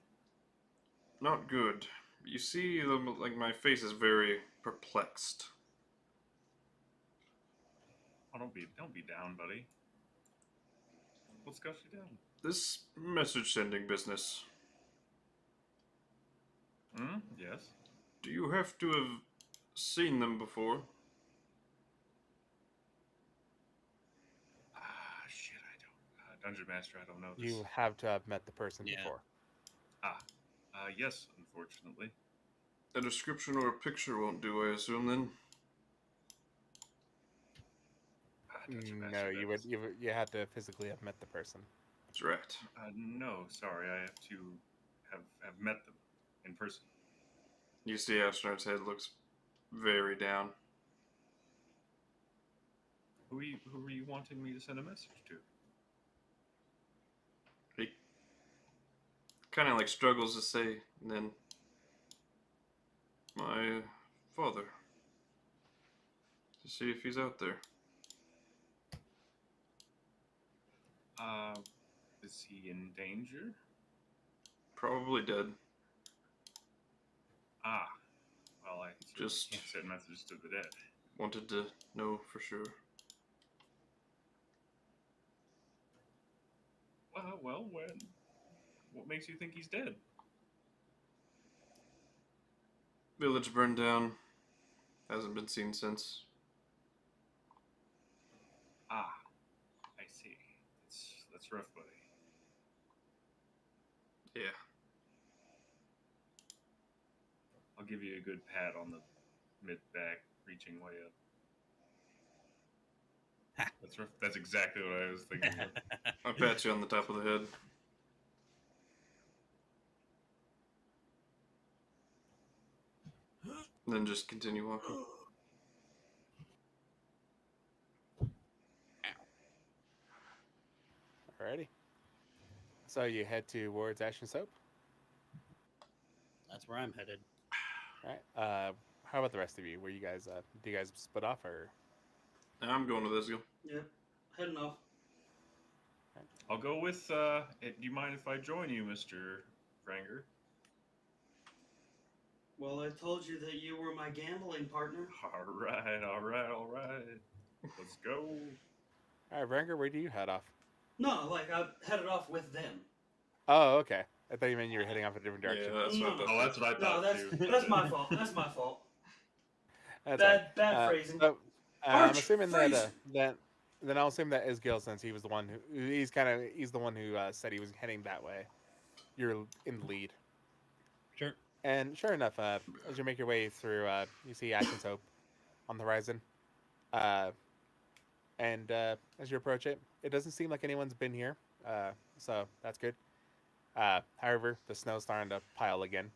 not good. You see, like my face is very perplexed. Oh, don't be down, buddy. What's got you down? This message sending business. Hmm? Yes. Do you have to have seen them before? Shit, I don't. Dungeon Master, I don't know this. You have to have met the person Yeah. before. Yes, unfortunately. A description or a picture won't do, I assume, then? Dungeon No, Master, you that's- would you had to physically have met the person. That's right. No, sorry, I have to have met them in person. You see Ashnard's head looks very down. Who are you wanting me to send a message to? He kind of like struggles to say, and then my father. To see if he's out there. Is he in danger? Probably dead. Well, I Just- can't send messages to the dead. Wanted to know for sure. Well, what makes you think he's dead? Village burned down. Hasn't been seen since. I see. That's rough, buddy. Yeah. I'll give you a good pat on the mid-back, reaching way up. That's rough. That's exactly what I was thinking of. I pat you on the top of the head. And then just continue walking. Alrighty. So you head towards Ashen Soap. That's where I'm headed. All right. How about the rest of you? Were you guys? Do you guys split off or? I'm going with Ezgill. Yep. Heading off. I'll go with. Do you mind if I join you, Mr. Vrangr? Well, I told you that you were my gambling partner. All right. Let's go. All right, Vrangr, where do you head off? No, like I headed off with them. Oh, okay. I thought you meant you were heading off a different direction. Yeah, that's what I No. thought. Oh, that's what I No, thought that's too. that's my fault. That's my fault. That's all right. Bad phrasing. So, I'm Harsh assuming phrasing. that then I'll assume that Ezgill, since he was the one who he's the one who said he was heading that way. You're in the lead, Sure. and sure enough, as you make your way through, you see Ashen's Hope on the horizon, and as you approach it, it doesn't seem like anyone's been here, so that's good. However, the snow's starting to pile again,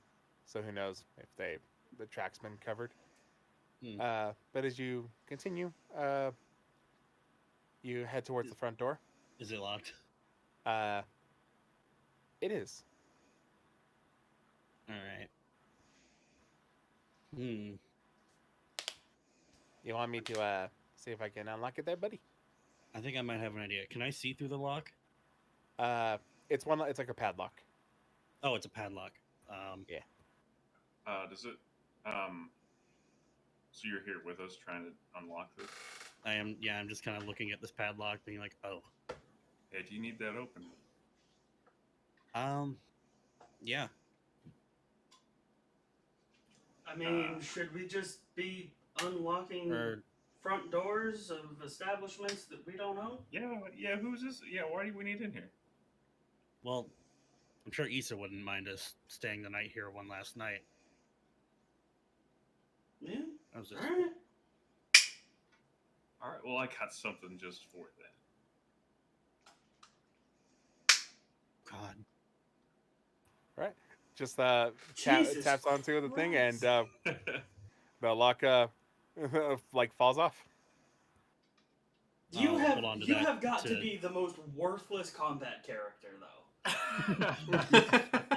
so who knows if the track's been covered. But as you continue, you head towards the front door. Is it locked? It is. All right. You want me to see if I can unlock it there, buddy? I think I might have an idea. Can I see through the lock? It's one. It's like a padlock. Oh, it's a padlock. Yeah. Does it? So you're here with us trying to unlock this? I am. Yeah, I'm just kind of looking at this padlock, being like, oh. Hey, do you need that open? Yeah. I mean, should we just be unlocking Or front doors of establishments that we don't own? Yeah. Who's this? Yeah, why do we need in here? well, I'm sure Issa wouldn't mind us staying the night here one last night. Yeah. I was just. All right. All right. Well, I got something just for that. God. Right. Just Jesus taps onto the thing, and Christ. the lock like falls off. You I'll have hold on to you that have got to to- be the most worthless combat character, though.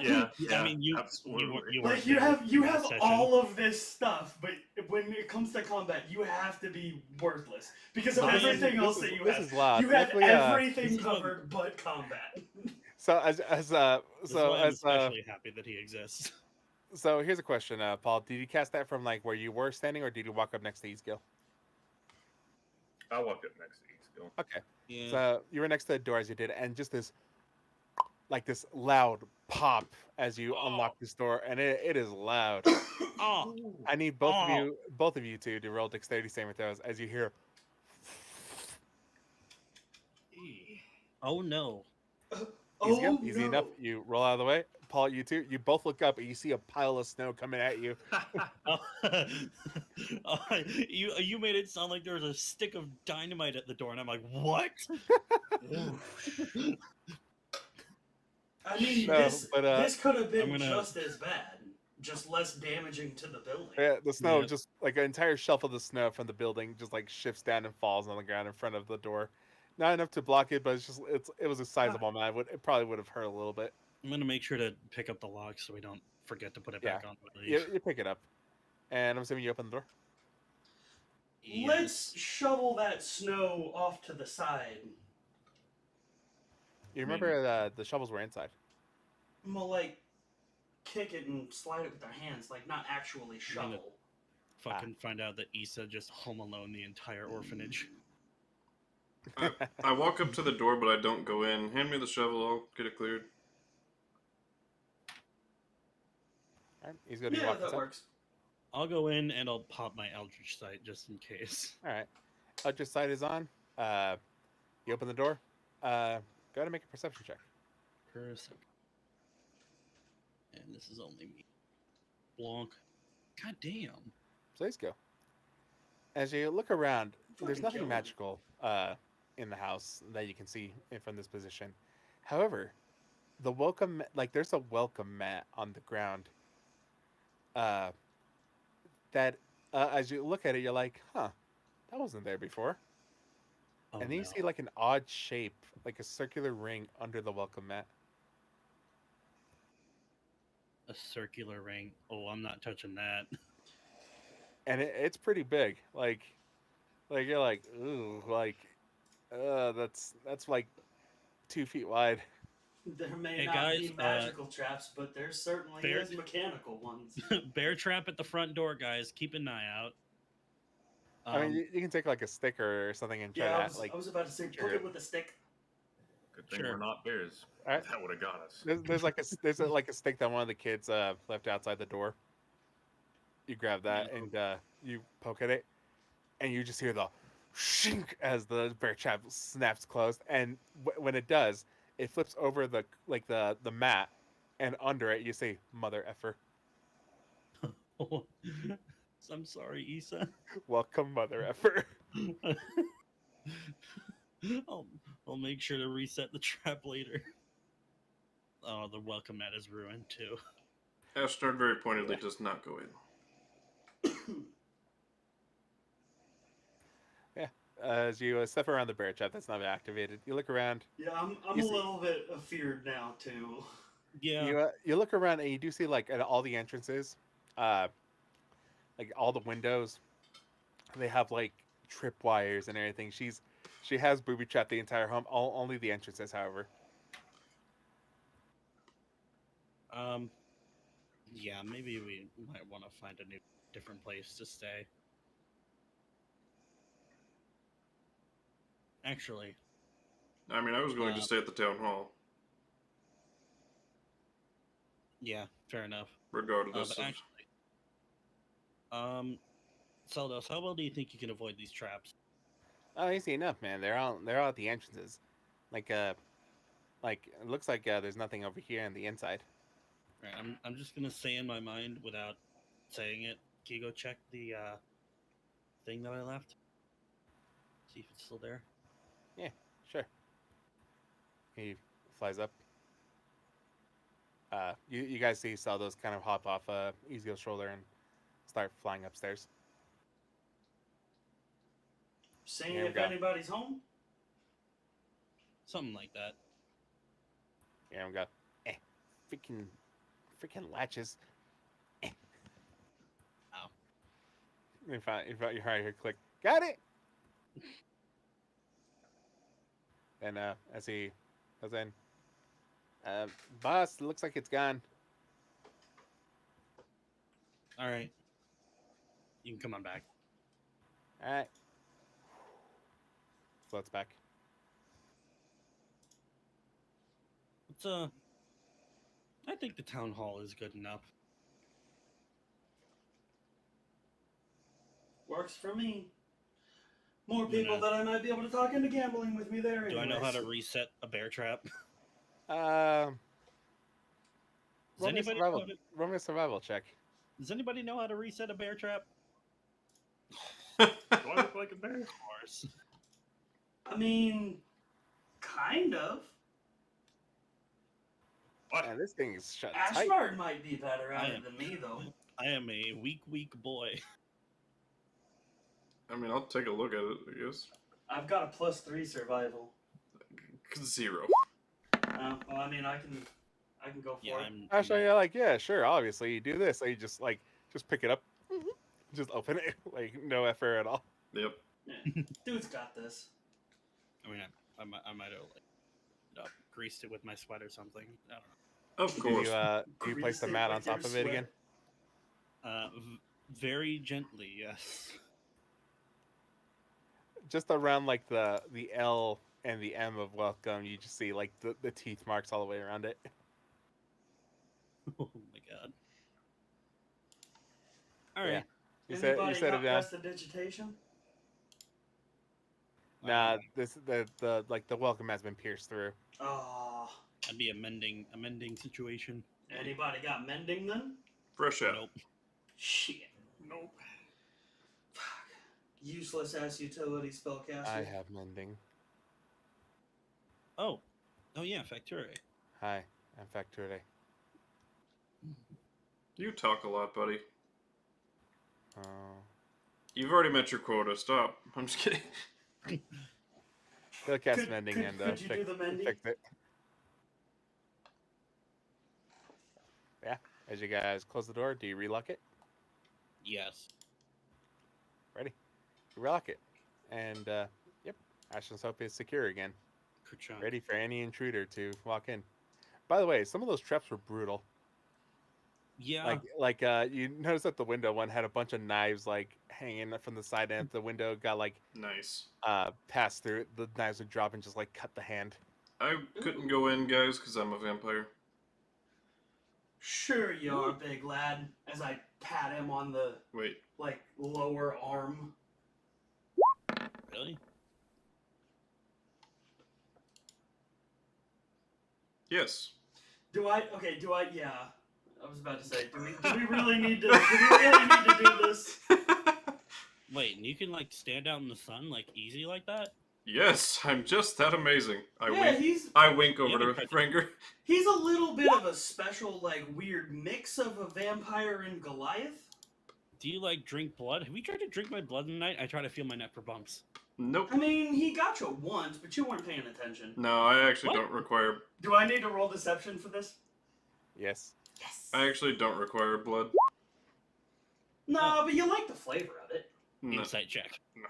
yeah. I mean, you absolutely. you Like weren't you there have in that session. all of this stuff, but when it comes to combat, you have to be worthless because of I mean, everything else that you This have. is loud. You had Luckily, everything this is what- covered but combat. So This is why I'm as especially happy that he exists. so here's a question, Paul. Did you cast that from like where you were standing, or did you walk up next to Ezgill? I walked up next to Ezgill. Okay. Yeah. So you were next to the door as you did it, and just this loud pop as you unlock this door, and it is loud. Oh. I need both of you to roll dexterity saving throws as you hear. Oh no. Easy enough. You roll out of the way. Paul, you two, you both look up and you see a pile of snow coming at you. Oh, you made it sound like there was a stick of dynamite at the door, and I'm like, what? I mean, No, this could have been I'm gonna- just as bad, just less damaging to the building. Yeah, the snow Yep. just like an entire shelf of the snow from the building just like shifts down and falls on the ground in front of the door. Not enough to block it, but it was a sizable amount. It probably would have hurt a little bit. I'm gonna make sure to pick up the lock so we don't forget to put it back on. when we You, leave. you pick it up, and I'm assuming you open the door. Yes. Let's shovel that snow off to the side. You remember the shovels were inside. Well, like, kick it and slide it with our hands, like not actually shovel. fucking find out that Issa just home alone the entire orphanage. I walk up to the door, but I don't go in. Hand me the shovel, I'll get it cleared. All right, he's going to Yeah, walk that inside. works. I'll go in and I'll pop my Eldritch Sight just in case. All right, Eldritch Sight is on. You open the door. Go ahead and make a perception check. For a second. And this is only me. Blanc. God damn. Please go. As you look around, there's Fucking nothing killing. magical in the house that you can see from this position. However, the welcome, there's a welcome mat on the ground. That as you look at it, you're like, huh, that wasn't there before. Oh, And then you no. see like an odd shape, like a circular ring under the welcome mat. A circular ring. Oh, I'm not touching that. And it's pretty big. Like you're like, ooh, that's like 2 feet wide. There may Hey, not guys, be magical traps, but there certainly Bear- is mechanical ones. Bear trap at the front door, guys. Keep an eye out. I mean, you can take like a stick or something and try Yeah, to I was about to say, sure. poke it with a stick. Good thing Sure. we're not bears. All right. That would have got us. There's like a stick that one of the kids left outside the door. You grab that and you poke at it, and you just hear the shink as the bear trap snaps closed. And when it does, it flips over the mat, and under it you see "Mother effer." I'm sorry, Issa. Welcome, Mother effer. I'll make sure to reset the trap later. Oh, the welcome mat is ruined too. Ashnard very pointedly does not go in. as you step around the bear trap that's not activated, you look around. Yeah, I'm You a see- little bit afeared now too. Yeah. You look around and you do see like at all the entrances, like all the windows, they have like tripwires and everything. She has booby trapped the entire home. Only the entrances, however. Yeah, maybe we might want to find a different place to stay. Actually, I mean, I was going to stay at the town hall, yeah, fair enough. regardless But of. actually, Seldos, how well do you think you can avoid these traps? Oh, easy enough, man. They're all at the entrances. Like it looks like there's nothing over here on the inside. Right, I'm just gonna say in my mind without saying it. Can you go check the thing that I left? See if it's still there. Yeah, sure. He flies up. You guys see Saldos kind of hop off Ezgill's shoulder and start flying upstairs. Seeing Here we if go. anybody's home. Something like that. Yeah, we go. Freaking latches. Ow. You found your right here. Click. Got it. And as he goes in, boss, looks like it's gone. All right, you can come on back. All right. Floats back. It's I think the town hall is good enough. Works for me. More I'm people gonna- that I might be able to talk into gambling with me there. Do I know how to anyways. reset a bear trap? Does Does roll me a survival check. anybody know how to reset a bear trap? Do I look like a bear? Of course. I mean, kind of. What? Man, this thing is shut tight. Ashnard might be better at I it am- than me, though. I am a weak boy. I mean, I'll take a look at it, I guess. I've got a +3 survival. 0. Well, I mean, I can go for Yeah, it. I'm. Actually, you're like, yeah, sure. Obviously, you do this. So you just pick it up, just open it, like no effort at all. Yep. Yeah. Dude's got this. I mean, I might have like greased it with my sweat or something. I don't know. Of Do course. you place the Grease it mat on with your top of it again? Very gently, yes. Just around like the L and the M of welcome, you just see like the teeth marks all the way around it. Oh my god. All Yeah. right. You Anybody said got it down. prestidigitation? Nah, the welcome has been pierced through. Oh. That'd be a mending situation. Anybody got mending then? Fresh out. Nope. Shit. Nope. Fuck. Useless ass utility spellcaster. I have mending. Oh yeah, Facturae. Hi, I'm Facturae. You talk a lot, buddy. Oh. You've already met your quota. Stop. I'm just kidding. He'll cast Could- mending could- and could you do the mending? fix it. Yeah. As you guys close the door, do you relock it? Yes. Ready? You relock it, and yep, Ashland's Hope is secure again, Kerchunk. ready for any intruder to walk in. By the way, some of those traps were brutal. Yeah. You notice that the window one had a bunch of knives like hanging from the side, and if the window got like Nice. passed through it, the knives would drop and just like cut the hand. I couldn't go in, guys, because I'm a vampire. Sure you are, big lad. As I pat him on the Wait. lower arm. Really? Yes. Yeah. I was about to say, do we really need to do this? Wait, and you can like stand out in the sun like easy like that? Yes, I'm just that amazing. Yeah, he's I wink over Yeah, to Vrangr. he's a little bit of a special, like, weird mix of a vampire and Goliath. Do you like drink blood? Have we tried to drink my blood tonight? I try to feel my neck for bumps. Nope. I mean, he got you once, but you weren't paying attention. No, I actually What? don't require. Do I need to roll deception for this? Yes. Yes. I actually don't require blood. No, but you like the flavor of it. No. Insight check. No.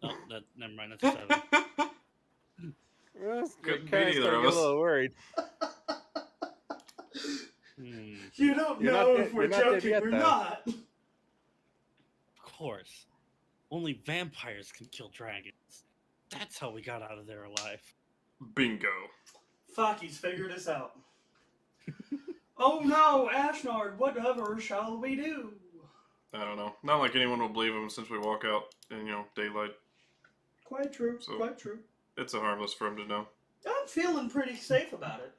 Oh, never mind. That's a 7. Well, Couldn't kinda be either starting of to get us. a little worried. You don't You're know not if dead- we're you're not dead joking yet, or though. not. Of course. Only vampires can kill dragons. That's how we got out of there alive. Bingo. Fuck, he's figured us out. Oh no, Ashnard, whatever shall we do? I don't know. Not like anyone will believe him since we walk out in, daylight. Quite true, So- quite true. It's a harmless for him to know. I'm feeling pretty safe about it.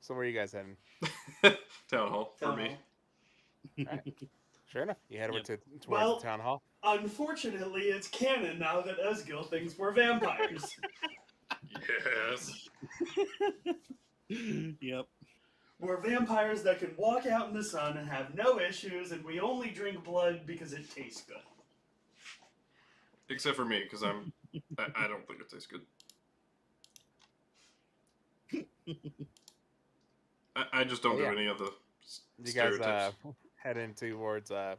So where are you guys heading? Town hall for Town me. hall. Sure enough, you head over Yep. towards Well- the town hall. Unfortunately, it's canon now that Ezgill thinks we're vampires. Yes. Yep. We're vampires that can walk out in the sun and have no issues, and we only drink blood because it tastes good. Except for me, because I don't think it tastes good. I just don't Oh, do yeah. any of the You guys stereotypes. head in towards the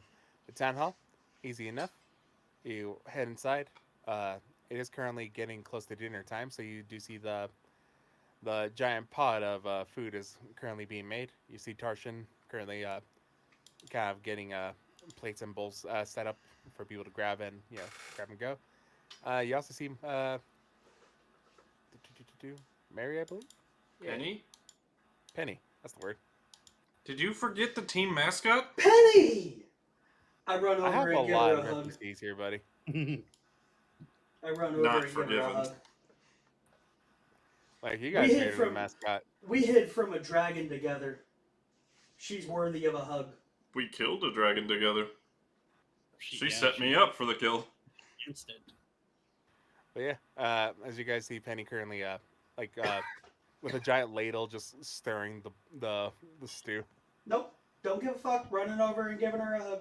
town hall. Easy enough. You head inside. It is currently getting close to dinner time, so you do see the giant pot of food is currently being made. You see Tarshan currently kind of getting plates and bowls set up for people to grab and go. You also see Mary, I believe. Yeah. Penny. That's the word. Did you forget the team mascot? Penny! I run I have over a and give lot her of a hug. NPCs here, buddy. I run over Not and give her a forgiven. hug. Like you guys hid made her from- the mascot. We hid from a dragon together. She's worthy of a hug. We killed a dragon together. She Yeah, set me up for the kill. Instant. But yeah, as you guys see, Penny currently with a giant ladle just stirring the stew. Nope. Don't give a fuck. Running over and giving her a hug.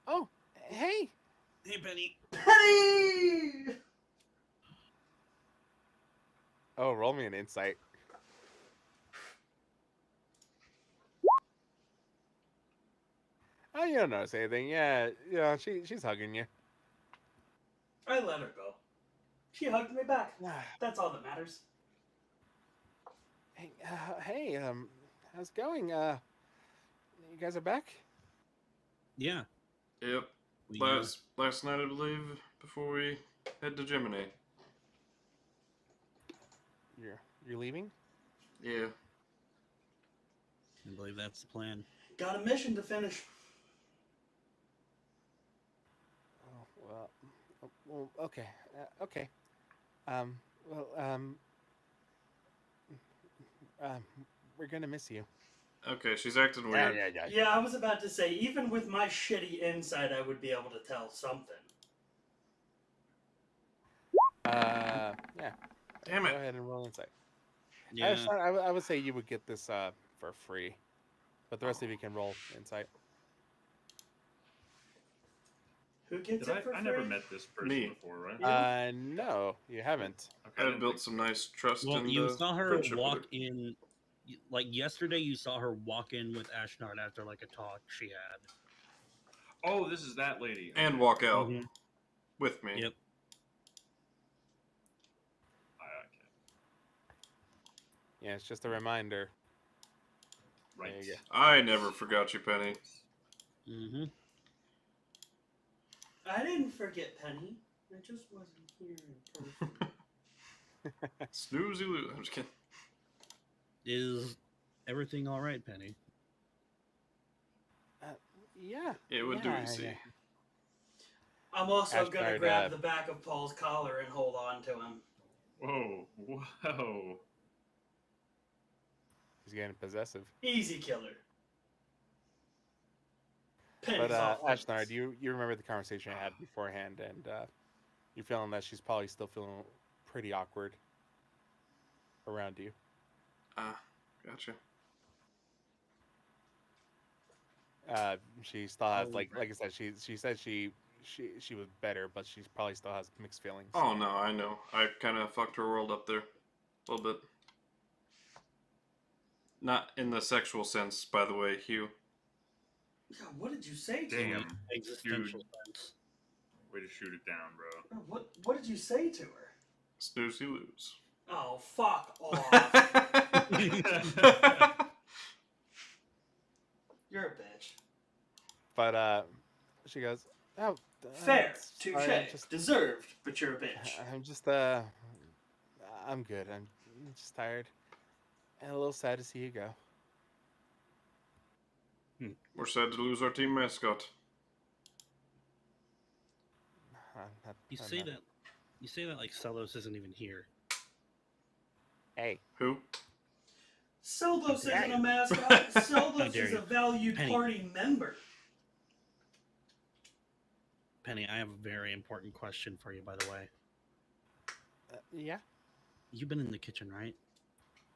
Oh, hey! Hey, Penny. Penny! Oh, roll me an insight. Oh, you don't notice anything. Yeah, she's hugging you. I let her go. She hugged me back. That's all that matters. Hey, how's it going? You guys are back? Yeah. Yep. We, Last night, I believe, before we head to Gemini. You're leaving? Yeah. I believe that's the plan. Got a mission to finish. Oh, well, okay, okay. We're gonna miss you. Okay, she's acting weird. Yeah, I was about to say, even with my shitty insight, I would be able to tell something. Yeah. Damn Go it. ahead and roll insight. Yeah. I would say you would get this for free, but the rest of you can roll insight. Who gets it for I free? never met this person Me. before, right? Yeah. No, you haven't. Okay, I I've didn't built think some nice trust Well, and you saw her friendship with walk her. in, like yesterday. You saw her walk in with Ashnard after like a talk she had. Oh, this is that lady. And Okay. walk out Mhm. with me. Yep. Okay. Yeah, it's just a reminder. Right. There you go. I never forgot you, Penny. Mm-hmm. I didn't forget Penny. I just wasn't here in person. Snoozy Loo. I'm just kidding. Is everything all right, Penny? Yeah. It would do yeah, to see. yeah. I'm also gonna Ashnard, grab the back of Paul's collar and hold on to him. Whoa. Whoa. He's getting possessive. Easy killer. Penny's But off limits. Ashnard, you remember the conversation I had beforehand, and you're feeling that she's probably still feeling pretty awkward around you. Ah, gotcha. She still has Oh, like right. I said, she said she was better, but she probably still has mixed feelings. Oh no, I know. I kind of fucked her world up there a little bit. Not in the sexual sense, by the way, Hugh. Yeah, what did you say to her? Damn, Existential dude. sense. Way to shoot it down, bro. What did you say to her? Snooze, you lose. Oh, fuck off. You're a bitch. But she goes, "Oh, Fair. sorry, Touche. Deserved, but you're a bitch. I'm good. I'm just tired and a little sad to see you go." We're sad to lose our team mascot. You say that like Celos isn't even here. Hey, Who? Seldos isn't Hey. a mascot. How Seldos dare is you. a valued Penny. party member. Penny, I have a very important question for you, by the way. yeah. You've been in the kitchen, right?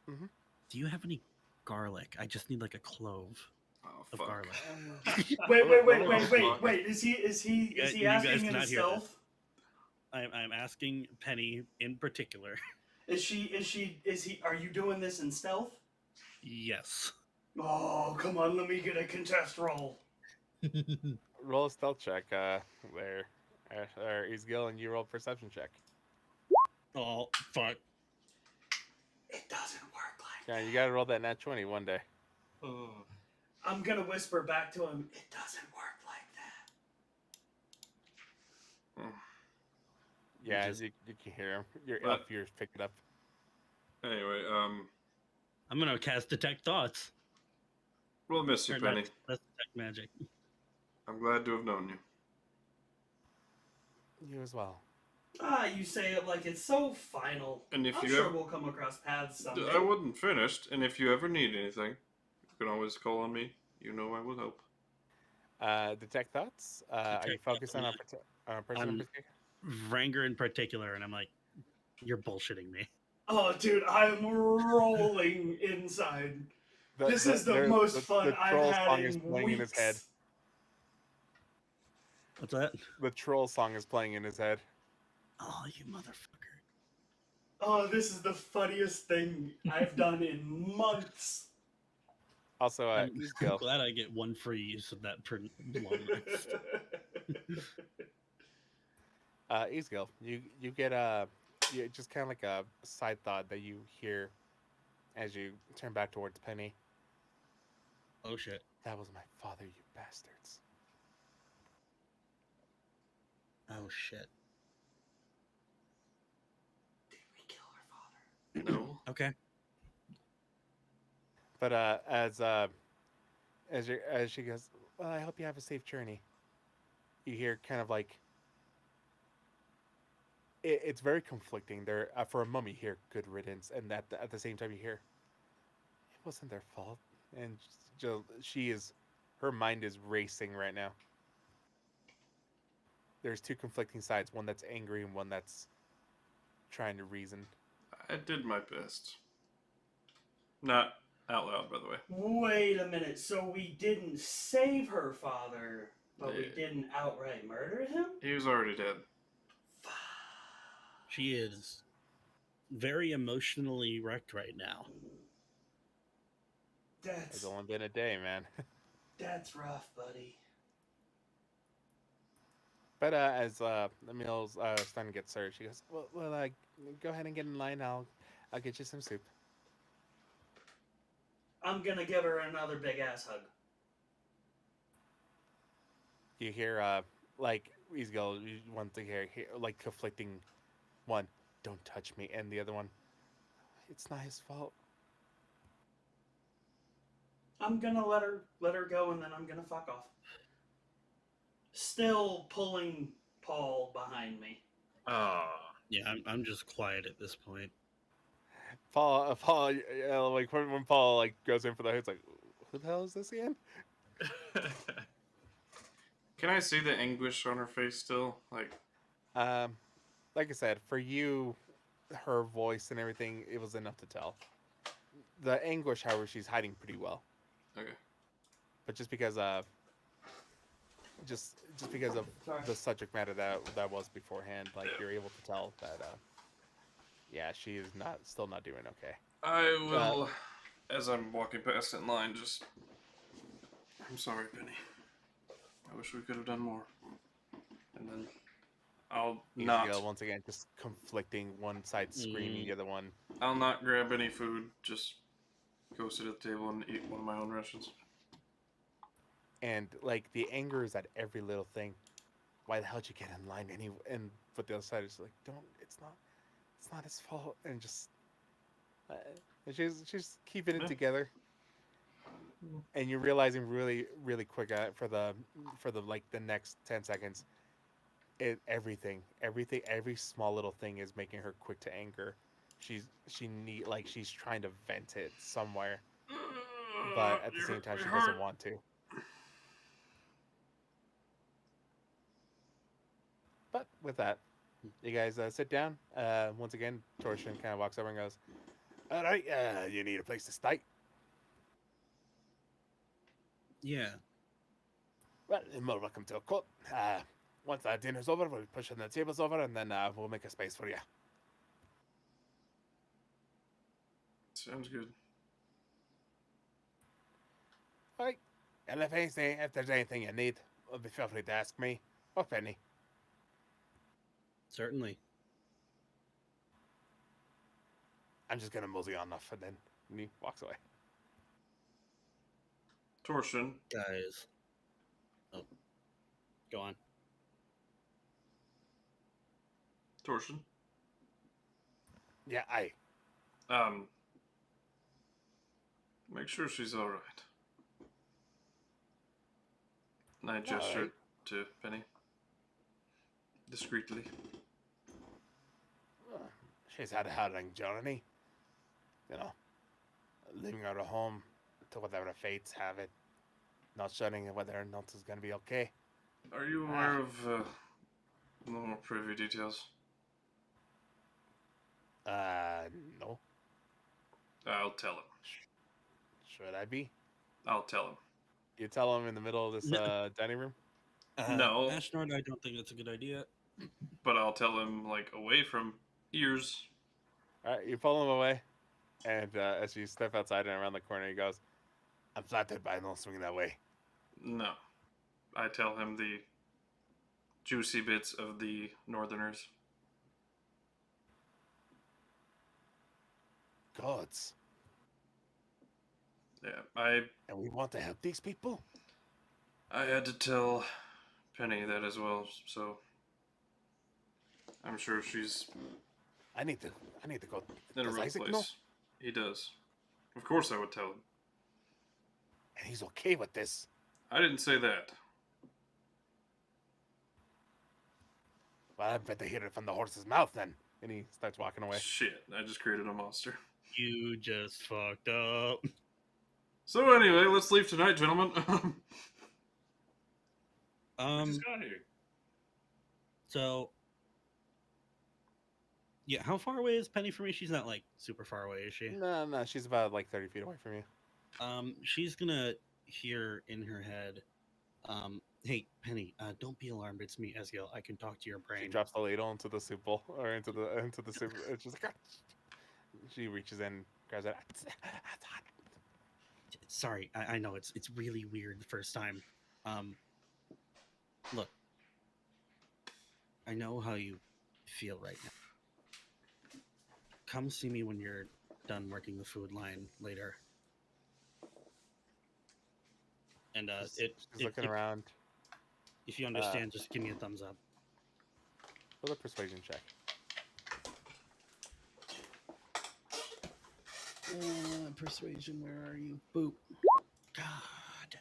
Mhm. Do you have any garlic? I just need like a clove Oh of fuck. garlic. Wait. Is he You guys asking in cannot hear stealth? I'm asking Penny in particular. Are you doing this in stealth? Yes. Oh, come on, let me get a contest roll. Roll a stealth check. There, or Ezgill, and you roll a perception check. Oh, fuck. It doesn't work like Yeah, you gotta roll that nat 20 one day. Oh. I'm gonna whisper back to him, it doesn't work like that. Yeah, just- you can hear him. Your But- elf ears pick it up. Anyway, I'm gonna cast Detect Thoughts. we'll miss you, Or Penny. That's Detect Magic. I'm glad to have known you. You as well. You say it like it's so final. And if I'm you sure ever- we'll come across paths someday. I wasn't finished, and if you ever need anything, you can always call on me. You know I will help. Detect thoughts. Are you Detect focusing on thoughts. a person in On- particular? Vrangr in particular, and I'm like, you're bullshitting me. Oh, dude, I'm rolling inside. This is the most fun I've troll had song in is playing in his head. weeks. What's that? The troll song is playing in his head. Oh, you motherfucker. Oh, this is the funniest thing I've done in months. Also, I'm Ezgill. glad I get one free use of that long rest. Ezgill, you get just kind of like a side thought that you hear as you turn back towards Penny. Oh shit. That was my father, you bastards. Oh shit. Did we kill her father? No. Okay. But as she goes, well, I hope you have a safe journey. You hear kind of like it's very conflicting. There for a mummy, you hear good riddance, and at the same time you hear it wasn't their fault. And her mind is racing right now. There's two conflicting sides, one that's angry and one that's trying to reason. I did my best. Not out loud, by the way. Wait a minute, so we didn't save her father, but we Yeah. didn't outright murder him? He was already dead. She is very emotionally wrecked right now. It's only been a day, man. That's rough, buddy. But as the meal's starting to get served, she goes, "Well, go ahead and get in line. I'll get you some soup." I'm gonna give her another big ass hug. You hear Ezgill one thing here, like conflicting. One, don't touch me, and the other one, it's not his fault. I'm gonna let her go, and then I'm gonna fuck off. Still pulling Paul behind me. Ah. Yeah, I'm just quiet at this point. Paul, like when Paul like goes in for the hood, it's like, who the hell is this again? Can I see the anguish on her face still? Like Like I said, for you, her voice and everything, it was enough to tell. The anguish, however, she's hiding pretty well. okay. But just because just because of the subject matter that was beforehand, like you're able to tell that yeah, she is still not doing okay. I will, as I'm walking past in line, just. I'm sorry, Penny. I wish we could have done more. And then I'll not. Ezgill, once again, just conflicting, one side screaming, the other one. I'll not grab any food. Just go sit at the table and eat one of my own rations. And like the anger is at every little thing. Why the hell did you get in line? But the other side is like, don't. It's not his fault. And just and she's keeping it together. And you're realizing really really quick for the like the next 10 seconds, every small little thing is making her quick to anger. She's trying to vent it somewhere, but at the same time she doesn't want to. But with that, you guys sit down. Once again, Torsion kind of walks over and goes, "All right, you need a place to stay." Yeah. Well, you're more welcome to a cut. Once that dinner's over, we'll push the tables over, and then we'll make a space for you. Sounds good. All right. And if there's anything you need, feel free to ask me or Penny. Certainly. I'm just gonna mosey on off, and then he walks away. Torsion. Guys. Oh. Go on. Torsion. Yeah, Make sure she's all right. And I gestured to Penny discreetly. She's had a harrowing journey. You know, leaving her at home to whatever the fates have it. Not certain whether or not it's going to be okay. Are you aware of the more privy details? No. I'll tell him. Should I be? I'll tell him. You tell him in the middle of this dining room? No. Ashnard, I don't think that's a good idea. But I'll tell him, like, away from ears. Alright, you pull him away. And as you step outside and around the corner, he goes, "I'm flattered by no swinging that way." No. I tell him the juicy bits of the Northerners. Gods. Yeah, And we want to help these people? I had to tell Penny that as well, so I'm sure she's I need to go. in a Does real Isaac place. know? He does. Of course I would tell him. And he's okay with this. I didn't say that. Well, I bet they hear it from the horse's mouth then. And he starts walking away. Shit, I just created a monster. You just fucked up. So anyway, let's leave tonight, gentlemen. We just got here. So yeah, how far away is Penny from me? She's not like super far away, is she? No, she's about like 30 feet away from you. She's gonna hear in her head, hey Penny, don't be alarmed, it's me, Ezgill. I can talk to your brain. She drops the ladle into the soup bowl, or into the soup. It's just like, she reaches in, grabs it. Sorry, I know it's really weird the first time. Look, I know how you feel right now. Come see me when you're done working the food line later. And she's looking around. If you understand, just give me a thumbs up. Roll a persuasion check. Persuasion, where are you? Boop. God.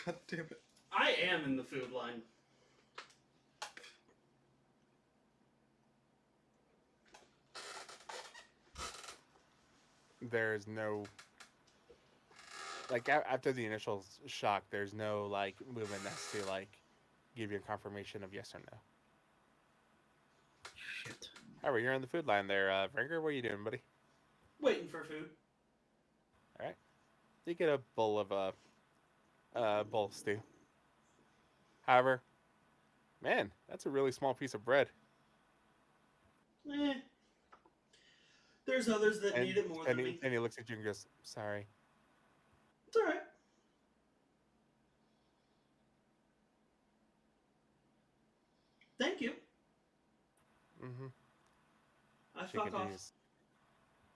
God damn it. I am in the food line. There's no, like, after the initial shock, there's no like movement that's to like give you a confirmation of yes or no. Shit. All right, you're on the food line there, Vrangr. What are you doing, buddy? Waiting for food. All right, you get a bowl of bowl stew. However, man, that's a really small piece of bread. Eh. There's others that need it more than me. And he looks at you and goes, "Sorry." It's all right. Thank you. Mm-hmm. I She fuck off. continues.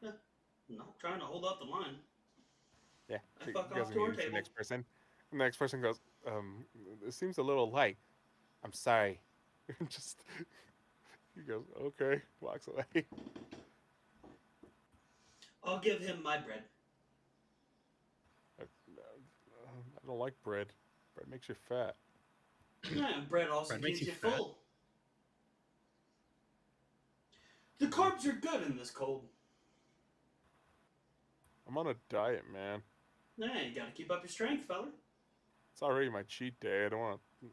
I'm not trying to hold up the line. Yeah. I She fuck goes off and to our gives the table. next person. And the next person goes, it seems a little light. I'm sorry. Just he goes, okay, walks away. I'll give him my bread. I don't like bread. Bread makes you fat. Yeah, bread also Bread makes keeps you you fat. full. The carbs are good in this cold. I'm on a diet, man. Yeah, you gotta keep up your strength, fella. It's already my cheat day. I don't want to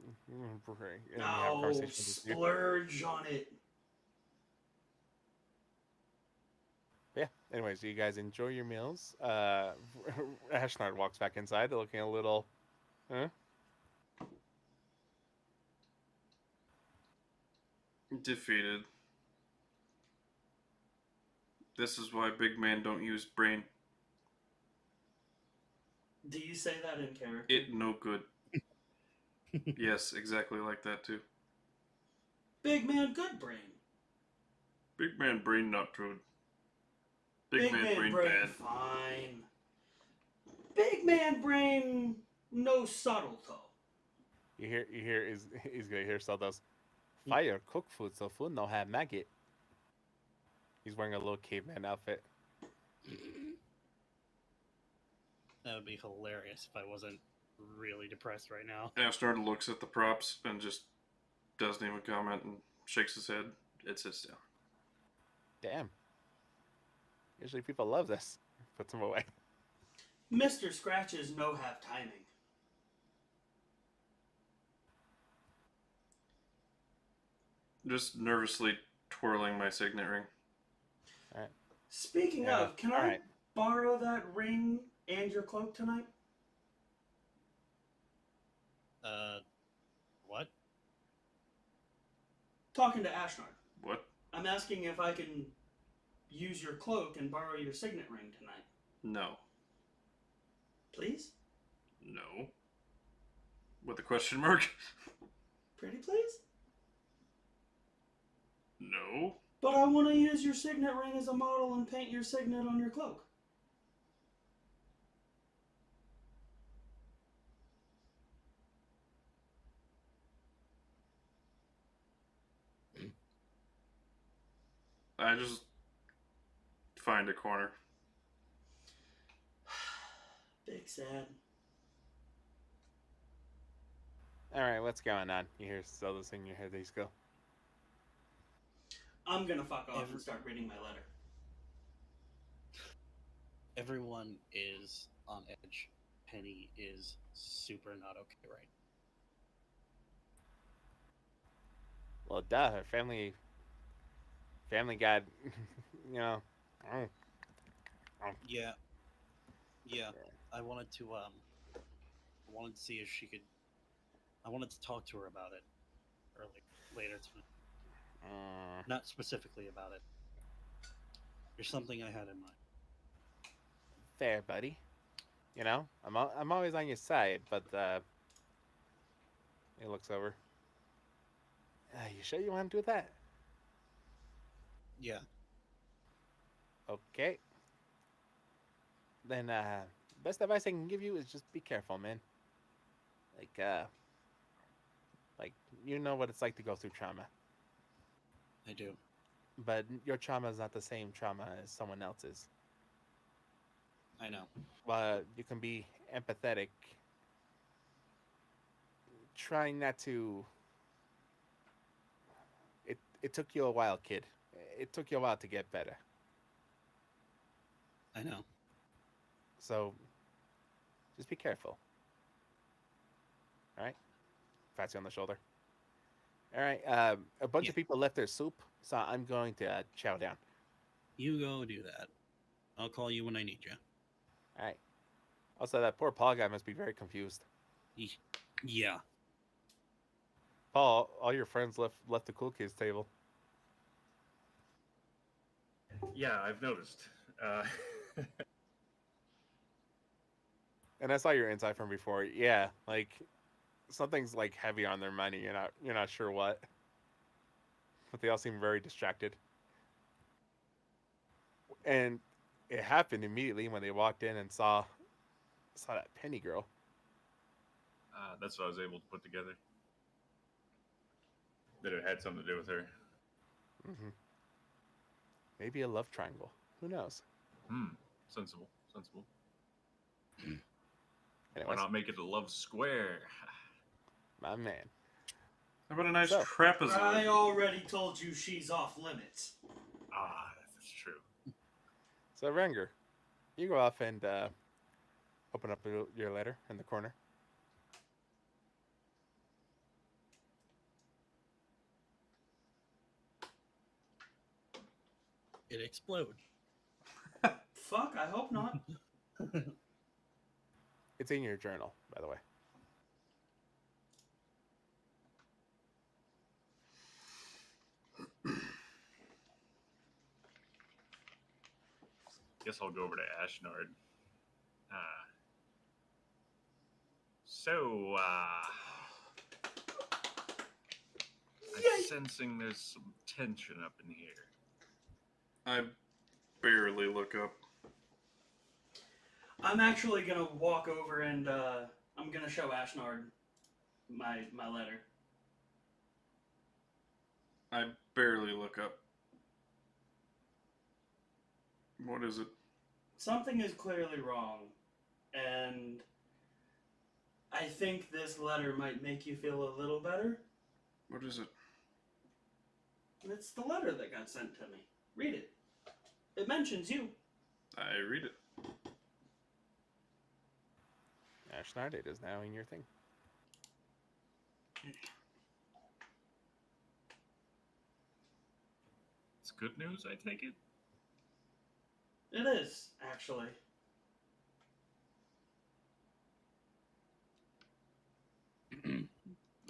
bring and have a No, conversation with you. splurge on it. Yeah. Anyways, you guys enjoy your meals. Ashnard walks back inside, looking a little, huh? Defeated. This is why big men don't use brain. Do you say that in character? It no good. Yes, exactly like that too. Big man, good brain. Big man brain not good. Big man brain brain bad. fine. Big man brain no subtle though. You hear he's gonna hear Saldo's fire cook food so food no have maggot. He's wearing a little caveman outfit. That would be hilarious if I wasn't really depressed right now. Ashnard looks at the props and just doesn't even comment and shakes his head. It sits down. Damn. Usually people love this. Puts them away. Mr. Scratches no have timing. Just nervously twirling my signet ring. Alright. Speaking Yeah, of, can I alright. borrow that ring and your cloak tonight? What? Talking to Ashnard. What? I'm asking if I can use your cloak and borrow your signet ring tonight. No. Please? No. With a question mark? Pretty please? No. But I want to use your signet ring as a model and paint your signet on your cloak. I just find a corner. Big sad. Alright, what's going on? You hear Zelda's in your head. These go. I'm gonna fuck off and start reading my letter. Everyone is on edge. Penny is super not okay right Well, duh. Her family got, you know. Yeah. I wanted to see if she could. I wanted to talk to her about it later tonight. Not specifically about it. There's something I had in mind. Fair, buddy. You know, I'm always on your side, but he looks over. You sure you want to do that? Yeah. Okay. Then best advice I can give you is just be careful, man. Like you know what it's like to go through trauma. I do. But your trauma is not the same trauma as someone else's. I know. But you can be empathetic. Trying not to. It took you a while, kid. It took you a while to get better. I know. So, just be careful. All right? Pats you on the shoulder. All right. A bunch of people left their soup, so I'm going to chow down. You go do that. I'll call you when I need you. All right. Also, that poor Paul guy must be very confused. Yeah. Paul, all your friends left the cool kids table. Yeah, I've noticed. And I saw your insight from before. Yeah, like something's like heavy on their money. You're not sure what. But they all seem very distracted. And it happened immediately when they walked in and saw that Penny girl. That's what I was able to put together. That it had something to do with her. Mm-hmm. Maybe a love triangle. Who knows? Sensible. Anyways, Why not make it a love square? my man. How about a nice So- trapezoid? I already told you she's off limits. That's true. So Vrangr, you go off and open up your letter in the corner. It explode. Fuck, I hope not. It's in your journal, by the way. Guess I'll go over to Ashnard. So, I'm sensing there's some tension up in here. I barely look up. I'm actually gonna walk over and I'm gonna show Ashnard my letter. I barely look up. What is it? Something is clearly wrong, and I think this letter might make you feel a little better. What is it? It's the letter that got sent to me. Read it. It mentions you. I read it. Ashnard, it is now in your thing. It's good news, I take it? It is, actually.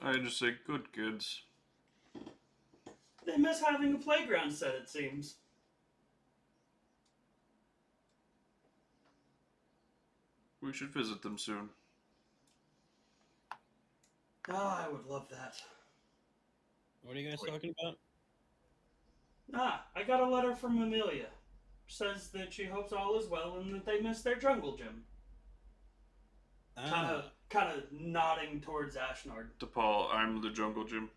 I just say good kids. They miss having a playground set, it seems. We should visit them soon. Ah, I would love that. What are you guys Wait. talking about? I got a letter from Amelia. Says that she hopes all is well and that they miss their jungle gym. Kind of nodding towards Ashnard. To Paul, I'm the jungle gym.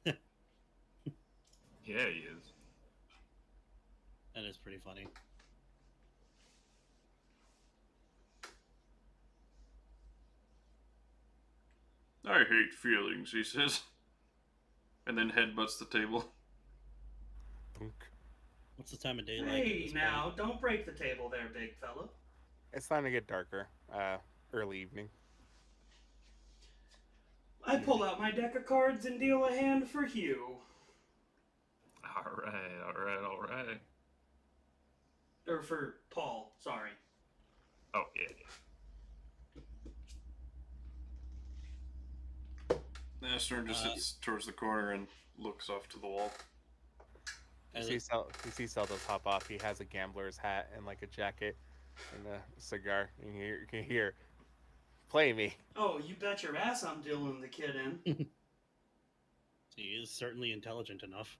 Yeah, he is. That is pretty funny. I hate feelings, he says. And then headbutts the table. Thunk. What's the time of day like? at Hey, this now, point? don't break the table there, big fella. It's starting to get darker. Early evening. I pull out my deck of cards and deal a hand for Hugh. Alright. Or for Paul, sorry. Oh, yeah. Ashnard just sits towards the corner and looks off to the wall. You As see Zelda's hop off. He has a gambler's hat and like a jacket and a cigar. You can hear, play me. Oh, you bet your ass I'm dealing the kid in. he is certainly intelligent enough.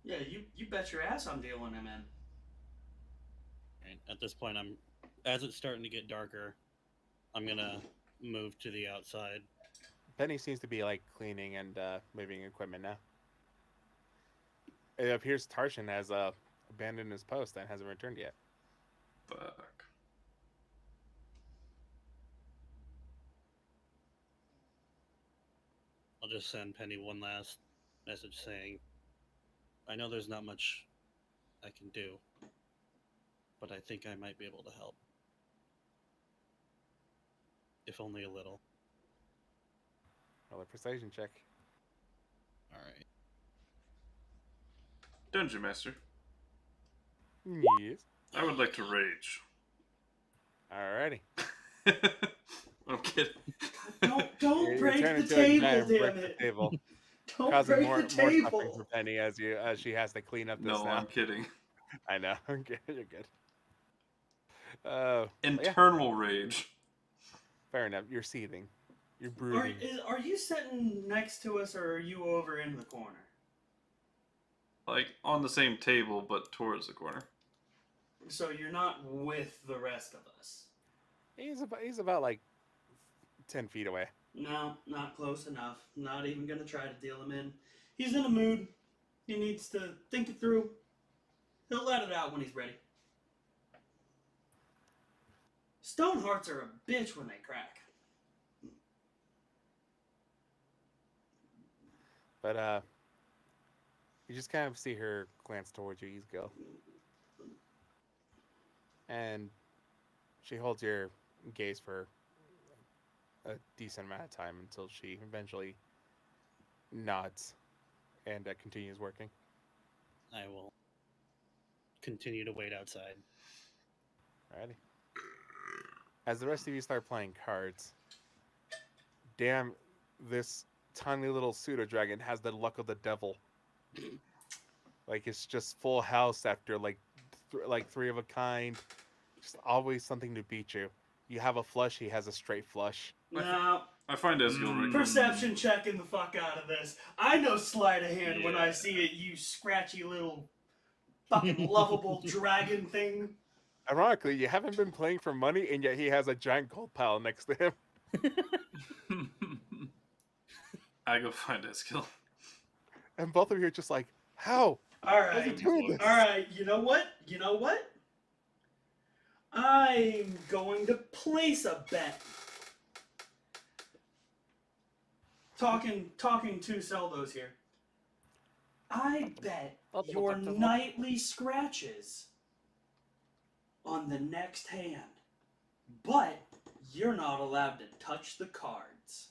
Yeah, you bet your ass I'm dealing him in. And at this point, as it's starting to get darker, I'm gonna move to the outside. Penny seems to be like cleaning and moving equipment now. It appears Tarshan has abandoned his post and hasn't returned yet. Fuck. I'll just send Penny one last message saying, I know there's not much I can do, but I think I might be able to help. If only a little. Roll a persuasion check. Alright. Dungeon Master, Yes. I would like to rage. Alrighty. I'm kidding. Don't You break turn the into a table, giant damn brick it! table, Don't causing break more the suffering for table. Penny as she has to clean up this No, now. I'm kidding. I know. Okay, you're good. But yeah, Internal rage. fair enough. You're seething. You're Are, brooding. are you sitting next to us, or are you over in the corner? Like, on the same table, but towards the corner. So you're not with the rest of us. He's about like 10 feet away. No, not close enough. Not even gonna try to deal him in. He's in a mood. He needs to think it through. He'll let it out when he's ready. Stone hearts are a bitch when they crack. But you just kind of see her glance towards you, Ezgill. And she holds your gaze for a decent amount of time until she eventually nods and continues working. I will continue to wait outside. Alrighty. As the rest of you start playing cards, damn, this tiny little pseudo dragon has the luck of the devil. Like, it's just full house after like three of a kind. Just always something to beat you. You have a flush, he has a straight flush. Now, I find Ezgill really perception checking the fuck out of this. I know sleight of hand when I see it, you scratchy little fucking lovable dragon thing. Ironically, you haven't been playing for money, and yet he has a giant gold pile next to him. I go find Ezgill. And both of you are just like, how? How's he Alright. doing this? Alright, you know what? You know what? I'm going to place a bet. Talking to Seldos here. I bet your nightly scratches on the next hand. But you're not allowed to touch the cards.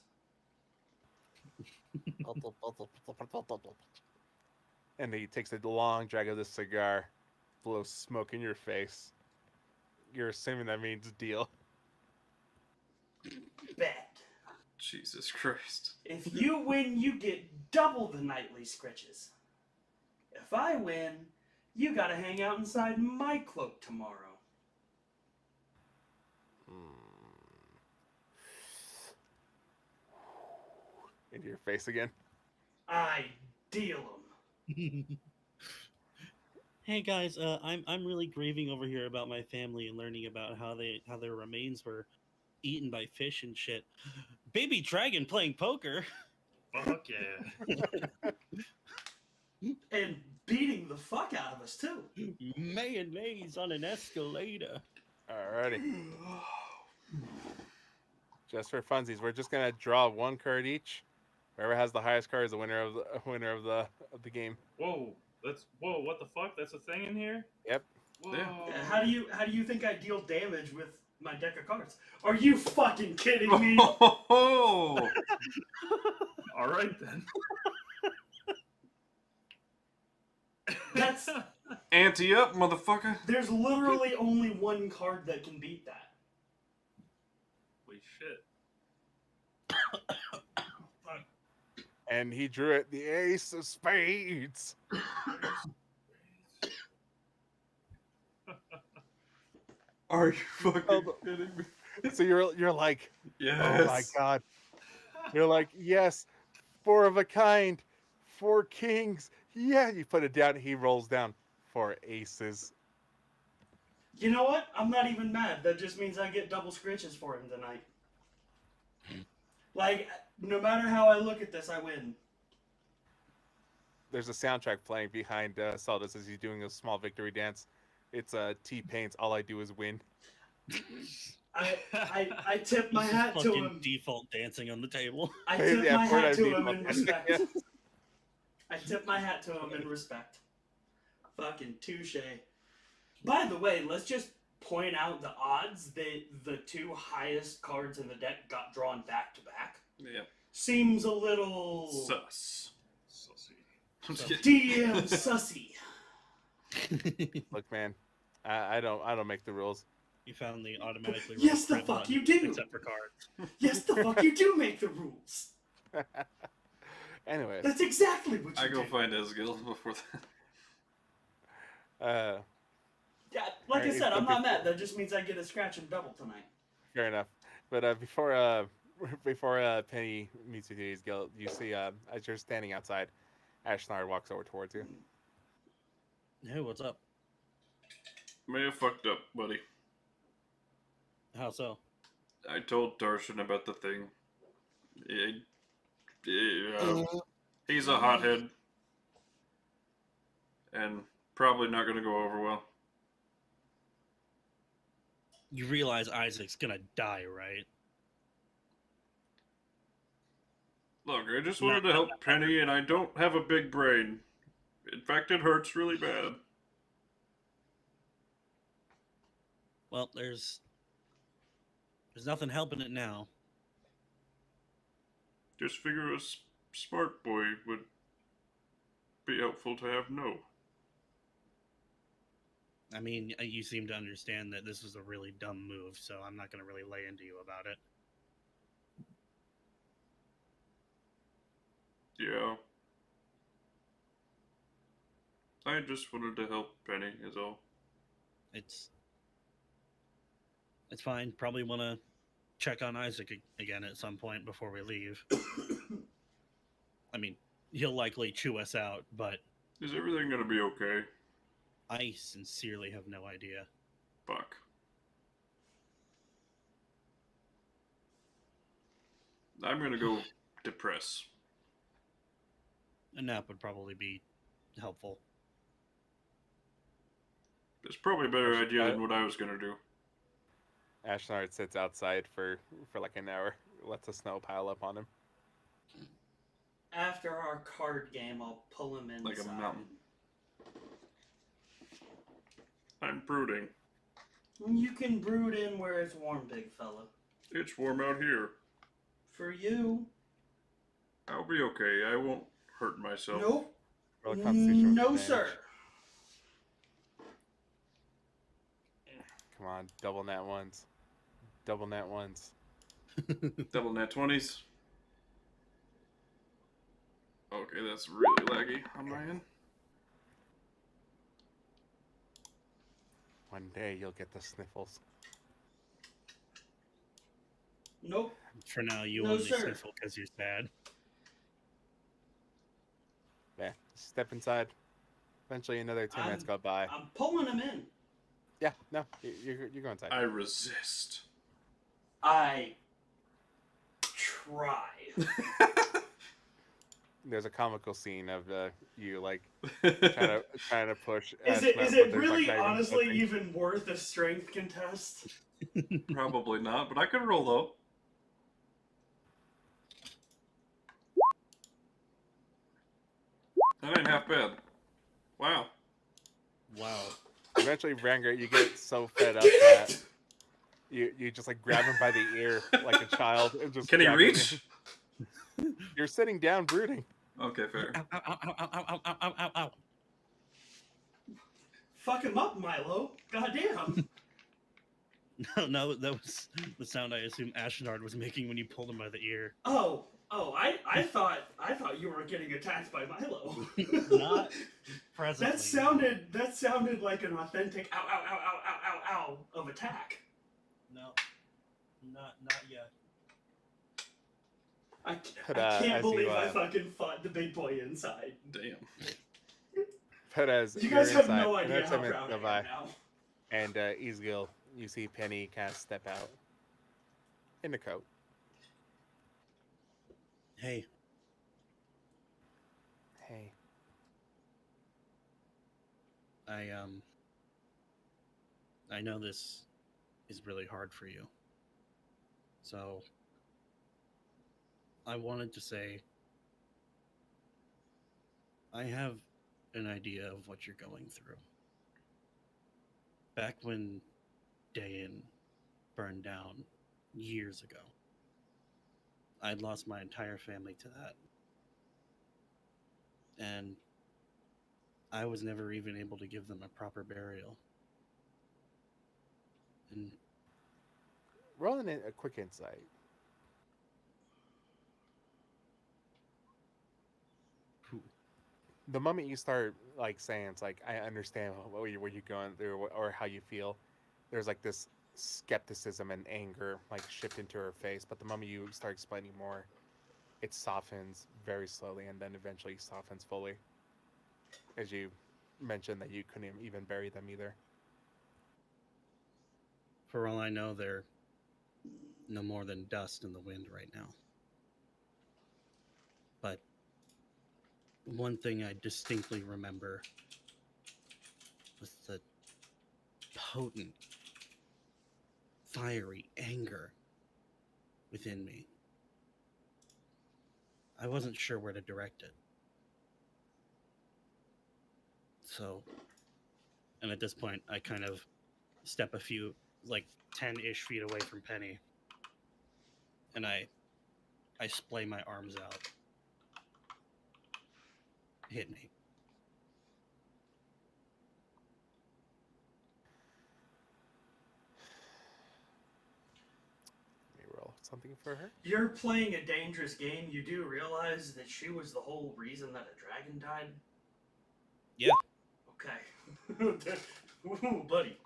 And he takes a long drag of the cigar, blows smoke in your face. You're assuming that means deal. Bet. Jesus Christ. If you win, you get double the nightly scratches. If I win, you gotta hang out inside my cloak tomorrow. Into your face again. I deal them. Hey guys, I'm really grieving over here about my family and learning about how their remains were eaten by fish and shit. Baby dragon playing poker. Fuck yeah. And beating the fuck out of us too. Mayonnaise on an escalator. Alrighty. Just for funsies, we're just gonna draw one card each. Whoever has the highest card is the winner of the game. Whoa, what the fuck? That's a thing in here? Yep. Whoa. Yeah. How do you think I deal damage with my deck of cards? Are you fucking kidding me? Oh! All right then. That's Ante up, motherfucker. there's literally only one card that can beat that. Holy shit. And he drew it, the ace of spades. Are you fucking kidding me? So you're like, Yes. oh my god. You're like, yes, 4 of a kind, 4 kings. Yeah, you put it down. He rolls down 4 aces. You know what? I'm not even mad. That just means I get double scratches for him tonight. Like, no matter how I look at this, I win. There's a soundtrack playing behind Saldus as he's doing a small victory dance. It's T-Pain's All I Do Is Win. I tip my hat to Fucking him. default dancing on the table. I tip my hat to him in default. respect. Yeah. I tip my hat to him in respect. Fucking touche. By the way, let's just point out the odds that the 2 highest cards in the deck got drawn back to back. Yeah. Seems a little Sus. Sussy. I'm just kidding. DM sussy. Look, man, I don't make the rules. You found the automatically roll Yes, the crit fuck button, you do. except for cards. Yes, the fuck you do make the rules. Anyway, That's exactly what you I go do. find Ezgill before that. Yeah, like I Alright, said, but I'm not before- mad. That just means I get a scratch and double tonight. fair enough. But before Penny meets with you, Ezgill, you see as you're standing outside, Ashnard walks over towards you. Hey, what's up? May have fucked up, buddy. How so? I told Darshan about the thing. He's a hothead. And probably not going to go over well. You realize Isaac's gonna die, right? Look, I just wanted to help Penny, and I don't have a big brain. In fact, it hurts really bad. Well, there's nothing helping it now. Just figure a smart boy would be helpful to have know. I mean, you seem to understand that this was a really dumb move, so I'm not going to really lay into you about it. Yeah. I just wanted to help Penny, is all. It's fine. Probably want to check on Isaac again at some point before we leave. I mean, he'll likely chew us out, but Is everything gonna be okay? I sincerely have no idea. Fuck. I'm gonna go depress. A nap would probably be helpful. It's probably a better idea than what I was gonna do. Ashnard sits outside for like an hour, lets the snow pile up on him. After our card game, I'll pull him inside. Like a mountain. I'm brooding. You can brood in where it's warm, big fella. It's warm out here. For you. I'll be okay. I won't hurt myself. Nope. Roll a constitution No, advantage. sir. Come on, double nat ones. Double nat ones. Double nat 20s. Okay, that's really laggy on my end. One day you'll get the sniffles. Nope. For now, you No, only sir. sniffle because you're sad. Yeah, step inside. Eventually, another 10 minutes go by. I'm pulling him in. Yeah, no, you go inside. I resist. I try. There's a comical scene of you like trying to push. Is Ashnard, it but there's, really like, not even honestly something. even worth a strength contest? Probably not, but I could roll though. That ain't half bad. Wow. Wow. Eventually, Vrangr, you get so fed up that you just like grab him by the ear like a child and just. Can he drag him reach? in. You're sitting down, brooding. Okay, fair. Ow, ow, ow, ow, ow, ow, ow, ow, ow, ow. Fuck him up, Milo. Goddamn. No, that was the sound I assume Ashnard was making when you pulled him by the ear. Oh, I thought you were getting attacked by Milo. Not presently. That sounded like an authentic ow ow ow ow ow ow ow of attack. No, not yet. I But, can't as believe you, I fucking fought the big boy inside. Damn. But as You you're guys have inside, no idea another how 10 minutes proud go I am by, now. and Ezgill, you see Penny kind of step out in the coat. Hey, Hey, I know this is really hard for you. So I wanted to say I have an idea of what you're going through. Back when Dayan burned down years ago, I'd lost my entire family to that. And I was never even able to give them a proper burial. And Rolling in a quick insight. The moment you start like saying it's like I understand what you're going through or how you feel, there's like this skepticism and anger like shift into her face. But the moment you start explaining more, it softens very slowly and then eventually softens fully. As you mentioned that you couldn't even bury them either. for all I know, they're no more than dust in the wind right now. But one thing I distinctly remember was the potent, fiery anger within me. I wasn't sure where to direct it. So, and at this point, I kind of step a few, like 10-ish feet away from Penny, and I splay my arms out. Hit me. Let me roll something for her. You're playing a dangerous game. You do realize that she was the whole reason that a dragon died? Yeah. Okay. Ooh, buddy.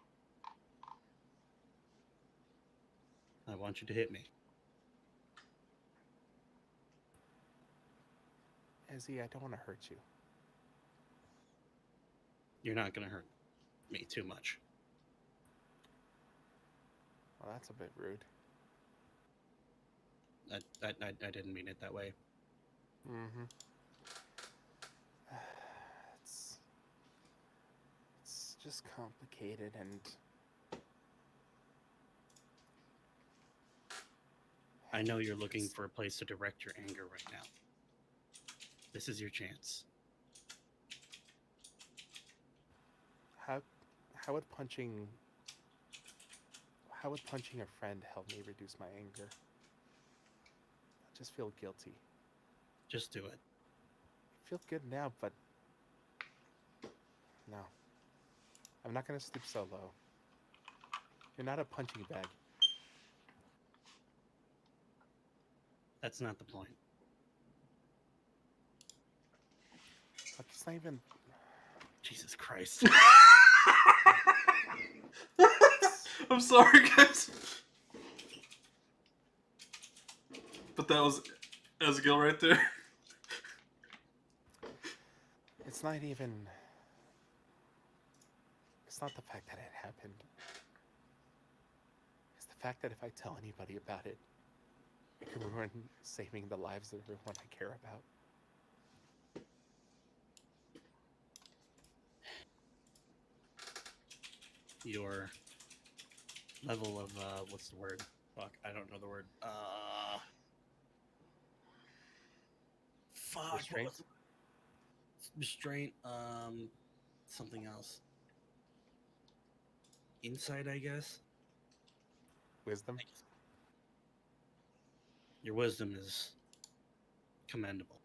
I want you to hit me. Ezzy, I don't want to hurt you. You're not gonna hurt me too much. Well, that's a bit rude. I didn't mean it that way. Mm-hmm. It's just complicated and I know you're looking for a place to direct your anger right now. This is your chance. how would punching a friend help me reduce my anger? I just feel guilty. Just do it. I feel good now, but no. I'm not gonna stoop so low. You're not a punching bag. That's not the point. Like, it's not even. Jesus Christ. I'm sorry, guys. But that was Ezgill right there. It's not even. It's not the fact that it happened. It's the fact that if I tell anybody about it, it could ruin saving the lives of everyone I care about. Your level of what's the word? Fuck, I don't know the word. Fuck. Restraint? What was it? Restraint. Something else. Insight, I guess. Wisdom? Your wisdom is commendable,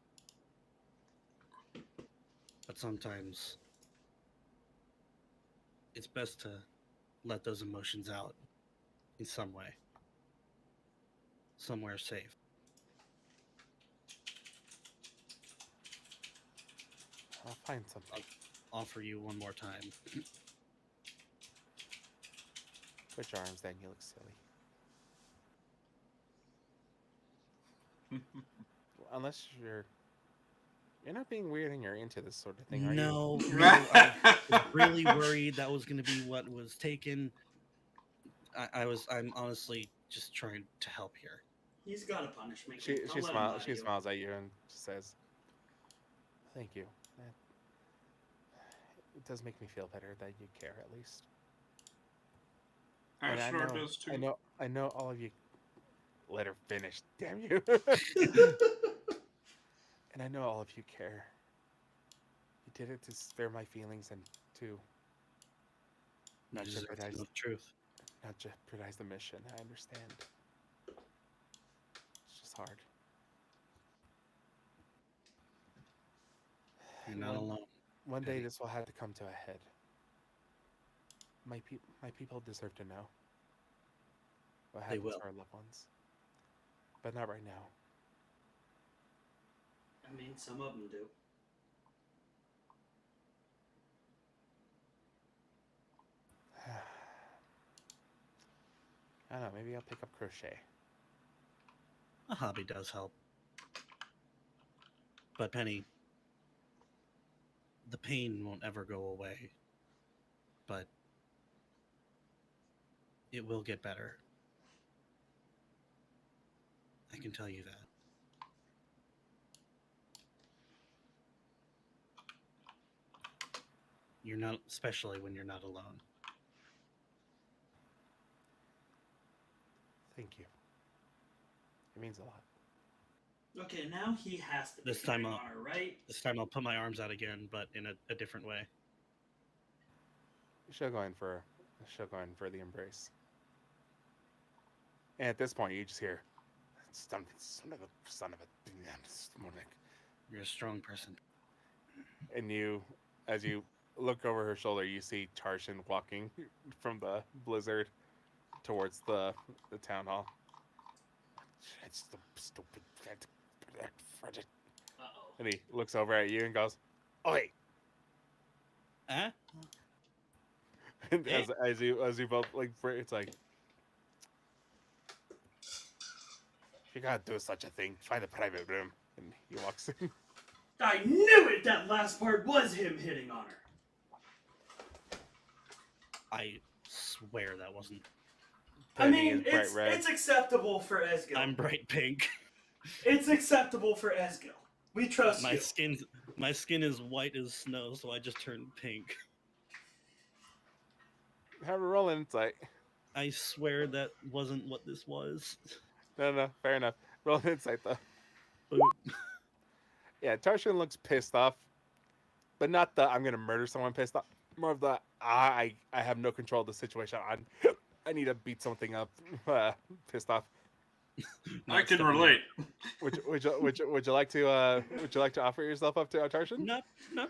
but sometimes it's best to let those emotions out in some way, somewhere safe. I'll find something. I'll offer you one more time. Switch arms, then you look silly. Unless you're not being weird and you're into this sort of thing, are you? No, I was really worried that was going to be what was taken. I'm honestly just trying to help here. He's got a punishment. She Don't let him lie to she you. smiles at you and says, "Thank you. It does make me feel better that you care at least." And Ashnard does too. I know all of you. Let her finish, damn you. And I know all of you care. You did it to spare my feelings and to Not just jeopardize the truth. not jeopardize the mission. I understand. It's just hard. You're not alone. One day Penny. this will have to come to a head. My people deserve to know. what They happens will. to our loved ones. But not right now. I mean, some of them do. I don't know, maybe I'll pick up crochet. A hobby does help. But Penny, the pain won't ever go away. But it will get better. I can tell you that. You're not, especially when you're not alone. Thank you. It means a lot. Okay, now he has to be This time hitting I'll- on her, right? This time I'll put my arms out again, but in a different way. She'll go in for the embrace. And at this point, you just hear, son of a morning. You're a strong person. And you, as you look over her shoulder, you see Tarshan walking from the blizzard towards the town hall. It's the stupid. Uh-oh. And he looks over at you and goes, "Oh wait!" Ah? And as you both like, it's like, if you gotta do such a thing, find a private room. And he walks in. I knew it! That last part was him hitting on her. I swear that wasn't. I Penny mean, is bright red. it's acceptable for Ezgill. I'm bright pink. It's acceptable for Ezgill. We trust My you. skin is white as snow, so I just turned pink. Have a roll in insight. I swear that wasn't what this was. No, fair enough. Roll an insight though. Boop. Yeah, Tarshan looks pissed off, but not the I'm gonna murder someone pissed off. More of the I have no control of the situation. I need to beat something up. Pissed off. I can relate. Would you like to offer yourself up to Tarshan? Not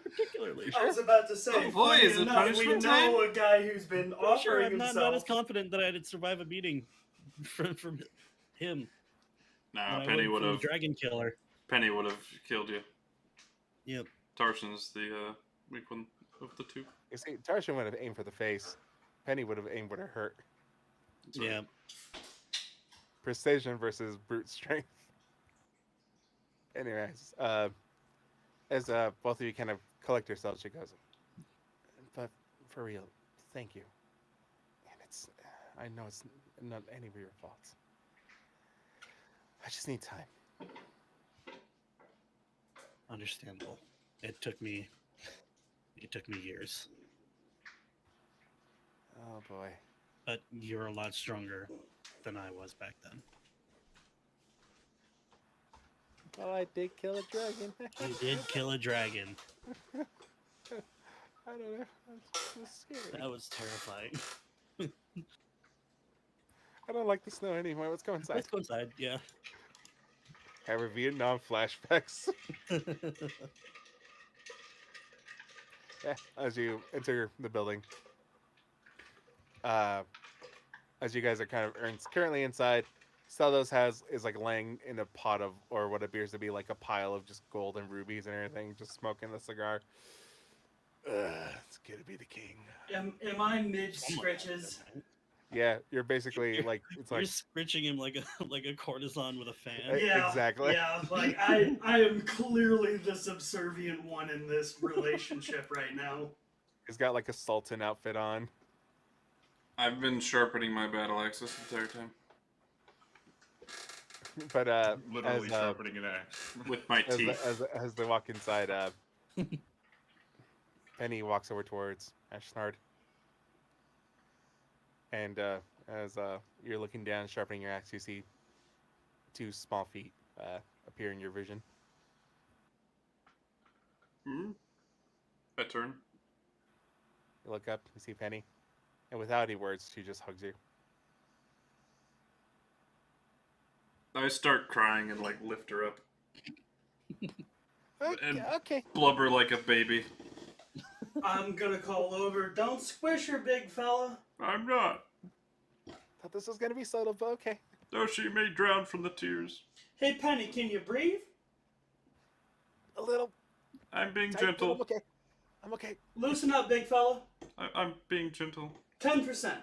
particularly. I was about to say, Oh boy, funny is it enough, we punishment know a guy who's been offering Sure, I'm not himself. as confident that I'd survive a beating from him. Nah, than I Penny would would from the have. Dragon Killer. Penny would have killed you. Yep. Tarshan's the weak one of the two. You see, Tarshan would have aimed for the face. Penny would have aimed where it hurt. So, Yeah. Precision versus brute strength. Anyways, as both of you kind of collect yourselves, she goes, "But for real, thank you. And I know it's not any of your faults. I just need time." Understandable. It took me years. Oh boy. But you're a lot stronger than I was back then. Well, I did kill a dragon. You did kill a dragon. I don't know. That's scary. That was terrifying. I don't like the snow anymore. Let's go inside. Let's go inside, yeah. Have a Vietnam flashbacks. Yeah, as you enter the building. As you guys are kind of currently inside, Stelos is like laying in a pot of, or what appears to be like a pile of just gold and rubies and everything, just smoking the cigar. It's gonna be the king. Am I mid scritches? Yeah, you're basically like, it's You're like, scritching him like a courtesan with a fan. Yeah, exactly. Yeah, like I am clearly the subservient one in this relationship right now. he's got like a sultan outfit on. I've been sharpening my battle axe this entire time But Literally as, sharpening an axe. with my teeth. as they walk inside, Penny walks over towards Ashnard. And as you're looking down, sharpening your axe, you see two small feet appear in your vision. I turn. You look up, you see Penny, and without any words, she just hugs you. I start crying and like lift her up. And Okay. blubber like a baby. I'm gonna call over. Don't squish her, big fella. I'm not. thought this was gonna be subtle, but okay. Though she may drown from the tears. Hey, Penny, can you breathe? A little I'm being tight, but gentle. I'm okay. I'm okay. Loosen up, big fella. I'm being gentle. 10%.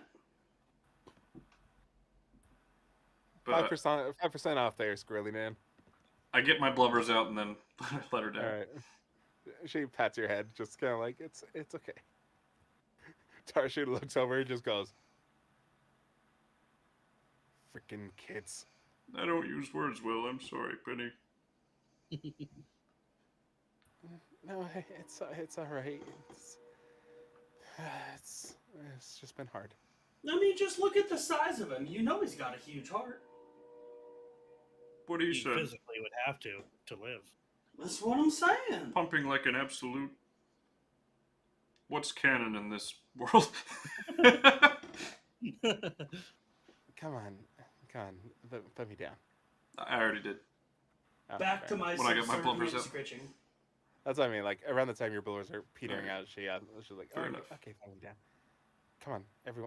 But 5% off there, Squirrely Man. I get my blubbers out and then let her down. All right. She pats your head, just kind of like it's okay. Tarsha looks over and just goes, "Freaking kids." I don't use words well. I'm sorry, Penny. No, it's all right. It's just been hard. I mean, just look at the size of him. You know he's got a huge heart. What do you He say? physically would have to live. That's what I'm saying. Pumping like an absolute. What's canon in this world? Come on, put me down. I already did. Oh, Back to fair enough. my When I get my subservient blubbers out. scritching. That's what I mean. Like around the time your blowers are petering out, she's like, Fair "Oh, enough. okay, put me down. Come on,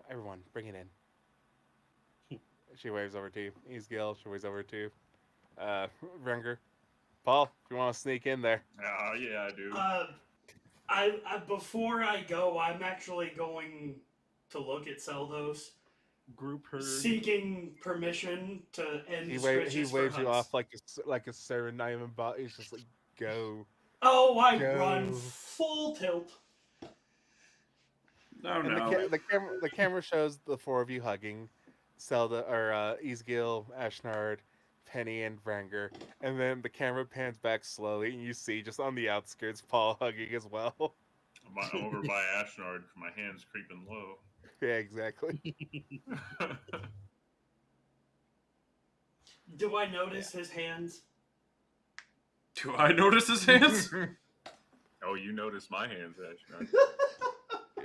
everyone, bring it in." She waves over to you. Ezgill, she waves over to Vrangr. Paul, if you want to sneak in there. Yeah, I do. I before I go, I'm actually going to look at Seldos, Group her. seeking permission to end He scritches waves for you hunts. off like a servant, not even bot. He's just like, go. Oh, I Go. run full tilt. No, And no. the camera shows the four of you hugging, Ezgill, Ashnard, Penny, and Vrangr, and then the camera pans back slowly, and you see just on the outskirts Paul hugging as well. I'm over by Ashnard. My hand's creeping low. Yeah, exactly. Do I notice his hands? Do I notice his hands? Oh, you noticed my hands, Ashnard.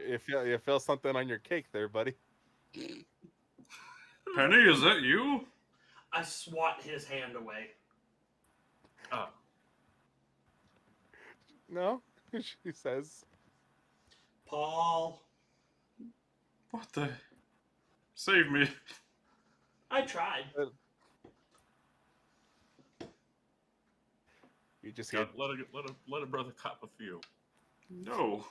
You feel something on your cake there, buddy. Penny, is that you? I swat his hand away. Oh, No, she says. Paul, What the? Save me. I tried. You just hear. let a brother cop a few. No.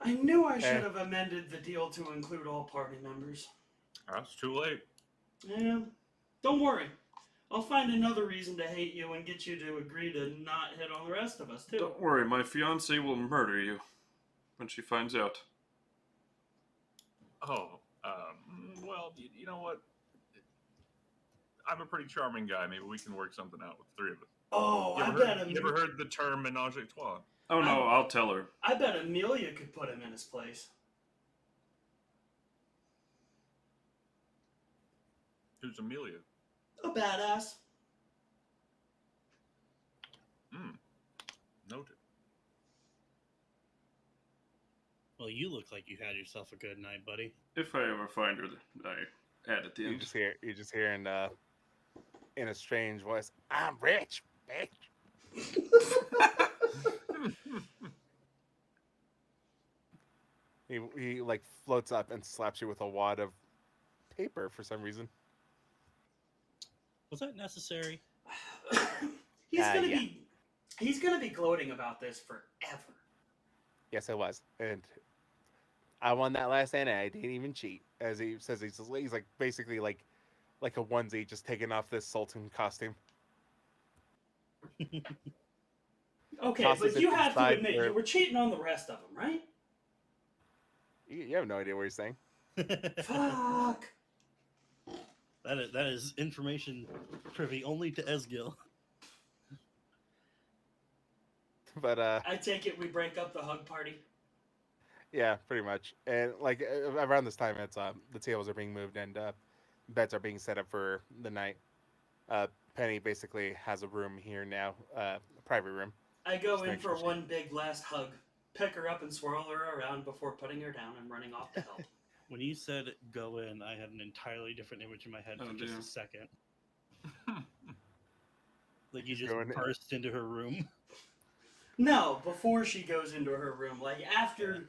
I knew I should have amended the deal to include all party members. That's too late. Yeah, don't worry. I'll find another reason to hate you and get you to agree to not hit on the rest of us, too. Don't worry, my fiancée will murder you when she finds out. Oh, well, you know what? I'm a pretty charming guy. Maybe we can work something out with the three of us. Oh, You I ever, bet heard, you ever heard the term menage a trois? Oh no, I'll tell her. I bet Amelia could put him in his place. Who's Amelia? A badass. Noted. Well, you look like you had yourself a good night, buddy. If I ever find her, I add at the You end. just hear in a strange voice, "I'm rich, bitch." He like floats up and slaps you with a wad of paper for some reason. Was that necessary? He's gonna be gloating about this forever. Yes, it was, and I won that last hand. And I didn't even cheat, as he says. He's like basically like a onesie, just taking off this sultan costume. Okay, Tosses but it you have to inside admit her- you were cheating on the rest of them, right? You have no idea what he's saying. Fuck. That is information privy only to Ezgill. But I take it we break up the hug party. yeah, pretty much. And like around this time, it's the tables are being moved and beds are being set up for the night. Penny basically has a room here now, a private room. I go Just in make for sure she- one big last hug, pick her up and swirl her around before putting her down and running off to help. When you said go in, I had an entirely different image in my head for Oh, just dear. a second. Like you Just just go in- burst into her room. No, before she goes into her room, like after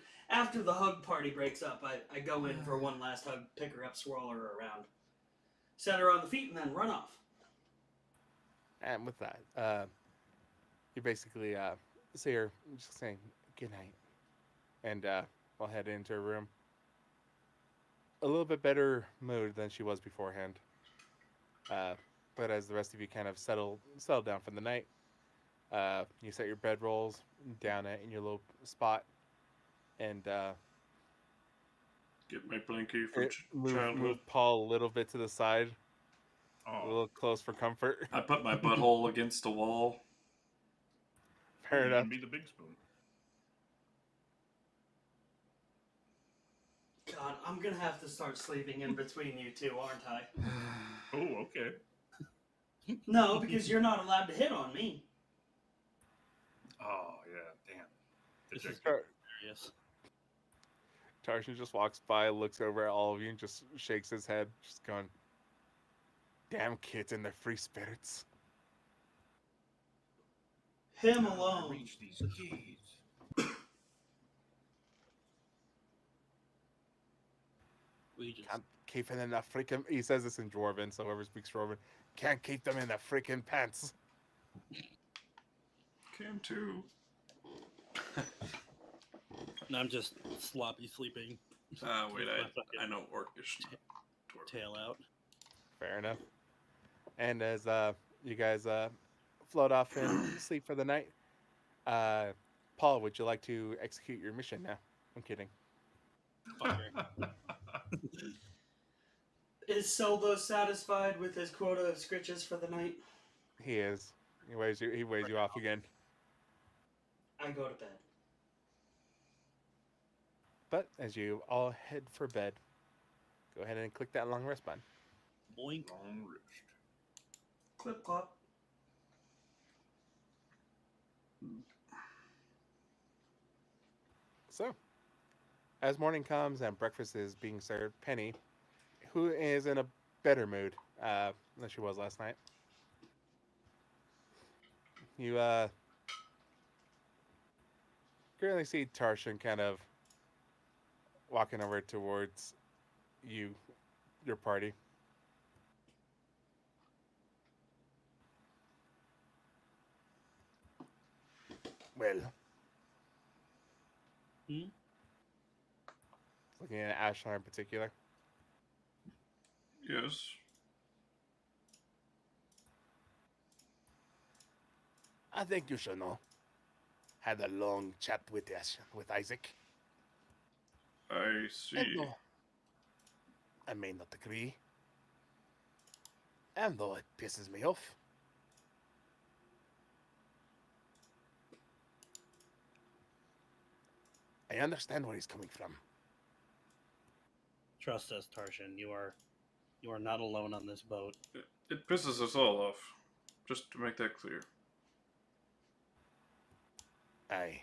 the hug party breaks up, I go in for one last hug, pick her up, swirl her around, set her on the feet, and then run off. And with that, you basically see her just saying good night, and we'll head into her room. A little bit better mood than she was beforehand. But as the rest of you kind of settle down for the night, you set your bedrolls down in your little spot, and Get my blankie from move childhood. Paul a little bit to the side, a Oh, little close for comfort. I put my butthole against the wall. Fair you enough. can be the big spoon. God, I'm gonna have to start sleeping in between you two, aren't I? Oh, okay. No, because you're not allowed to hit on me. Oh, yeah, damn. This is Dejected. serious. Tarshan just walks by, looks over at all of you, and just shakes his head, just going, "Damn kids and their free spirits." Him How do I alone. reach these keys. We just Can't keep them in the freaking. He says this in Dwarven, so whoever speaks Dwarven can't keep them in the freaking pants. Can too. and I'm just sloppy sleeping. Wait, with my fucking I know Orcish. tail out. Fair enough. And as you guys float off and sleep for the night, Paul, would you like to execute your mission now? I'm kidding. Fucker. Is Seldo satisfied with his quota of scritches for the night? He is. He waves you off again. I go to bed. But as you all head for bed, go ahead and click that long rest button. Boink. Long wrist. Clip clop. So, as morning comes and breakfast is being served, Penny, who is in a better mood than she was last night, you currently see Tarshan kind of walking over towards you, your party. Well, looking at Ashnard in particular. Yes. I think you should know. Had a long chat with Isaac. I see. And though I may not agree, and though it pisses me off, I understand where he's coming from. Trust us, Tarshan. You are not alone on this boat. It pisses us all off. Just to make that clear. Aye.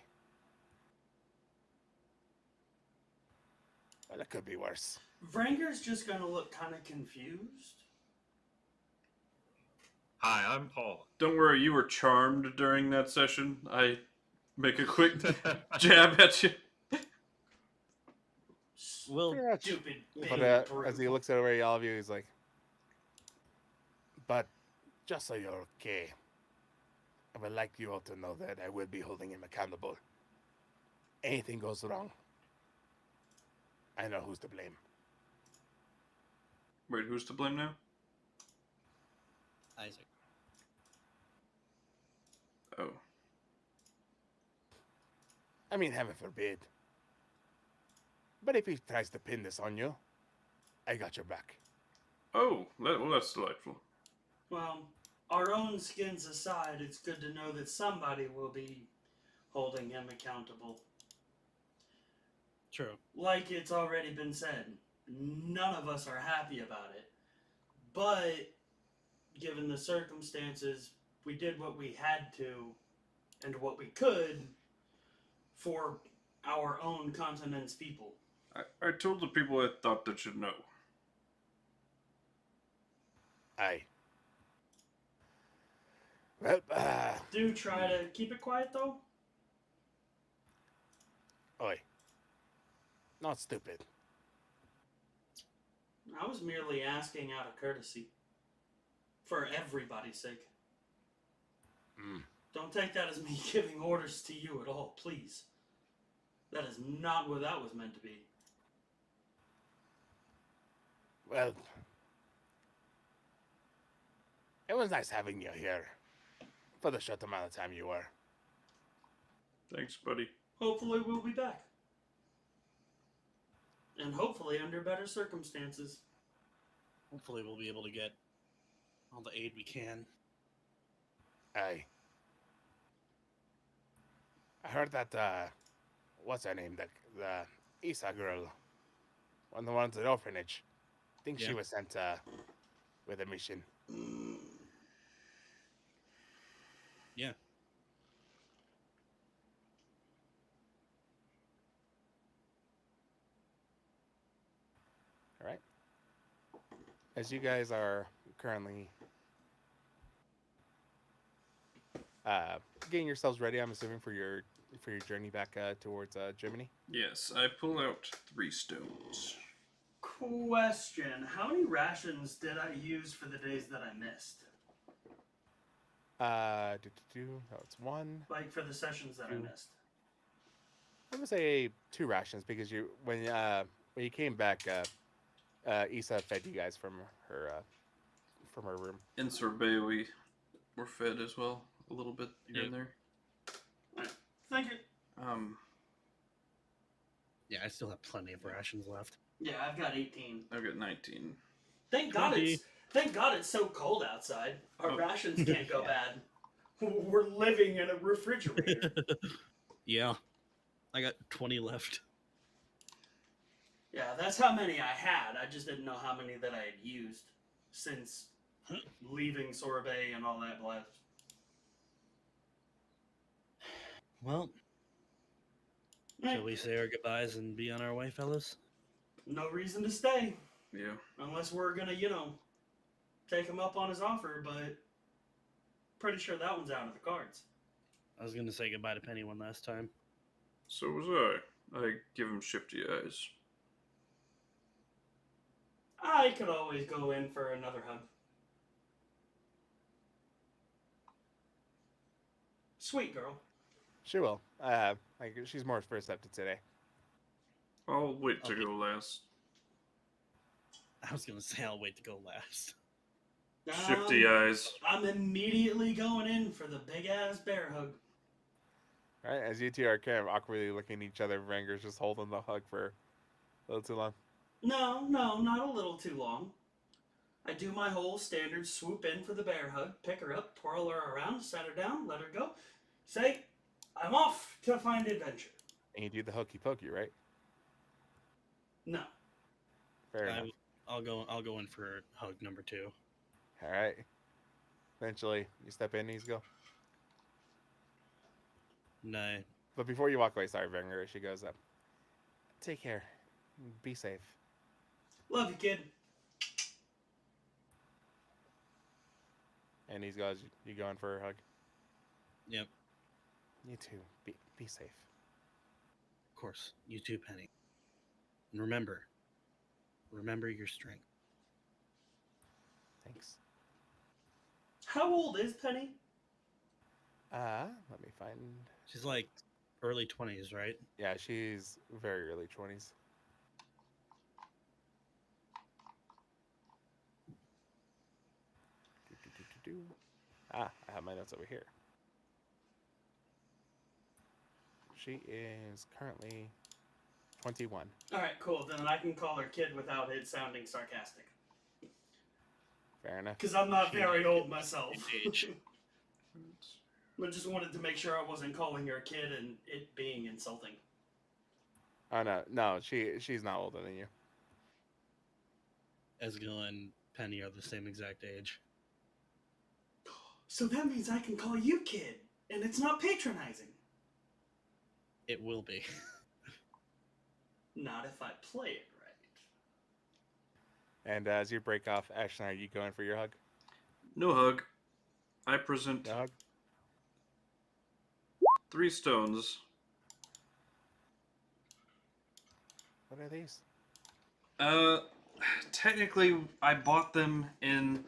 Well, it could be worse. Vrangr's just gonna look kind of confused. Hi, I'm Paul. Don't worry, you were charmed during that session. I make a quick jab at you. Well, Pretty much. Stupid But baby as he brute. looks over at all of you, he's like, but just so you're okay, I would like you all to know that I will be holding him accountable. Anything goes wrong, I know who's to blame. Wait, who's to blame now? Isaac. Oh. I mean, heaven forbid. But if he tries to pin this on you, I got your back. Oh, well, that's delightful. Well, our own skins aside, it's good to know that somebody will be holding him accountable. True. Like it's already been said, none of us are happy about it. But given the circumstances, we did what we had to and what we could for our own continent's people. I told the people I thought that should know. Aye. Well, Do try to keep it quiet though. Oi. Not stupid. I was merely asking out of courtesy. For everybody's sake. Mm. Don't take that as me giving orders to you at all, please. That is not what that was meant to be. Well, it was nice having you here for the short amount of time you were. Thanks, buddy. Hopefully we'll be back. And hopefully under better circumstances. Hopefully, we'll be able to get all the aid we can. I heard that, what's her name? The Isa girl. One of the ones at the orphanage. I think she Yeah. was sent, with a mission. Yeah. All right. As you guys are currently getting yourselves ready, I'm assuming for your journey back towards Germany. Yes, I pull out 3 stones. Question. How many rations did I use for the days that I missed? That was 1. Like for the sessions that I missed? I would say 2 rations because when you came back, Isa fed you guys from her room. In Sorbet, we were fed as well, a little bit here and there. Thank you. Yeah, I still have plenty of rations left. Yeah, I've got 18. I've got 19. Thank God 20. Thank God it's so cold outside. Our Oh. rations can't go bad. We're living in a refrigerator. Yeah. I got 20 left. Yeah, that's how many I had. I just didn't know how many that I had used since leaving Sorbet and all that blast. Well, shall we say our goodbyes and be on our way, fellas? No reason to stay. Yeah. Unless we're gonna, take him up on his offer, but pretty sure that one's out of the cards. I was going to say goodbye to Penny one last time. So was I. I give him shifty eyes. I could always go in for another hug. Sweet girl. She will. She's more receptive today. I'll wait to Okay. go last. I was going to say I'll wait to go last. Shifty eyes. I'm immediately going in for the big ass bear hug. All right, as you two are kind of awkwardly looking at each other, Vrangr's just holding the hug for a little too long. No, not a little too long. I do my whole standard swoop in for the bear hug, pick her up, twirl her around, set her down, let her go. Say, I'm off to find adventure. And you do the hokey pokey, right? No. Fair enough. I'll go in for hug number 2. All right. Eventually, you step in, Ezgill. No. But before you walk away, sorry, Vrangr, she goes up. Take care. Be safe. Love you, kid. And he goes, you going for a hug? Yep. You too. Be safe. Of course. You too, Penny. And remember your strength. Thanks. How old is Penny? Let me find. She's like early 20s, right? Yeah, she's very early 20s. I have my notes over here. She is currently 21. Alright, cool. Then I can call her kid without it sounding sarcastic. Fair enough. Because I'm not very old myself. Age. I just wanted to make sure I wasn't calling her a kid and it being insulting. Oh no, she's not older than you. Ezgill and Penny are the same exact age. So that means I can call you kid, and it's not patronizing. It will be. Not if I play it right. And as you break off, Ashnard, are you going for your hug? No hug. I present No hug? 3 stones What are these? Technically, I bought them in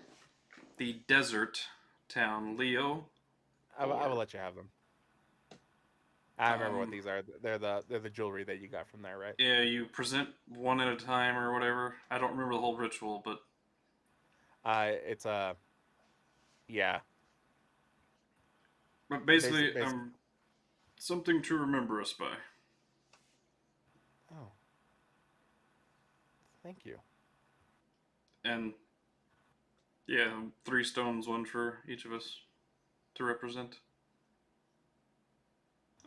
the desert town, Leo. I will let you have them. I remember what Um, these are. They're the jewelry that you got from there, right? Yeah, you present one at a time or whatever. I don't remember the whole ritual, but It's yeah. basically, Basic. something to remember us by. Oh, thank you. And yeah, 3 stones, one for each of us to represent.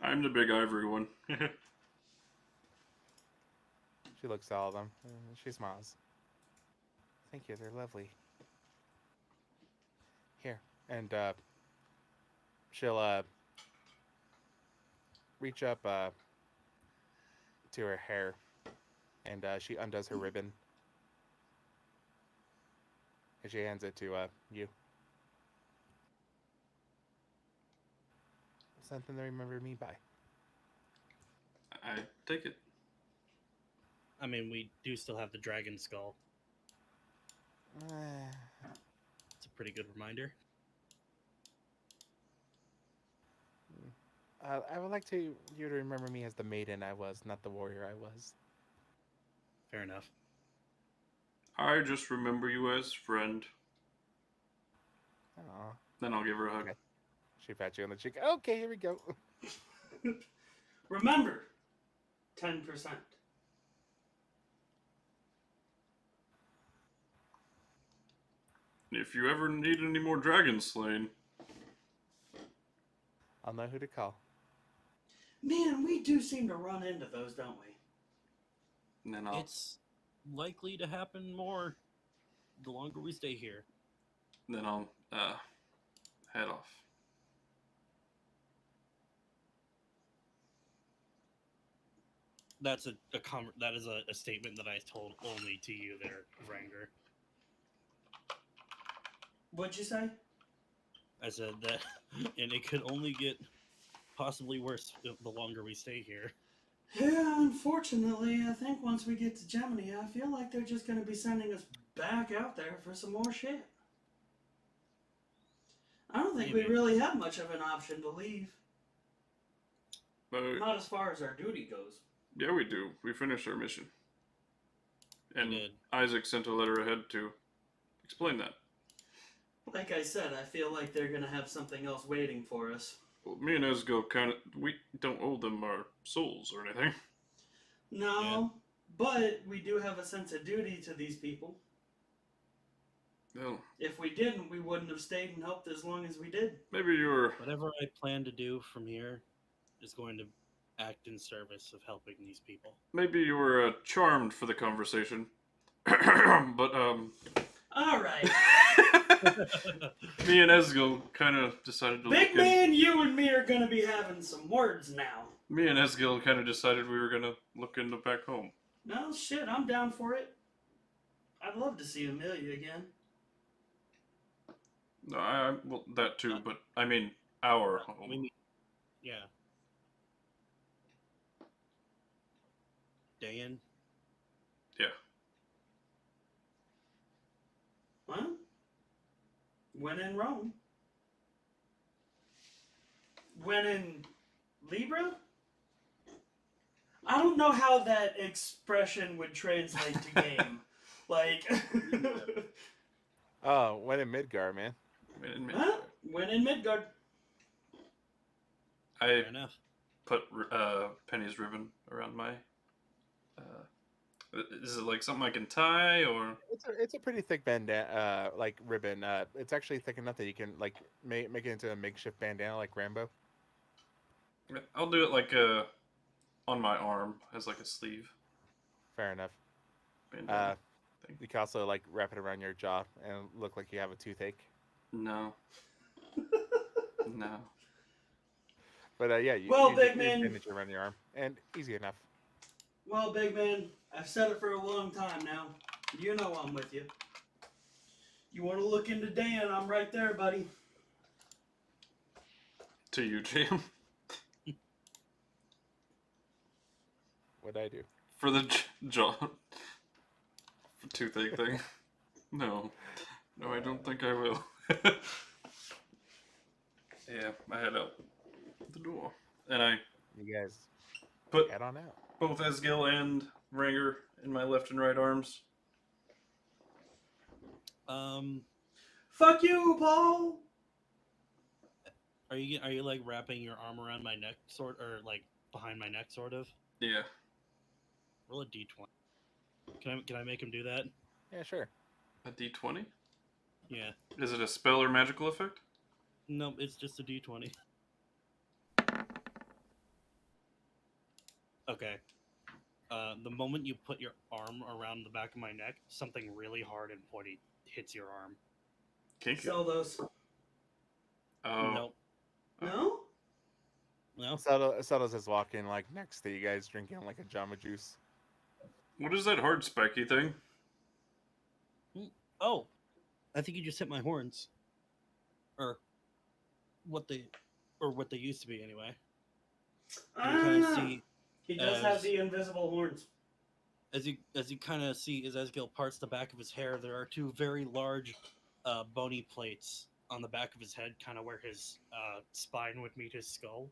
I'm the big ivory one. She looks at all of them. She smiles. Thank you. They're lovely. Here, and she'll reach up to her hair, and she undoes her ribbon, and she hands it to you. Something to remember me by. I take it. I mean, we do still have the dragon skull. It's a pretty good reminder. I would like you to remember me as the maiden I was, not the warrior I was. Fair enough. I just remember you as friend. Aw. Then I'll give her a hug. Okay. She pats you on the cheek. Okay, here we go. Remember, 10%. If you ever need any more dragons slain, I'll know who to call. Man, we do seem to run into those, don't we? then I'll It's likely to happen more the longer we stay here. head off. That is a statement that I told only to you there, Vrangr. What'd you say? I said that, and it could only get possibly worse the longer we stay here. Yeah, unfortunately, I think once we get to Gemini, I feel like they're just going to be sending us back out there for some more shit. I don't think we Maybe. really have much of an option to leave. But Not as far as our duty goes. yeah, we do. We finished our mission. And We did. Isaac sent a letter ahead to explain that. Like I said, I feel like they're going to have something else waiting for us. Well, me and Ezgill we don't owe them our souls or anything. No, but we do have a sense of duty to these people. Well, If we didn't, we wouldn't have stayed and helped as long as we did. maybe you were. Whatever I plan to do from here is going to act in service of helping these people. Maybe you were charmed for the conversation. But All right. me and Ezgill kind of decided to Big man, you and me are going to be having some words now. Me and Ezgill kind of decided we were gonna look into back home. No, shit, I'm down for it. I'd love to see Amelia again. No, well, that too, but I mean our home. We need, yeah. Dan? Yeah. Well, when in Rome. When in Libra? I don't know how that expression would translate to game. Like, Oh, when in Midgar, man. huh? When in Midgard. I Fair enough. put Penny's ribbon around my. Is it like something I can tie or? It's a pretty thick bandana, like ribbon. It's actually thick enough that you can like make it into a makeshift bandana, like Rambo. I'll do it like on my arm as like a sleeve Fair enough. bandana. You can also like wrap it around your jaw and look like you have a toothache. No. No. But yeah, you, Well, you big just man. bandage around your arm, and easy enough. Well, big man, I've said it for a long time now. You know I'm with you. You want to look into Dan, I'm right there, buddy. To you, Jim. What'd I do? For the jaw toothache thing. No, I don't think I will. Yeah, I head out the door, and I You guys put head on out. both Ezgill and Vrangr in my left and right arms. Fuck you, Paul. Are you like wrapping your arm around my neck, or like behind my neck, sort of? Yeah. Roll a d20. Can I make him do that? Yeah, sure. A d20? Yeah. Is it a spell or magical effect? No, it's just a d20. Okay. The moment you put your arm around the back of my neck, something really hard and pointy hits your arm. Kinky. Sell those. Oh. Nope. No? No. Settles is walking like next to you guys, drinking like a Jamba Juice. What is that hard spiky thing? Oh, I think you just hit my horns, or what they used to be anyway. You kind of see He does as- have the invisible horns. as you kind of see as Ezgill parts the back of his hair, there are two very large bony plates on the back of his head, kind of where his spine would meet his skull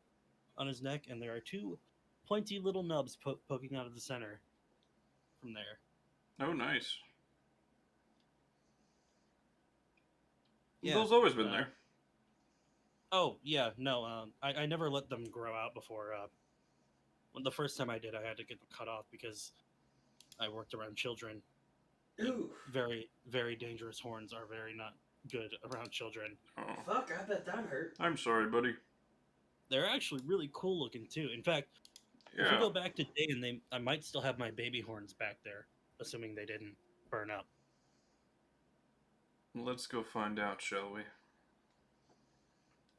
on his neck, and there are two pointy little nubs poking out of the center from there. Oh, nice. Yeah, Those always been there. Oh yeah, no, I never let them grow out before. When the first time I did, I had to get them cut off because I worked around children. Ooh. Very, very dangerous horns are very not good around children. Oh. Fuck, I bet that hurt. I'm sorry, buddy. They're actually really cool looking too. In fact, if we Yeah. go back today, and I might still have my baby horns back there, assuming they didn't burn up. Let's go find out, shall we?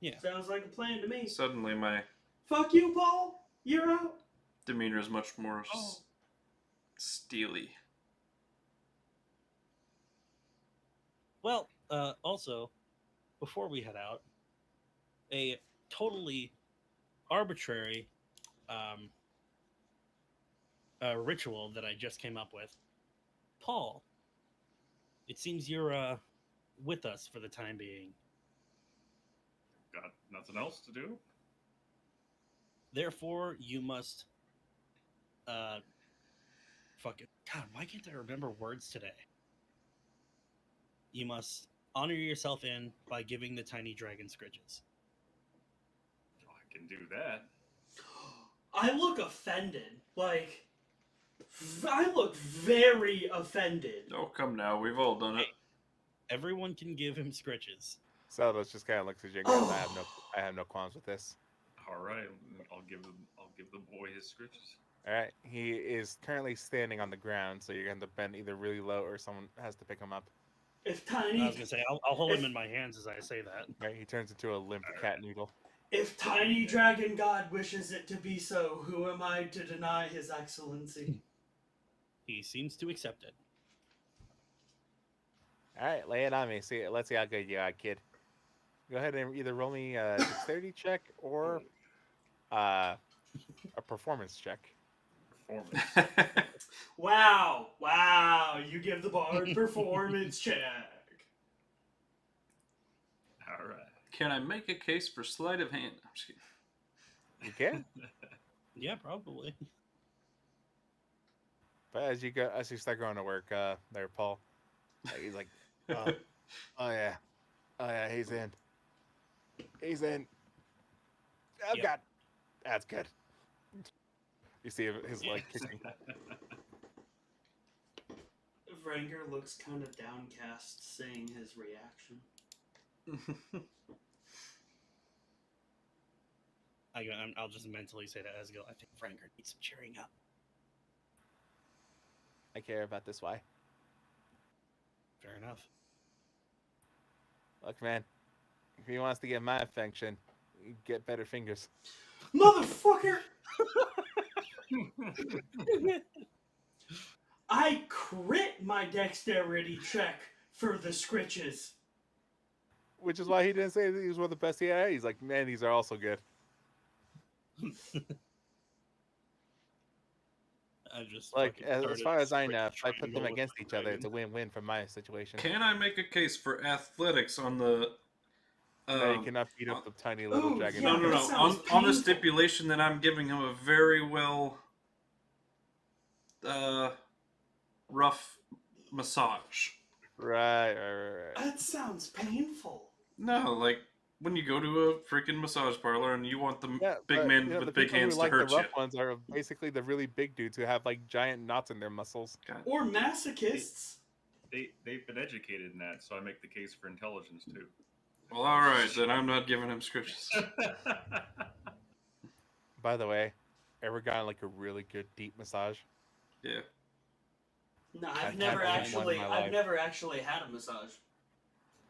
Yeah. Sounds like a plan to me. Suddenly, my Fuck you, Paul. You're out. demeanor is much more Oh. steely. Well, also, before we head out, a totally arbitrary ritual that I just came up with. Paul, it seems you're with us for the time being. Got nothing else to do? Therefore, you must. Fucking God, why can't I remember words today? You must honor yourself in by giving the tiny dragon scritches. Oh, I can do that. I look offended. Like, I look very offended. Oh, come now. We've all done it. Everyone can give him scritches. Settles just kind of looks at you and goes, I have no qualms with this. All right, I'll give the boy his scritches. All right, he is currently standing on the ground, so you're going to bend either really low or someone has to pick him up. If I Tiny, was gonna say I'll hold him in my hands as I say that. Right, he turns into a limp cat noodle. if Tiny Dragon God wishes it to be so, who am I to deny his excellency? He seems to accept it. All right, lay it on me. Let's see how good you are, kid. Go ahead and either roll me a dexterity check or a performance check. Performance. Wow, you give the bard performance check. All right. Can I make a case for sleight of hand? I'm just kidding. You can, Yeah, probably. but as you start going to work, there, Paul, he's like, oh yeah, he's in. I've Yep. got. That's good. You see his leg kicking. Vrangr looks kind of downcast, seeing his reaction. I'll just mentally say to Ezgill, I think Vrangr needs some cheering up. I care about this. Why? Fair enough. Look, man, if he wants to get my affection, get better fingers. Motherfucker! I crit my dexterity check for the scritches. Which is why he didn't say these were the best he had. He's like, man, these are also good. I just Like fucking as started far as I straight know, if I put them triangle with against my each other, it's a dragon. win-win from my situation. Can I make a case for athletics on the? No, you cannot beat up the tiny little Ooh, dragon. yeah, No, no, that no. sounds On the painful. stipulation that I'm giving him a very well, rough massage. Right. That sounds painful. No, like when you go to a freaking massage parlor and you want the Yeah, big but man you know, with the big people who hands to like the hurt you. rough ones are basically the really big dudes who have like giant knots in their muscles. God. Or masochists. They've been educated in that, so I make the case for intelligence too. Well, all right, then I'm not giving him scriptures. By the way, ever gotten like a really good deep massage? Yeah. No, I've I've never had one in actually. my I've life. never actually had a massage.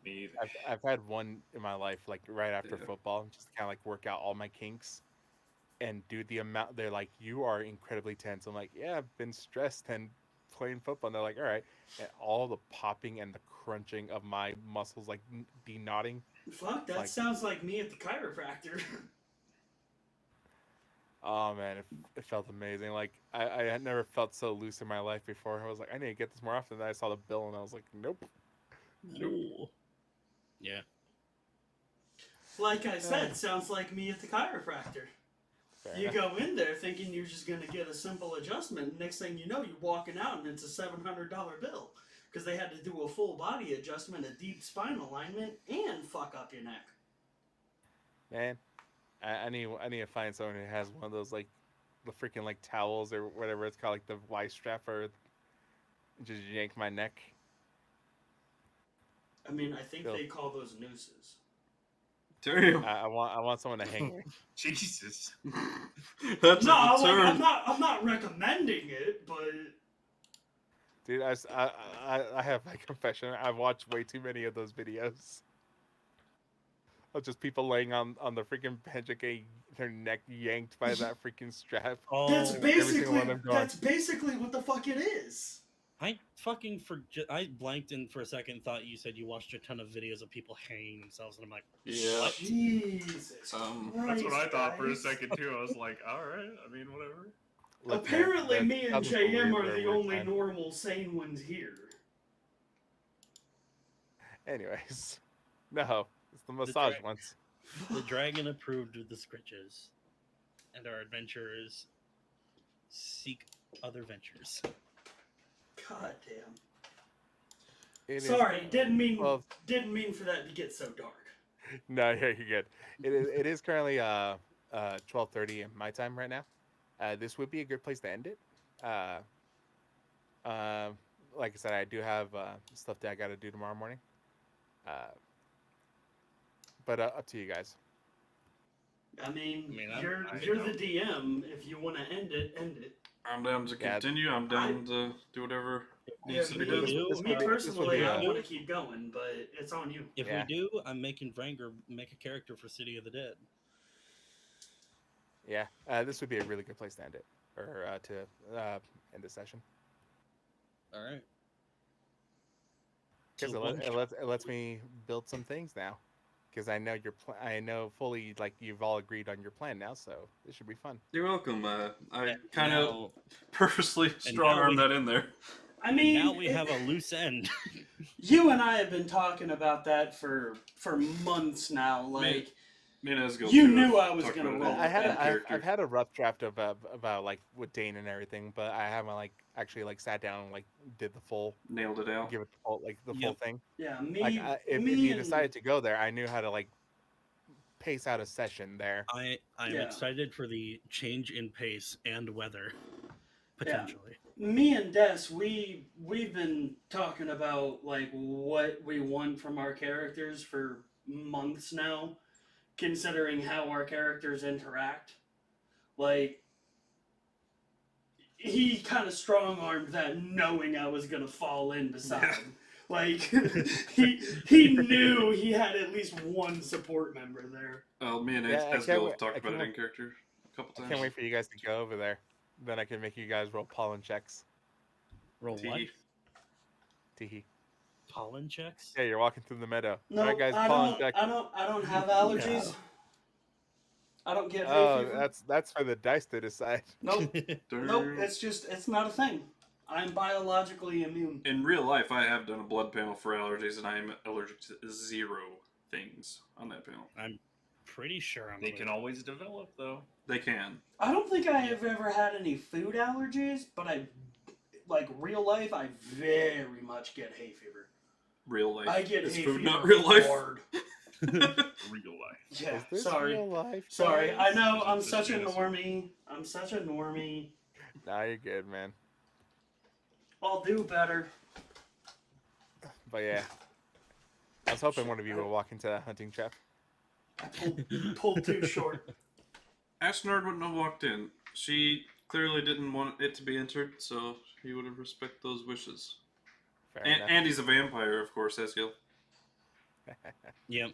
Me either. I've had one in my life, like right after Yeah. football, just to kind of like work out all my kinks. And dude, the amount they're like, you are incredibly tense. I'm like, yeah, I've been stressed and playing football. And they're like, all right, and all the popping and the crunching of my muscles, like de-knotting. Fuck, that Like- sounds like me at the chiropractor. Oh man, it felt amazing. Like I had never felt so loose in my life before. I was like, I need to get this more often. Then I saw the bill and I was like, nope. Ooh. Yeah. Like I said, sounds like me at the chiropractor. Fair You enough. go in there thinking you're just gonna get a simple adjustment. Next thing you know, you're walking out and it's a $700 bill because they had to do a full body adjustment, a deep spine alignment, and fuck up your neck. Man, I need to find someone who has one of those like the freaking like towels or whatever it's called, like the Y strap, or just yank my neck. I mean, I think Bill. they call those nooses. Damn. I want someone to hang me. Jesus. That's No, a like, turn. I'm not recommending it, but Dude, I have my confession. I've watched way too many of those videos of just people laying on the freaking bench and getting their neck yanked by that freaking strap. Oh, that's every single basically one of them gone. what the fuck it is. I fucking I blanked in for a second and thought you said you watched a ton of videos of people hanging themselves, and I'm like, Yeah. Jesus That's what I Christ, thought for a guys. second too. I was like, all right. I mean, whatever. Look, man, Apparently, that me and sounds like a JM are very the weird only time. normal, sane ones here. Anyways, no, it's the massage dra- ones. the dragon approved of the scritches, and our adventurers seek other ventures. God damn. It is- Sorry, didn't mean well, for that to get so dark. no, yeah, you're good. It is currently 12:30 in my time right now. This would be a good place to end it. Like I said, I do have stuff that I got to do tomorrow morning. But up to you guys. I mean, I'm- you're I the DM. If you want to end it, end it. I'm down to Yeah. continue. I'm down to do whatever Yeah, needs to be me, done. This me would be- personally, be, I uh, want to keep going, but it's on you. If Yeah. we do, I'm making Vrangr make a character for City of the Dead. Yeah, this would be a really good place to end it, or to end the session, All right. because So it lets me build some things now. Because I know I know fully, like, you've all agreed on your plan now, so this should be fun. You're welcome. I And kind of now- purposely now strong armed we- that in there. I mean, now we have a loose end. You and I have been talking about that for months now. Like, Me and Ezgill You too knew have I was talked gonna about it roll in I with had that that character. I've had a rough draft of about like with Dane and everything, but I haven't like actually like sat down and like did the full Nailed it out. give it the full full Yep. thing. yeah, me, Like if me you and decided to go there, I knew how to like pace out a session there. I am Yeah. excited for the change in pace and weather, potentially. me and Des, we've been talking about like what we want from our characters for months now, considering how our characters interact. Like, he kind of strong armed that, knowing I was gonna fall in beside Yeah. him. Like, he knew he had at least one support member there. Well, me and Yeah, I can't Ezgill wait- have talked I about can't it in wait- character a couple I times. can't wait for you guys to go over there. Then I can make you guys roll pollen checks. Roll what? Tee. Teehee. Pollen checks? Yeah, you're walking through the meadow. No, All right, guys, I pollen don't. check. I don't have allergies. I don't get hay Oh, fever. that's for the dice to decide. Nope. Darn. Nope. It's not a thing. I'm biologically immune. In real life, I have done a blood panel for allergies, and I am allergic to 0 things on that panel. I'm pretty sure I'm. They can always develop, though. They can. I don't think I have ever had any food allergies, but like real life, I very much get hay fever. Real life. I get Is hay food fever not real life? hard. Real life. Yeah, Is this sorry. real life? Sorry, guys? I know I'm This is such a fantasy. normie. I'm such a normie. Nah, you're good, man. I'll do better. But yeah, I was hoping one of you would walk into that hunting trap. I pulled too short. Ashnard wouldn't have walked in. She clearly didn't want it to be entered, so he would have respected those wishes. Fair enough. And he's a vampire, of course, Ezgill. Yep.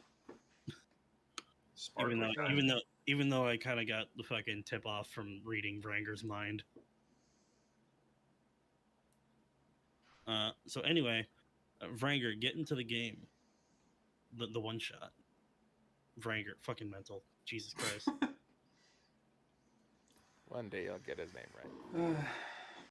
Sparkly Even though, guy. even though, even though I kind of got the fucking tip off from reading Vrangr's mind. So anyway, Vrangr, get into the game. The one shot. Vrangr, fucking mental. Jesus Christ. One day you'll get his name right.